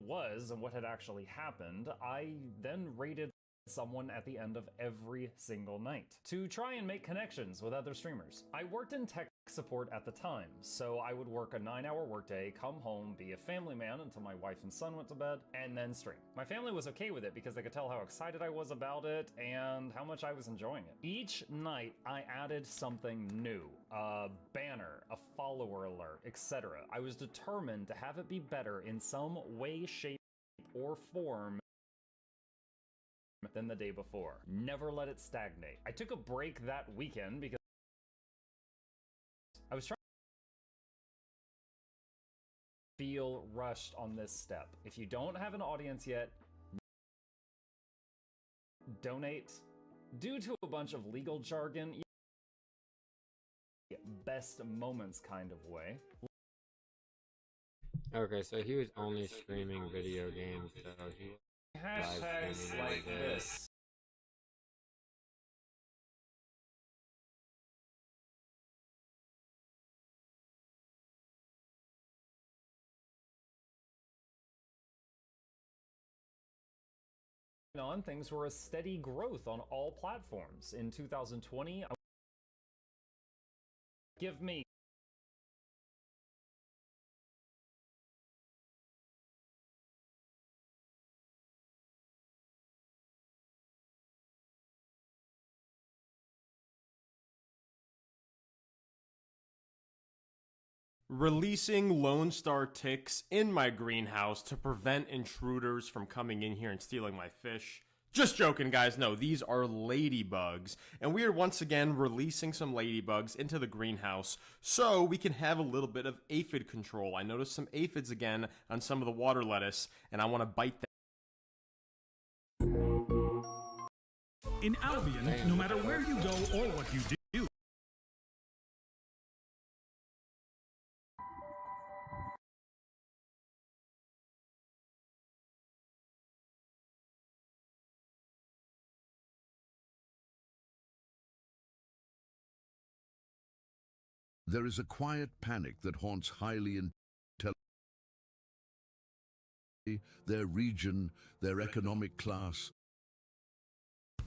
was and what had actually happened, I then raided someone at the end of every single night to try and make connections with other streamers. I worked in tech support at the time, so I would work a 9-hour workday, come home, be a family man until my wife and son went to bed, and then stream. My family was okay with it because they could tell how excited I was about it and how much I was enjoying it. Each night I added something new, a banner, a follower alert, etc. I was determined to have it be better in some way, shape, or form than the day before. Never let it stagnate. I took a break that weekend because I was trying to feel rushed on this step. If you don't have an audience yet, donate. Due to a bunch of legal jargon, best moments kind of way. Okay, so he was only streaming video games, so he Hashtags like this. on, things were a steady growth on all platforms. In 2020, give me releasing Lone Star ticks in my greenhouse to prevent intruders from coming in here and stealing my fish. Just joking, guys. No, these are ladybugs. And we are once again releasing some ladybugs into the greenhouse so we can have a little bit of aphid control. I noticed some aphids again on some of the water lettuce, and I want to bite them. In Albion, no matter where you go or what you do, there is a quiet panic that haunts highly intelligent, their region, their economic class.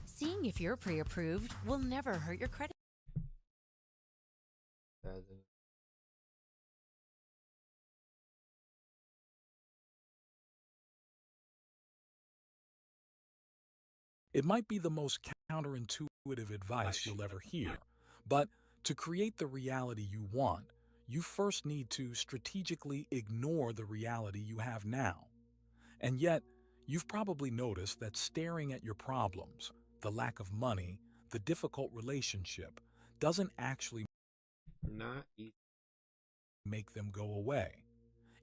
Seeing if you're pre-approved will never hurt your credit. It might be the most counterintuitive advice you'll ever hear, but to create the reality you want, you first need to strategically ignore the reality you have now. And yet, you've probably noticed that staring at your problems, the lack of money, the difficult relationship, doesn't actually make them go away.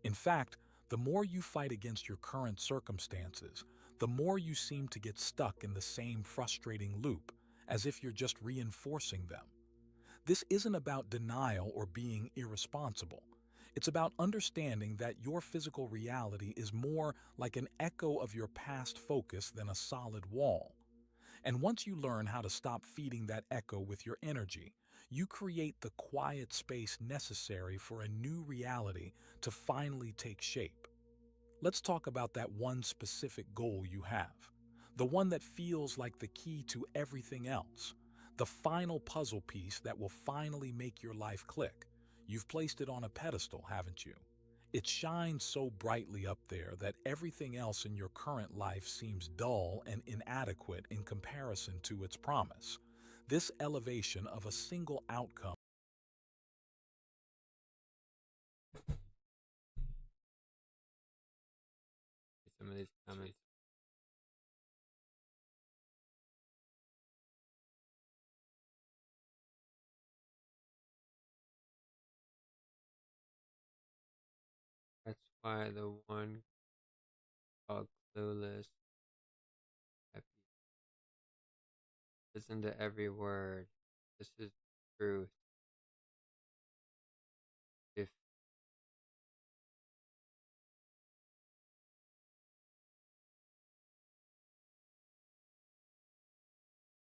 In fact, the more you fight against your current circumstances, the more you seem to get stuck in the same frustrating loop, as if you're just reinforcing them. This isn't about denial or being irresponsible. It's about understanding that your physical reality is more like an echo of your past focus than a solid wall. And once you learn how to stop feeding that echo with your energy, you create the quiet space necessary for a new reality to finally take shape. Let's talk about that one specific goal you have, the one that feels like the key to everything else, the final puzzle piece that will finally make your life click. You've placed it on a pedestal, haven't you? It shines so brightly up there that everything else in your current life seems dull and inadequate in comparison to its promise. This elevation of a single outcome some of these comments. That's why the one called Clueless. Listen to every word. This is truth. If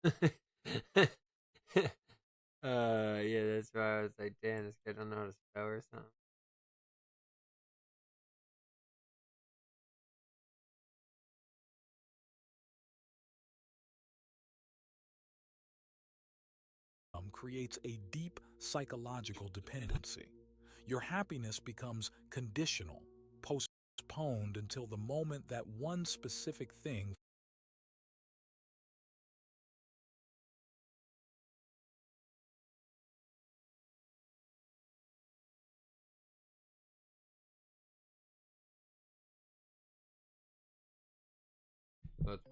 yeah, that's why I was like, damn, this guy don't know how to spell or something. creates a deep psychological dependency. Your happiness becomes conditional, postponed until the moment that one specific thing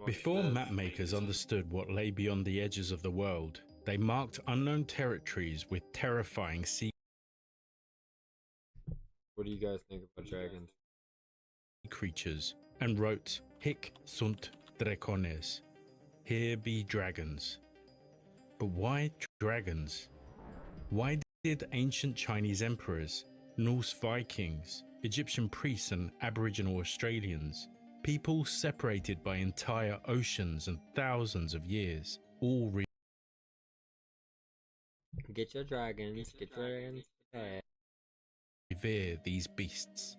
Before mapmakers understood what lay beyond the edges of the world, they marked unknown territories with terrifying sea What do you guys think about dragons? creatures and wrote, Hic sunt dracones, here be dragons. But why dragons? Why did ancient Chinese emperors, Norse Vikings, Egyptian priests and Aboriginal Australians, people separated by entire oceans and thousands of years, all Get your dragons, get your dragons today. revere these beasts?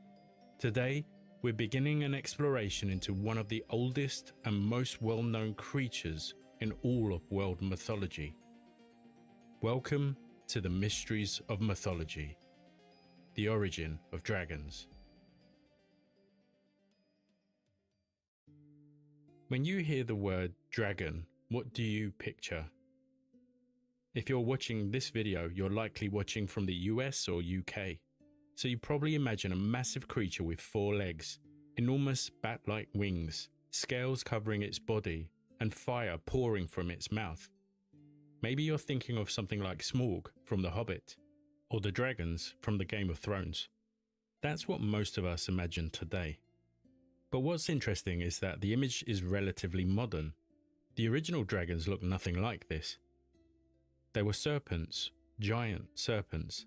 Today, we're beginning an exploration into one of the oldest and most well-known creatures in all of world mythology. Welcome to the mysteries of mythology, the origin of dragons. When you hear the word dragon, what do you picture? If you're watching this video, you're likely watching from the US or UK. So you probably imagine a massive creature with 4 legs, enormous bat-like wings, scales covering its body, and fire pouring from its mouth. Maybe you're thinking of something like Smaug from The Hobbit, or the dragons from the Game of Thrones. That's what most of us imagine today. But what's interesting is that the image is relatively modern. The original dragons look nothing like this. They were serpents, giant serpents.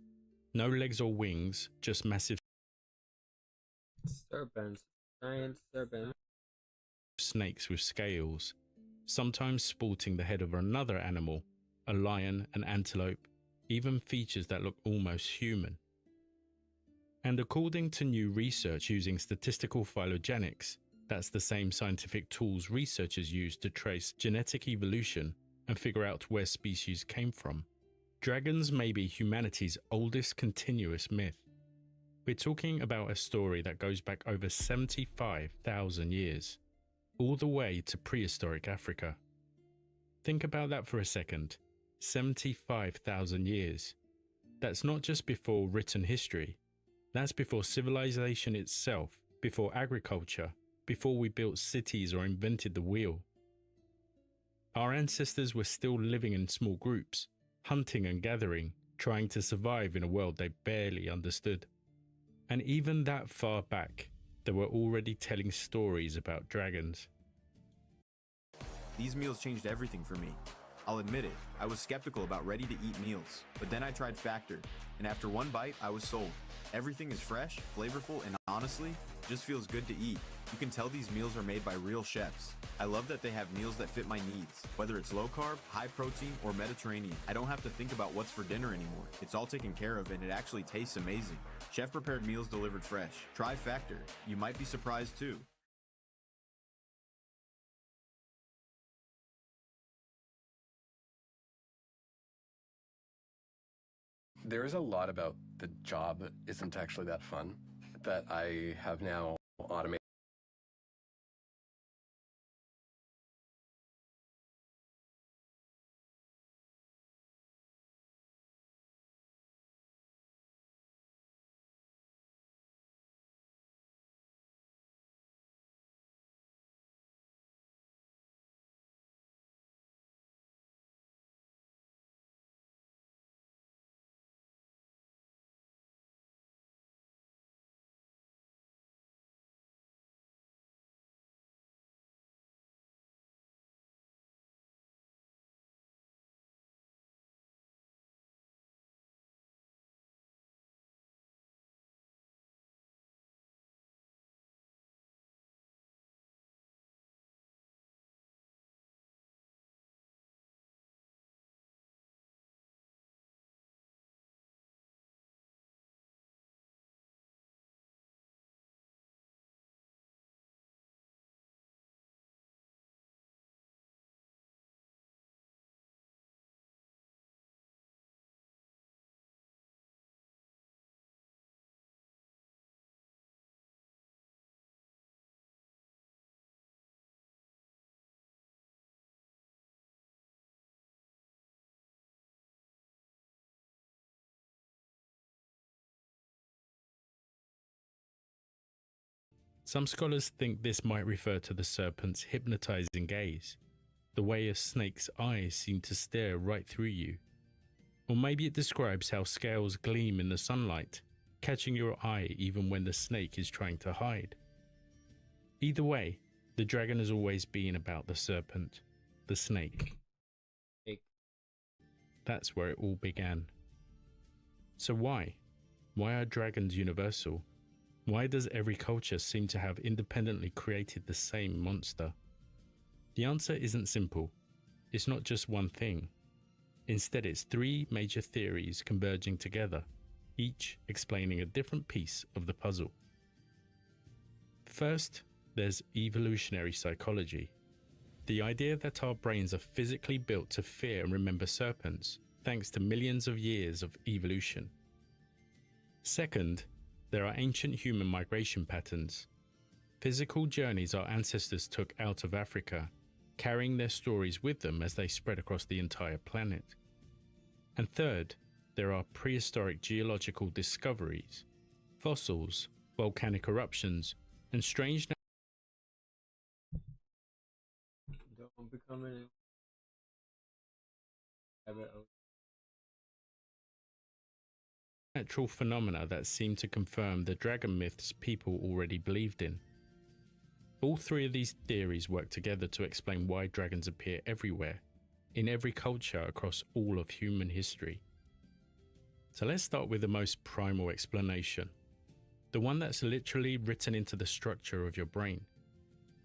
No legs or wings, just massive serpents, giant serpents. Snakes with scales, sometimes sporting the head of another animal, a lion, an antelope, even features that look almost human. And according to new research using statistical phylogenetics, that's the same scientific tools researchers use to trace genetic evolution and figure out where species came from, dragons may be humanity's oldest continuous myth. We're talking about a story that goes back over 75,000 years, all the way to prehistoric Africa. Think about that for a second. 75,000 years. That's not just before written history. That's before civilization itself, before agriculture, before we built cities or invented the wheel. Our ancestors were still living in small groups, hunting and gathering, trying to survive in a world they barely understood. And even that far back, they were already telling stories about dragons. These meals changed everything for me. I'll admit it, I was skeptical about ready-to-eat meals, but then I tried Factor, and after one bite, I was sold. Everything is fresh, flavorful, and honestly, just feels good to eat. You can tell these meals are made by real chefs. I love that they have meals that fit my needs, whether it's low carb, high protein, or Mediterranean. I don't have to think about what's for dinner anymore. It's all taken care of and it actually tastes amazing. Chef prepared meals delivered fresh. Try Factor. You might be surprised too. There is a lot about the job isn't actually that fun that I have now automated. Some scholars think this might refer to the serpent's hypnotizing gaze, the way a snake's eyes seem to stare right through you. Or maybe it describes how scales gleam in the sunlight, catching your eye even when the snake is trying to hide. Either way, the dragon has always been about the serpent, the snake. That's where it all began. So why? Why are dragons universal? Why does every culture seem to have independently created the same monster? The answer isn't simple. It's not just one thing. Instead, it's 3 major theories converging together, each explaining a different piece of the puzzle. First, there's evolutionary psychology. The idea that our brains are physically built to fear and remember serpents, thanks to millions of years of evolution. Second, there are ancient human migration patterns. Physical journeys our ancestors took out of Africa, carrying their stories with them as they spread across the entire planet. And third, there are prehistoric geological discoveries, fossils, volcanic eruptions, and strange Don't become an natural phenomena that seem to confirm the dragon myths people already believed in. All three of these theories work together to explain why dragons appear everywhere, in every culture across all of human history. So let's start with the most primal explanation, the one that's literally written into the structure of your brain.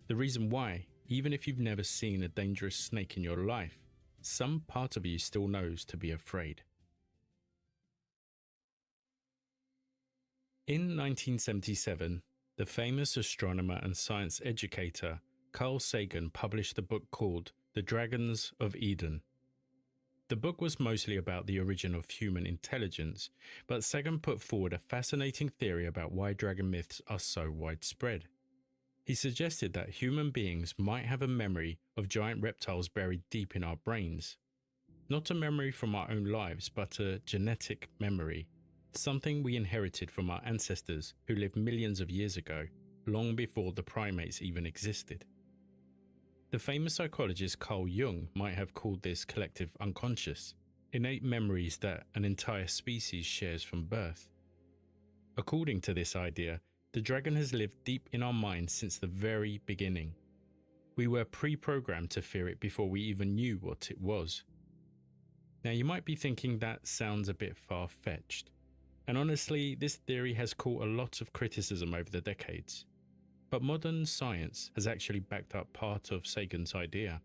The reason why, even if you've never seen a dangerous snake in your life, some part of you still knows to be afraid. In 1977, the famous astronomer and science educator Carl Sagan published a book called The Dragons of Eden. The book was mostly about the origin of human intelligence, but Sagan put forward a fascinating theory about why dragon myths are so widespread. He suggested that human beings might have a memory of giant reptiles buried deep in our brains. Not a memory from our own lives, but a genetic memory, something we inherited from our ancestors who lived millions of years ago, long before the primates even existed. The famous psychologist Carl Jung might have called this collective unconscious, innate memories that an entire species shares from birth. According to this idea, the dragon has lived deep in our minds since the very beginning. We were pre-programmed to fear it before we even knew what it was. Now you might be thinking that sounds a bit far-fetched, and honestly this theory has caught a lot of criticism over the decades. But modern science has actually backed up part of Sagan's idea.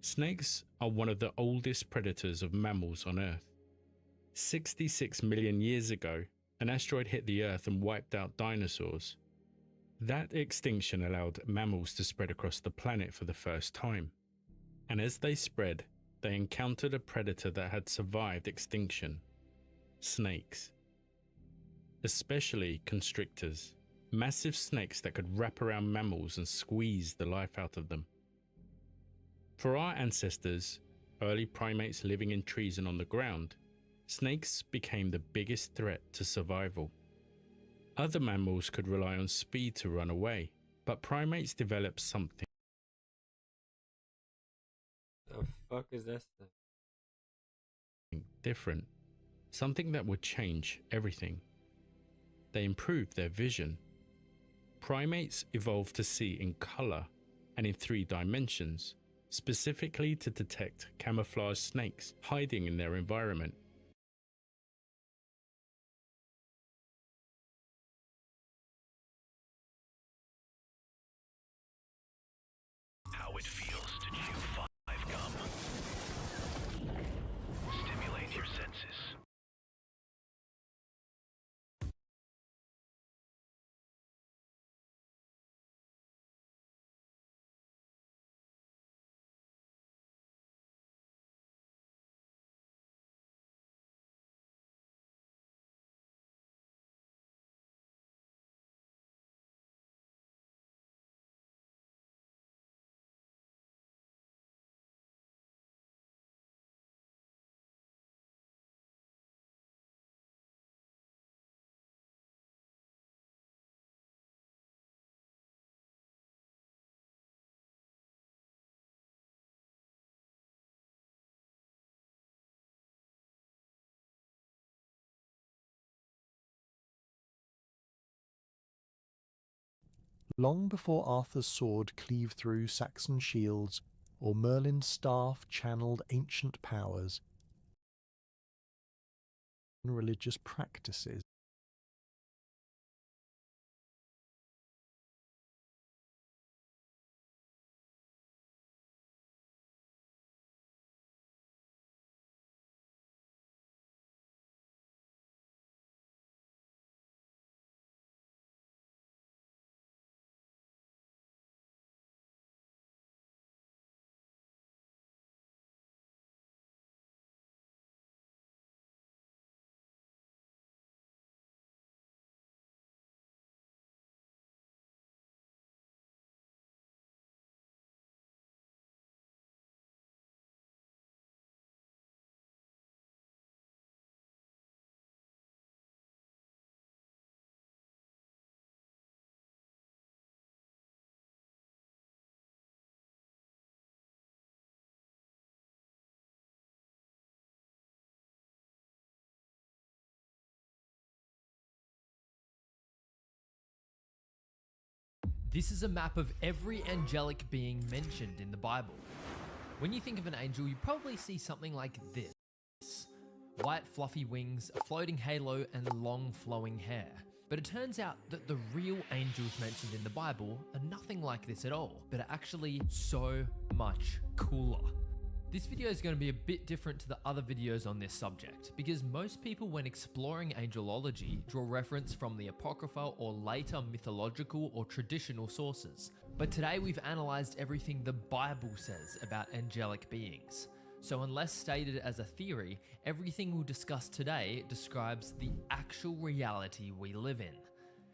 Snakes are one of the oldest predators of mammals on Earth. 66 million years ago, an asteroid hit the Earth and wiped out dinosaurs. That extinction allowed mammals to spread across the planet for the first time. And as they spread, they encountered a predator that had survived extinction: snakes. Especially constrictors. Massive snakes that could wrap around mammals and squeeze the life out of them. For our ancestors, early primates living in trees and on the ground, snakes became the biggest threat to survival. Other mammals could rely on speed to run away, but primates developed something. The fuck is this thing? Different. Something that would change everything. They improved their vision. Primates evolved to see in color and in 3 dimensions, specifically to detect camouflage snakes hiding in their environment. How it feels to chew 5 gum. Stimulate your senses. Long before Arthur's sword cleaved through Saxon shields, or Merlin's staff channeled ancient powers, religious practices This is a map of every angelic being mentioned in the Bible. When you think of an angel, you probably see something like this. White fluffy wings, a floating halo, and long flowing hair. But it turns out that the real angels mentioned in the Bible are nothing like this at all, but are actually so much cooler. This video is going to be a bit different to the other videos on this subject, because most people when exploring angelology draw reference from the apocryphal or later mythological or traditional sources. But today we've analysed everything the Bible says about angelic beings. So unless stated as a theory, everything we'll discuss today describes the actual reality we live in.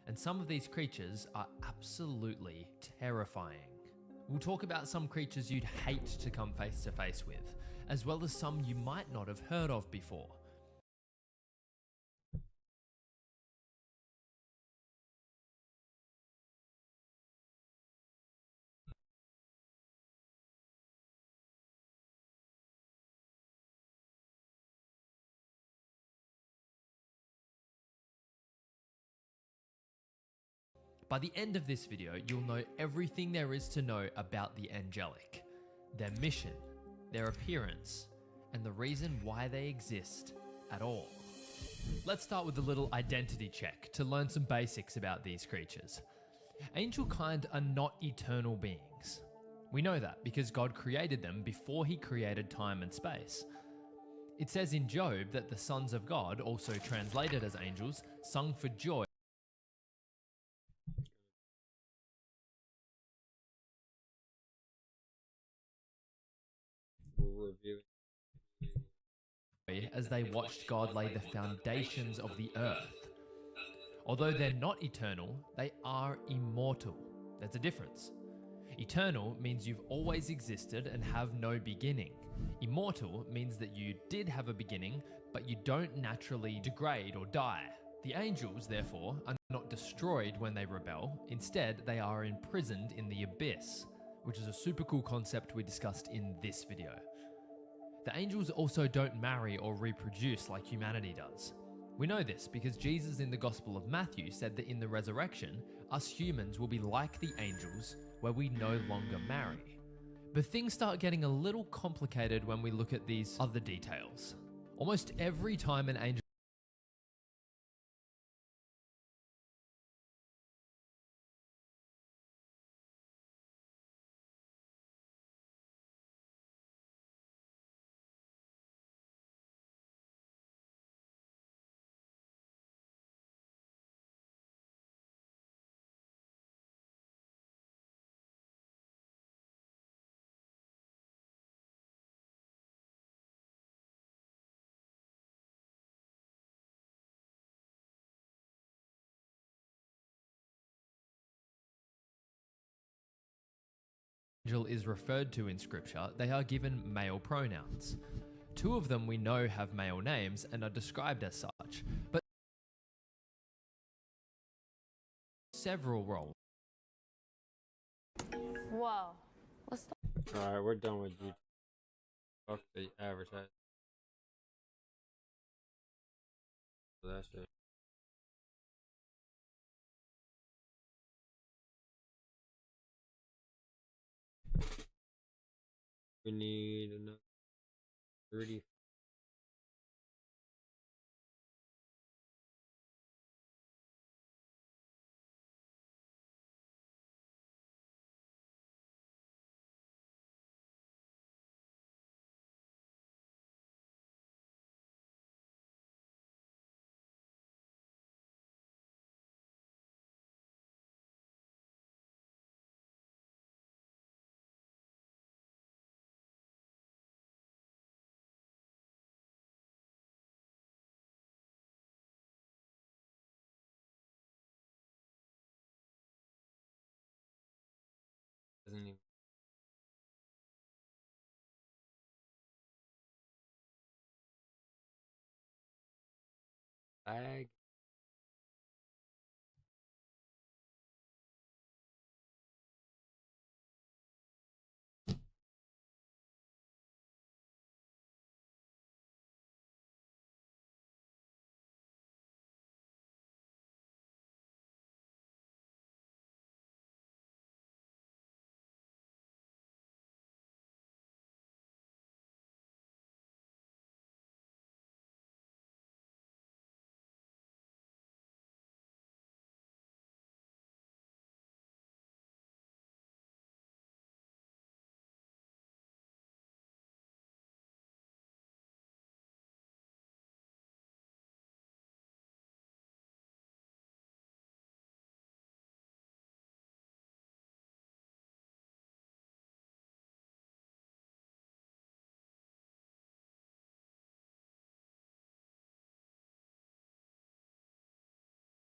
And some of these creatures are absolutely terrifying. We'll talk about some creatures you'd hate to come face to face with, as well as some you might not have heard of before. By the end of this video, you'll know everything there is to know about the angelic, their mission, their appearance, and the reason why they exist at all. Let's start with a little identity check to learn some basics about these creatures. Angel kind are not eternal beings. We know that because God created them before he created time and space. It says in Job that the sons of God, also translated as angels, sung for joy as they watched God lay the foundations of the earth. Although they're not eternal, they are immortal. There's a difference. Eternal means you've always existed and have no beginning. Immortal means that you did have a beginning, but you don't naturally degrade or die. The angels, therefore, are not destroyed when they rebel. Instead, they are imprisoned in the abyss, which is a super cool concept we discussed in this video. The angels also don't marry or reproduce like humanity does. We know this because Jesus in the Gospel of Matthew said that in the resurrection, us humans will be like the angels, where we no longer marry. But things start getting a little complicated when we look at these other details. Almost every time an angel is referred to in scripture, they are given male pronouns. Two of them we know have male names and are described as such, but several roles. Whoa. What's the... Alright, we're done with YouTube. Fuck the advertising. That's it. We need another 30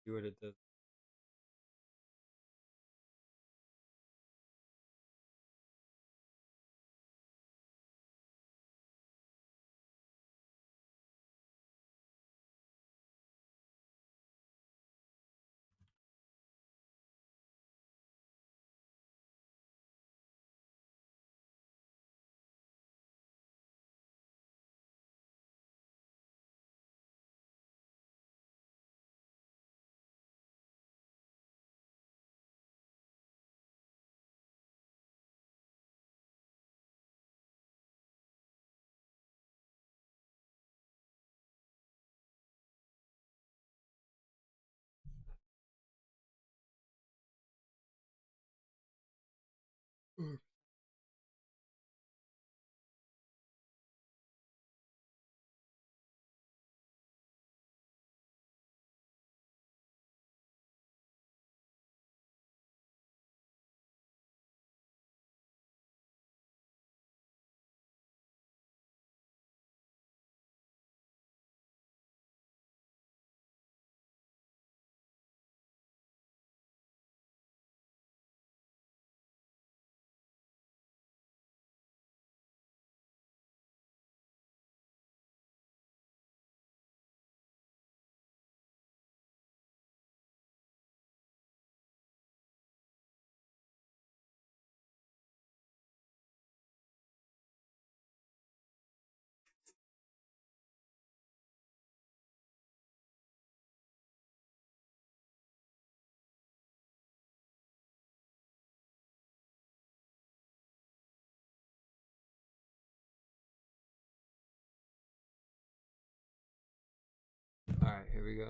See what it does. Alright, here we go.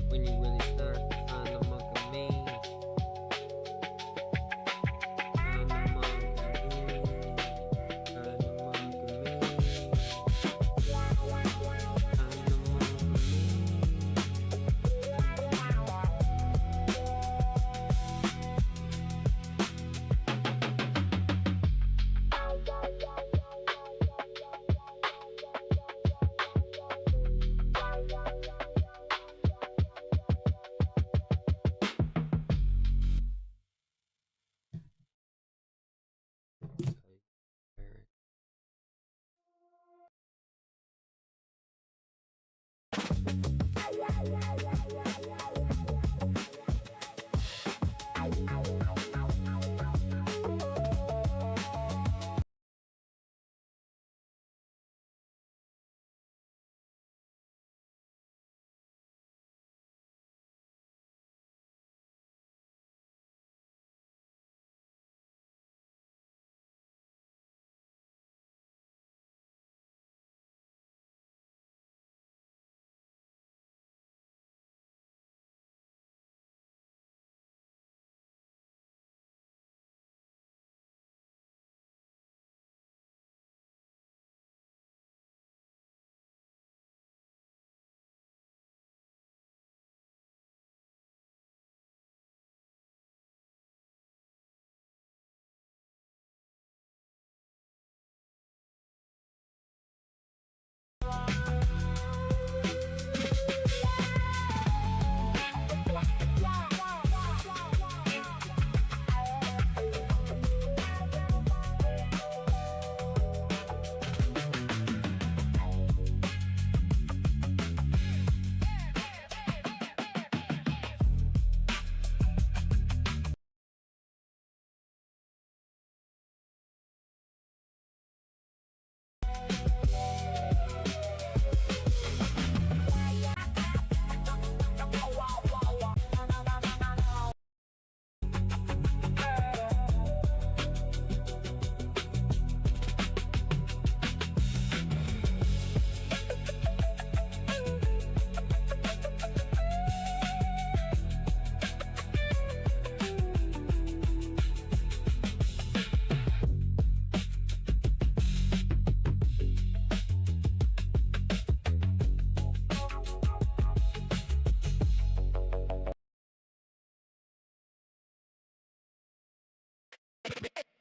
When you really start to find the monk of me.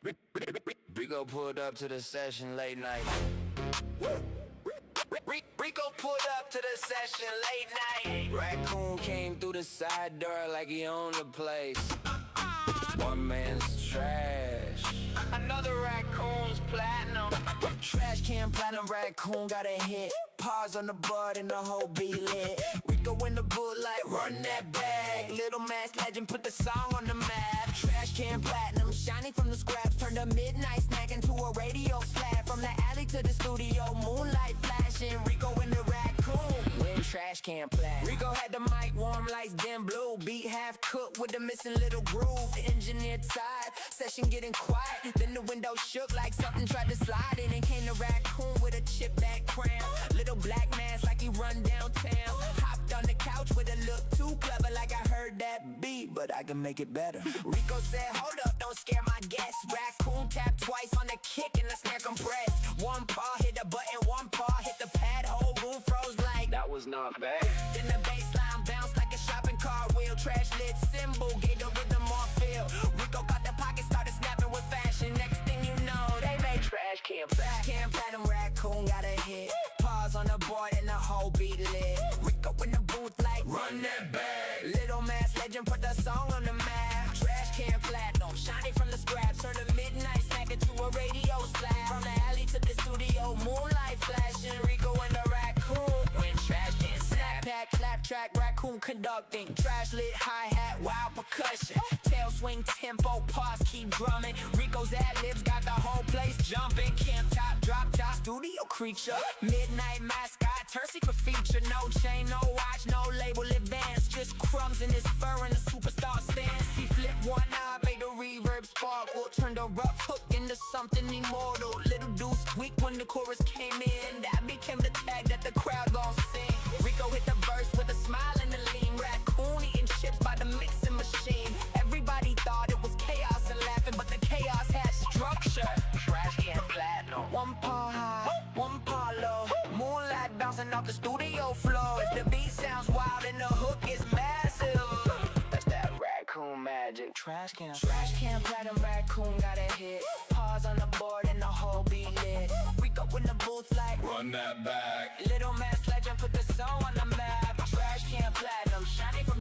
Rico pulled up to the session late night. Rico pulled up to the session late night. Raccoon came through the side door like he owned the place. One man's trash, another raccoon's platinum. Trash can platinum, raccoon got a hit. Pause on the bud and the whole beat lit. Rico in the boot like run that bag. Little Mass Legend put the song on the map. Trash can platinum, shining from the scraps. Turned a midnight snack into a radio slap. From the alley to the studio, moonlight flashing. Rico in the raccoon, with trash can platinum. Rico had the mic, warm lights, dim blue. Beat half cooked with the missing little groove. The engineer tired, session getting quiet. Then the window shook like something tried to slide in. And came the raccoon with a chip back crown. Little black mask like he run downtown. Hopped on the couch with a look too clever, like I heard that beat, but I can make it better. Rico said, hold up, don't scare my guests. Raccoon tapped twice on the kick and the snare compressed. One paw hit the button, one paw hit the pad. Whole room froze like that was not bad. Then the bass line bounced like a shopping cart wheel. Trash lit cymbal gave the rhythm more feel. Rico got the pocket, started snapping with fashion. Next thing you know, they made trash can platinum. Can platinum, raccoon got a hit. Pause on the board and the whole beat lit. Rico in the booth like run that bag. Little Mass Legend put the song on the map. Trash can platinum, shining from the scraps. Turn a midnight snack into a radio slap. From the alley to the studio, moonlight flashing. Rico in the raccoon, when trash can snap pack, clap track, raccoon conducting. Trash lit hi-hat, wild percussion. Tail swing tempo, pause, keep drumming. Rico's ad-libs got the whole place jumping. Camp top, drop top, studio creature. Midnight mascot, turn secret feature. No chain, no watch, no label advance. Just crumbs in his fur and a superstar stance. He flipped one eye, made the reverb sparkle. Turned a rough hook into something immortal. Little dude squeak when the chorus came in. That became the tag that the crowd gon' sing. Rico hit the verse with a smile and a lean. Raccoon eating chips by the mixing machine. Everybody thought it was chaos and laughing, but the chaos had structure. Trash can platinum. One paw high, one paw low. Moonlight bouncing off the studio floor. If the beat sounds wild and the hook is massive, that's that raccoon magic. Trash can platinum, raccoon got a hit. Pause on the board and the whole beat lit. Rico in the booth like run that back. Little Mass Legend put the song on the map. Trash can platinum, shining from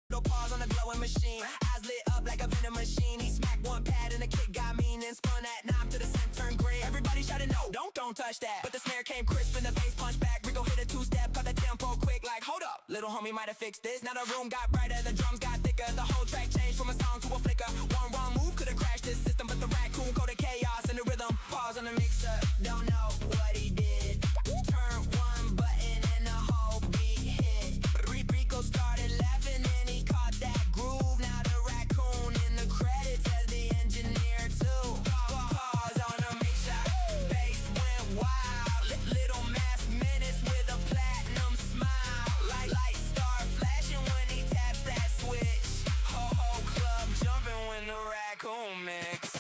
no pause on the glowing machine. Eyes lit up like a venom machine. He smacked one pad and the kick got mean and spun that knob to the center turned green. Everybody shouted no, don't touch that. But the snare came crisp and the bass punched back. Rico hit a two-step, cut the tempo quick like hold up. Little homie might have fixed this. Now the room got brighter, the drums got thicker. The whole track changed from a song to a flicker. One wrong move could have crashed this system, but the raccoon coded chaos in the rhythm. Pause on the mixer, don't know what he did. Turn one button and the whole beat hit. Rico started laughing and he caught that groove. Now the raccoon in the credits as the engineer too. Pause on the mixer, bass went wild. Little Mass Menace with a platinum smile. Lights start flashing when he taps that switch. Whole club jumping when the raccoon mix.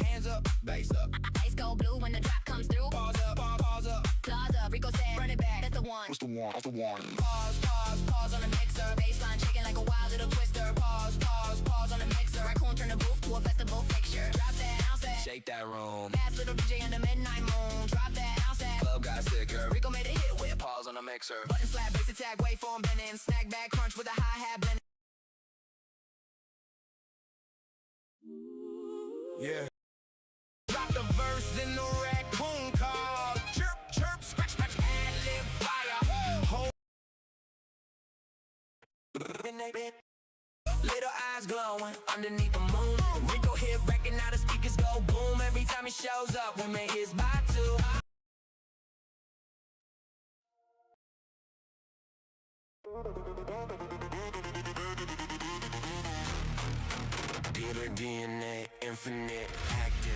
Hands up, bass up. Ice go blue when the drop comes through. Pause up, pause up. Claws up, Rico said, run it back, that's the one. What's the one? What's the one? Pause on the mixer. Baseline shaking like a wild little twister. Pause on the mixer. Raccoon turn the booth to a festival fixture. Drop that, ounce that. Shake that room. Fast little DJ in the midnight moon. Drop that, ounce that. Club got sicker. Rico made a hit with pause on the mixer. Button slap, bass attack, waveform bending. Snack back crunch with a hi-hat blending. Yeah. Drop the verse, then the raccoon call. Chirp, chirp, scratch, scratch, ad-lib fire. Hold. Little eyes glowing underneath the moon. Rico hit record, now the speakers go boom. Every time he shows up, we make his by two. Dealer DNA, infinite, active.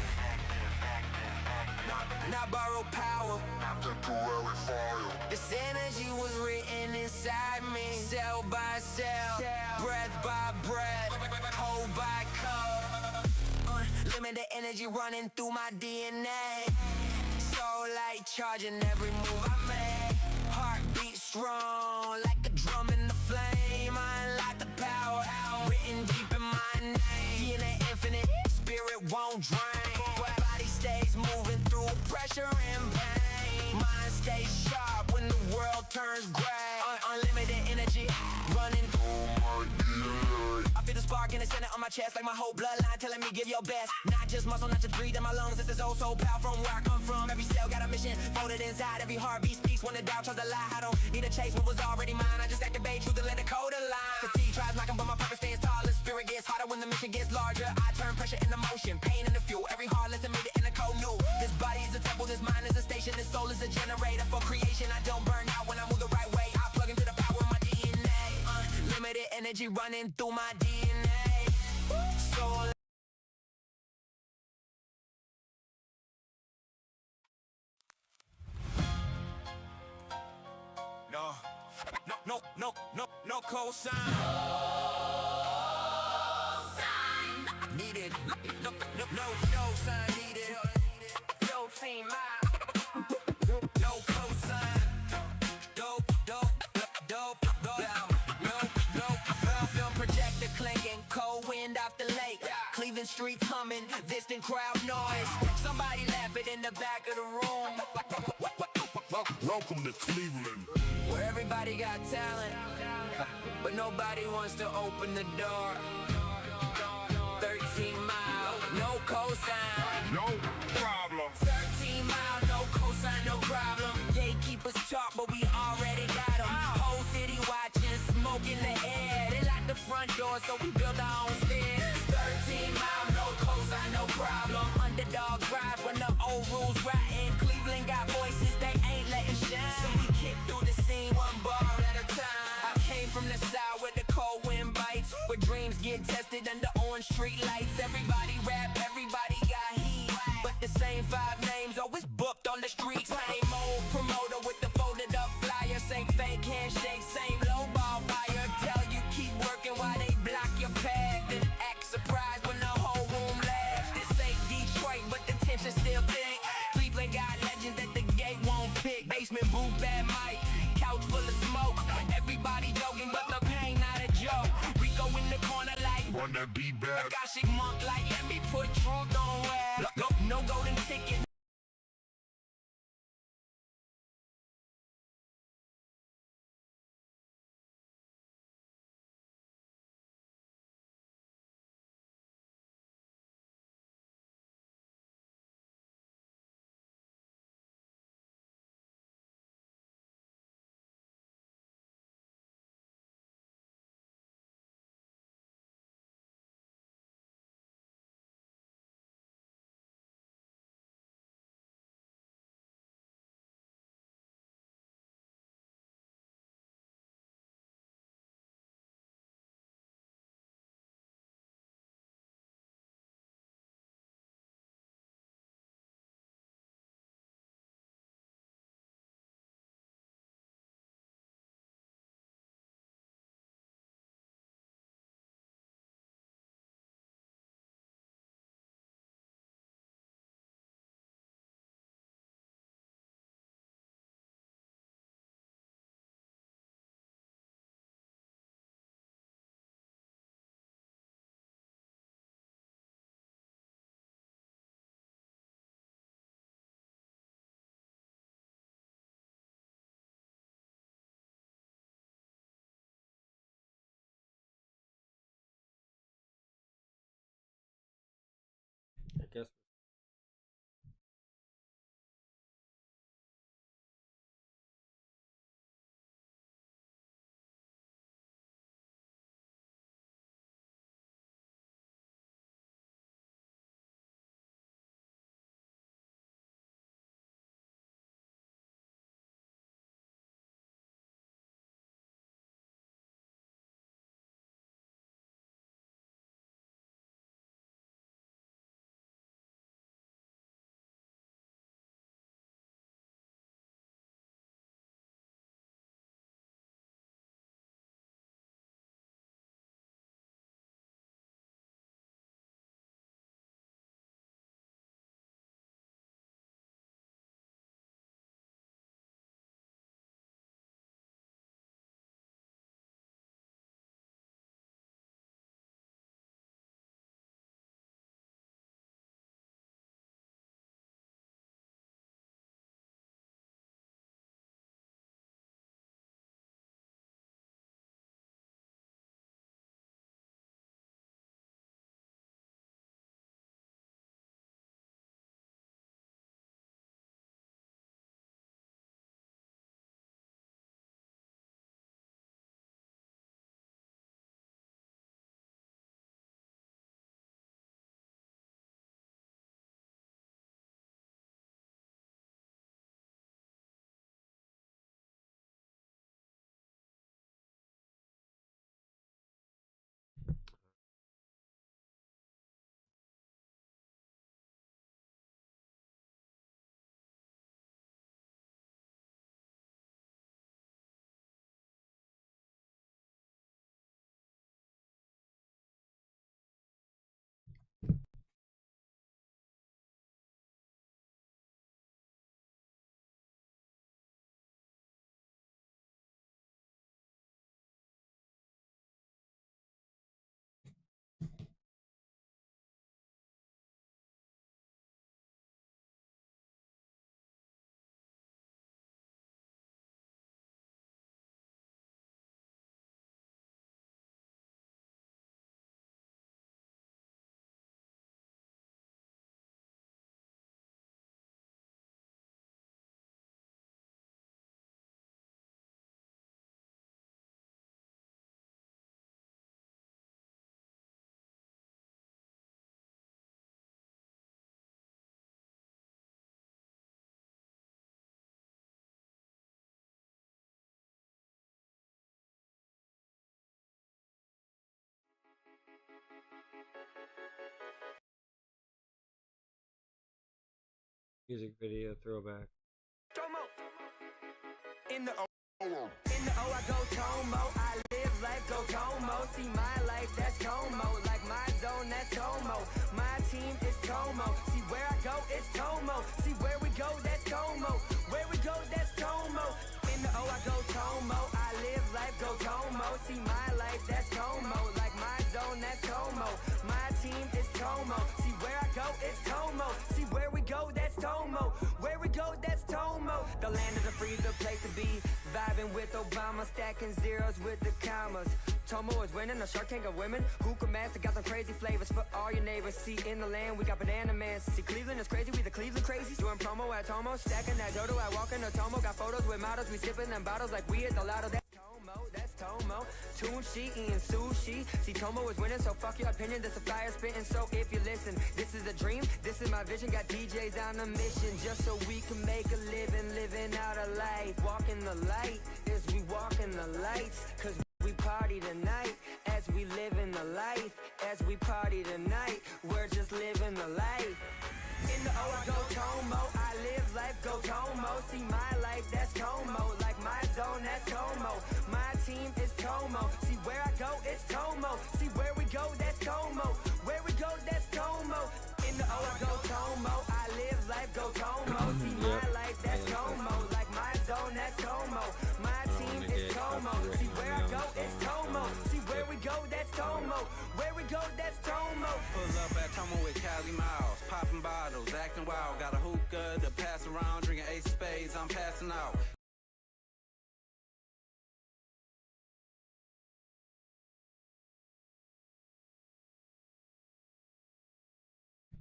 Not borrow power. Temporary fire. This energy was written inside me. Cell by cell, breath by breath, code by code. Unlimited energy running through my DNA. Soul light charging every move I make. Heartbeat strong like a drum in the flame. I unlock the power. chest like my whole bloodline telling me give your best. Not just muscle, not just breathe in my lungs. This is oh so powerful from where I come from. Every cell got a mission folded inside. Every heartbeat speaks when the doubt tries to lie. I don't need to chase what was already mine. I just activate truth and let the code align. Fatigue tries knocking, but my purpose stands tall. The spirit gets harder when the mission gets larger. I turn pressure into motion, pain into fuel. Every heart lesson made it in the code new. This body is a temple, this mind is a station, this soul is a generator for creation. I don't burn out when I move the right way. I plug into the power of my DNA. Unlimited energy running through my DNA. So no cosign. Needed. No sign needed. No team out. No cosign. Dope. Film projector clinking. Cold wind off the lake. Cleveland streets humming. Distant crowd noise. Somebody laughing in the back of the room. Welcome to Cleveland, where everybody got talent, but nobody wants to open the door. 13 mile, no cosign. No problem. 13 mile, no cosign, no problem. Gatekeepers talk, but we already got them. Whole city watching, smoke in the air. They lock the front door, so we build our own stairs. 13 mile, no cosign, no problem. Underdog drive when the old rules rotten. Cleveland got voices, they ain't letting shine. So we kick through the scene one bar at a time. I came from the south where the cold wind bites, where dreams get tested under orange street lights. Everybody rap, everybody got heat, but the same 5 names always booked on the streets. Same old promoter with the folded up flyer. Same fake handshake, same low ball buyer. Tell you keep working while they block your path, then act surprised when the whole room laughs. This ain't Detroit, but the tension still thick. Cleveland got legends that the gate won't pick. Basement booth, bad mic, couch full of smoke. Everybody joking, but the pain not a joke. Rico in the corner like wanna be back. Akashic monk like let me put truth on rap. No golden ticket. Music video throwback. In the O, I go Tomo. I live life, go Tomo. See my life, that's Tomo. Like my zone, that's Tomo. My team is Tomo. See where I go, it's Tomo. See where we go, that's Tomo. Where we go, that's Tomo. In the O, I go Tomo. I live life, go Tomo. See my life, that's Tomo. Like my zone, that's Tomo. My team is Tomo. See where I go, it's Tomo. See where we go, that's Tomo. Where we go, that's Tomo. The land of the free, the place to be. Vibing with Obama, stacking zeros with the commas. Tomo is winning, a Shark Tank of women. Hookah Master got some crazy flavors for all your neighbors. See, in the land, we got banana man. See, Cleveland is crazy, we the Cleveland crazies. Doing promo at Tomo, stacking that dodo. I walk in the Tomo, got photos with models. We sipping them bottles like we at the lotto. That's Tomo, that's Tomo. Tune sheet, eating sushi. See, Tomo is winning, so fuck your opinion. This a fire spitting, so if you listen, this is a dream, this is my vision. Got DJs on a mission, just so we can make a living, living out a life. Walking the light, as we walk in the lights. Cause we party tonight, as we live in the life. As we party tonight, we're just living the life. In the O, I go Tomo. I live life, go Tomo. See my life, that's Tomo. Like my zone, that's Tomo. My team is Tomo. See where I go, it's Tomo. See where we go, that's Tomo. Where we go, that's Tomo. In the O, I go Tomo. I live life, go Tomo. See my life, that's Tomo. Like my zone, that's Tomo. My team is Tomo. See where I go, it's Tomo. See where we go, that's Tomo. Where we go, that's Tomo. Pull up at Tomo with Cali Miles, popping bottles, acting wild. Got a hookah to pass around, drinking ace of spades, I'm passing out.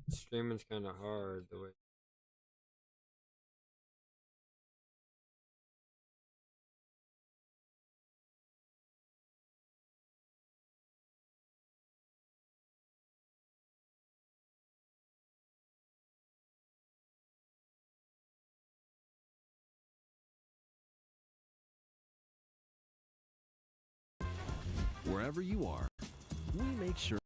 Streaming's kind of hard the way. Wherever you are, we make sure.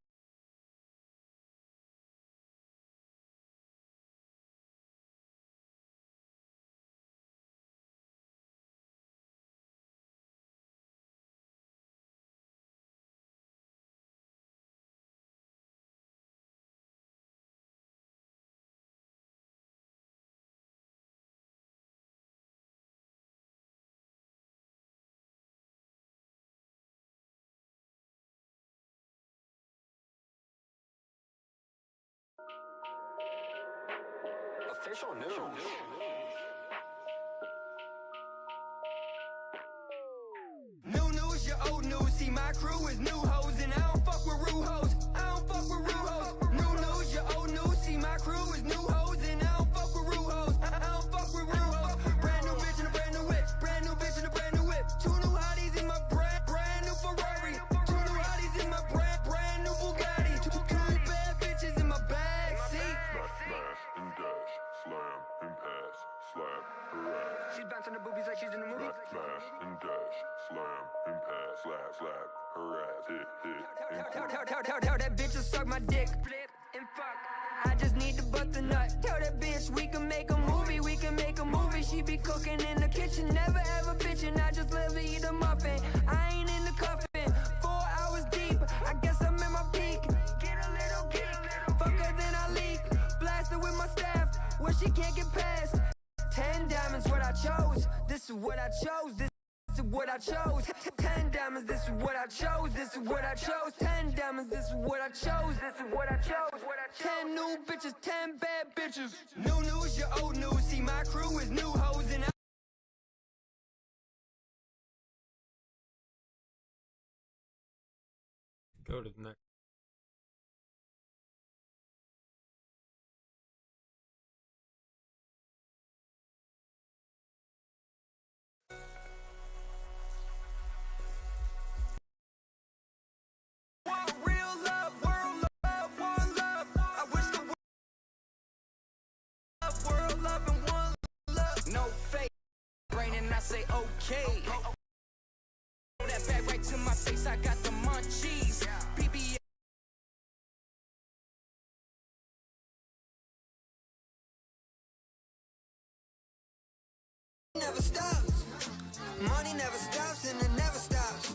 Official news. New news, your old news. See, my crew is new hoes, and I don't fuck with rude hoes. I don't fuck with rude hoes. New news, your old news. See, my crew is new hoes, and I don't fuck with rude hoes. I don't fuck with rude hoes. Brand new bitch and a brand new whip. Brand new bitch and a brand new whip. Two new hotties in my brand new Ferrari. Two new hotties in my brand new Bugatti. Two bad bitches in my back seat. Smash and dash, slam and pass, slap, harass. She's bouncing the boobies like she's in the movie. Smash and dash, slam and pass, slap, harass, hit. Tell that bitch to suck my dick, flip and fuck. I just need to butt the nut. Tell that bitch we can make a movie, we can make a movie. She be cooking in the kitchen, never ever bitching. I just love to eat a muffin. I ain't in the cuffin. 4 hours deep, I guess I'm in my peak. Get a little geek, fuck her then I leak. Blast her with my staff, where she can't get past. 10 diamonds, what I chose. This is what I chose. This is what I chose. 10 diamonds, this is what I chose. This is what I chose. 10 diamonds, this is what I chose. This is what I chose. 10 new bitches, 10 bad bitches. New news, your old news. See, my crew is new hoes, and I Go to the next. no fake. Brain and I say okay. That back right to my face, I got the munchies. BBS. Money never stops and it never stops.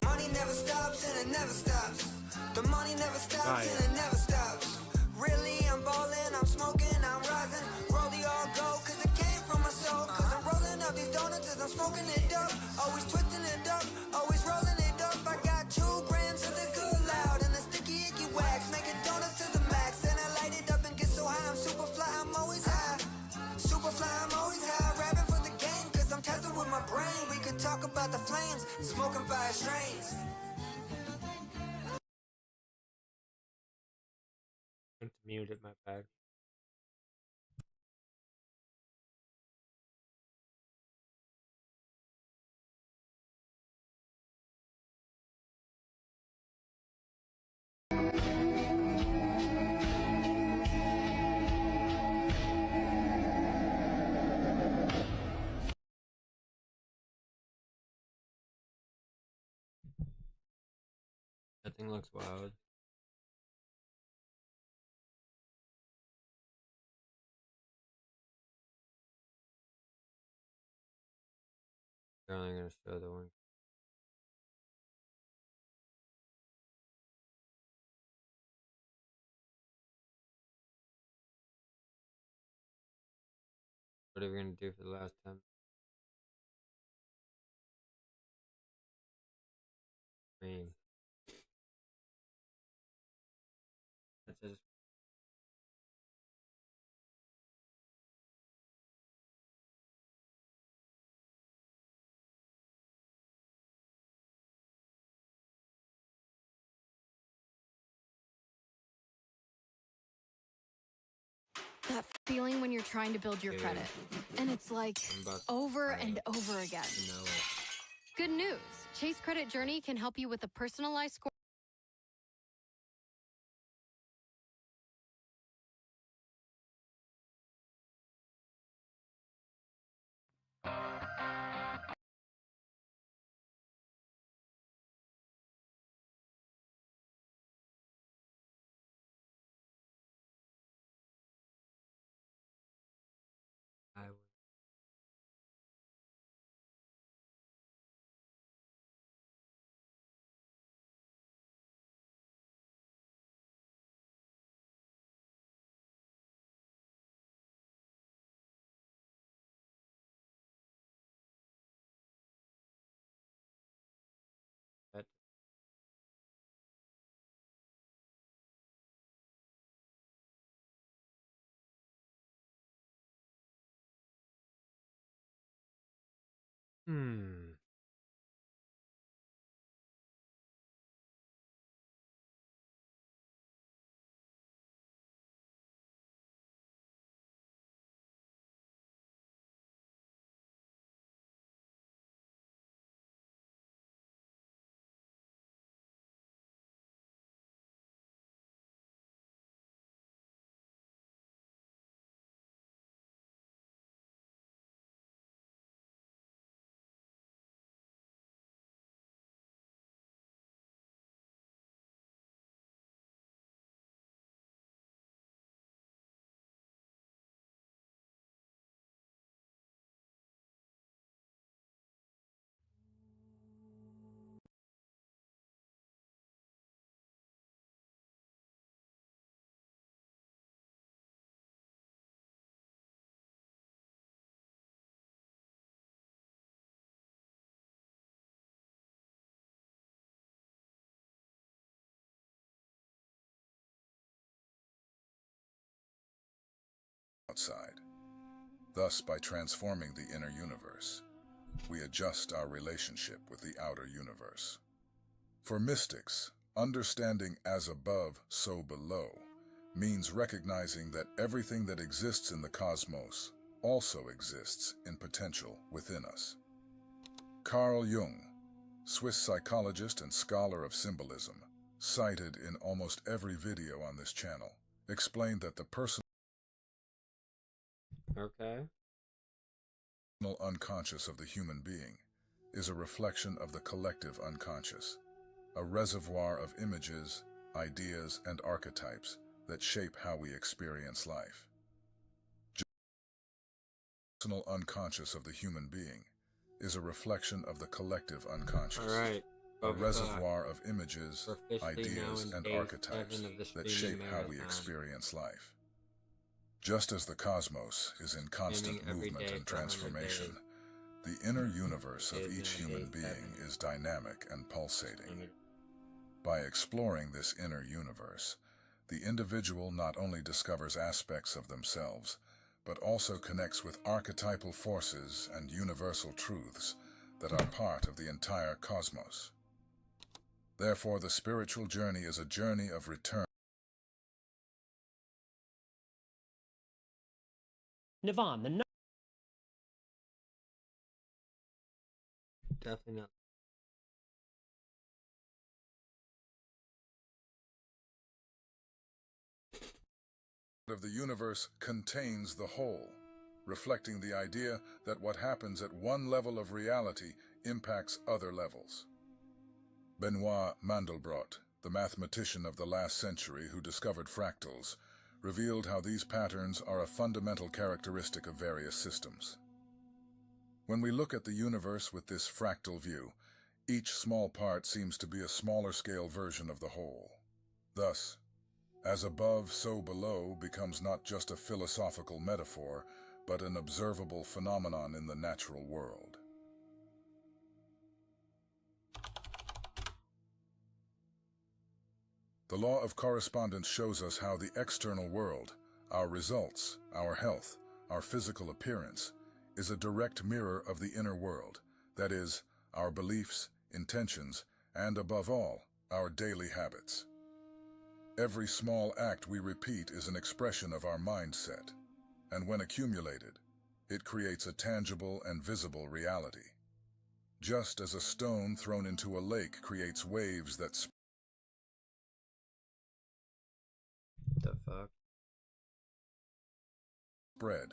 Money never stops and it never stops. The money never stops and it never stops. Really, I'm ballin', I'm smoking, I'm rising. Roll the all go, cause it came from my soul. Cause I'm rolling up these donuts as I'm smoking it up. Always twisting it up, always rolling it up. I got 2 grams of the good loud and the sticky icky wax. Make a donut to the max, then I light it up and get so high. I'm super fly, I'm always high. Super fly, I'm always high. Rapping for the game, cause I'm testing with my brain. We could talk about the flames, smoking fire strains. Muted my bag. That thing looks wild. They're only gonna show the one. What are we gonna do for the last time? That's just That feeling when you're trying to build your credit. And it's like over and over again. Good news. Chase Credit Journey can help you with a personalized score. that. Outside. Thus, by transforming the inner universe, we adjust our relationship with the outer universe. For mystics, understanding as above, so below means recognizing that everything that exists in the cosmos also exists in potential within us. Carl Jung, Swiss psychologist and scholar of symbolism, cited in almost every video on this channel, explained that the personal unconscious of the human being is a reflection of the collective unconscious, a reservoir of images, ideas, and archetypes that shape how we experience life. The personal unconscious of the human being is a reflection of the collective unconscious. All right. A reservoir of images, ideas, and archetypes that shape how we experience life. Just as the cosmos is in constant movement and transformation, the inner universe of each human being is dynamic and pulsating. By exploring this inner universe, the individual not only discovers aspects of themselves, but also connects with archetypal forces and universal truths that are part of the entire cosmos. Therefore, the spiritual journey is a journey of return. Navon, the Definitely not. Of the universe contains the whole, reflecting the idea that what happens at one level of reality impacts other levels. Benoit Mandelbrot, the mathematician of the last century who discovered fractals, revealed how these patterns are a fundamental characteristic of various systems. When we look at the universe with this fractal view, each small part seems to be a smaller scale version of the whole. Thus, as above, so below becomes not just a philosophical metaphor, but an observable phenomenon in the natural world. The law of correspondence shows us how the external world, our results, our health, our physical appearance, is a direct mirror of the inner world, that is, our beliefs, intentions, and above all, our daily habits. Every small act we repeat is an expression of our mindset, and when accumulated, it creates a tangible and visible reality. Just as a stone thrown into a lake creates waves that spread,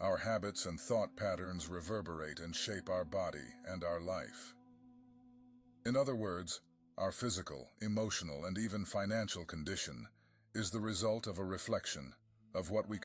our habits and thought patterns reverberate and shape our body and our life. In other words, our physical, emotional, and even financial condition is the result of a reflection of what we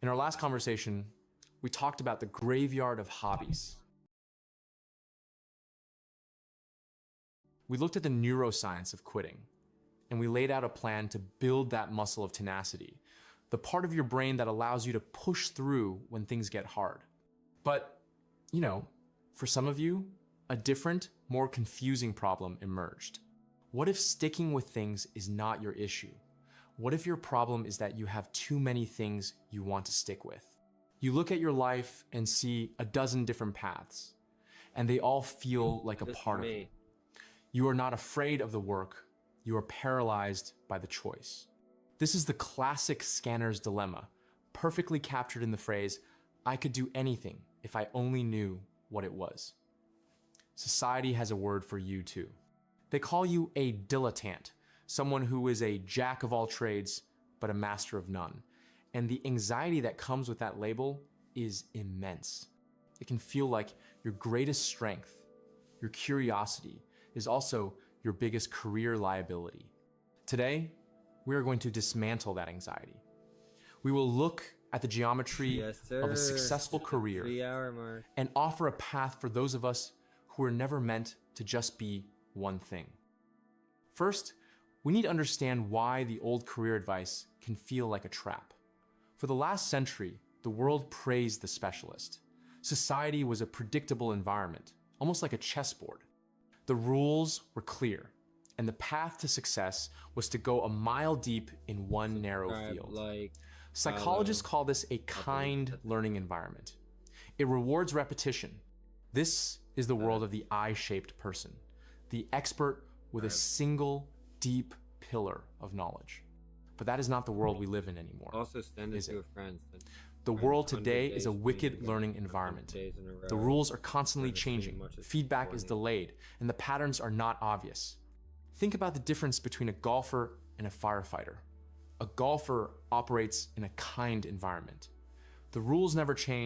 In our last conversation, we talked about the graveyard of hobbies. We looked at the neuroscience of quitting, and we laid out a plan to build that muscle of tenacity, the part of your brain that allows you to push through when things get hard. But, you know, for some of you, a different, more confusing problem emerged. What if sticking with things is not your issue? What if your problem is that you have too many things you want to stick with? You look at your life and see a dozen different paths, and they all feel like a part of you. You are not afraid of the work, you are paralyzed by the choice. This is the classic scanner's dilemma, perfectly captured in the phrase, "I could do anything if I only knew what it was." Society has a word for you too. They call you a dilettante, someone who is a jack of all trades, but a master of none. And the anxiety that comes with that label is immense. It can feel like your greatest strength, your curiosity, is also your biggest career liability. Today, we are going to dismantle that anxiety. We will look at the geometry of a successful career and offer a path for those of us who are never meant to just be one thing. First, we need to understand why the old career advice can feel like a trap. For the last century, the world praised the specialist. Society was a predictable environment, almost like a chessboard. The rules were clear, and the path to success was to go a mile deep in one narrow field. Psychologists call this a kind learning environment. It rewards repetition. This is the world of the I-shaped person, the expert with a single deep pillar of knowledge. But that is not the world we live in anymore. Also send it to a friend. The world today is a wicked learning environment. The rules are constantly changing, feedback is delayed, and the patterns are not obvious. Think about the difference between a golfer and a firefighter. A golfer operates in a kind environment. The rules never change.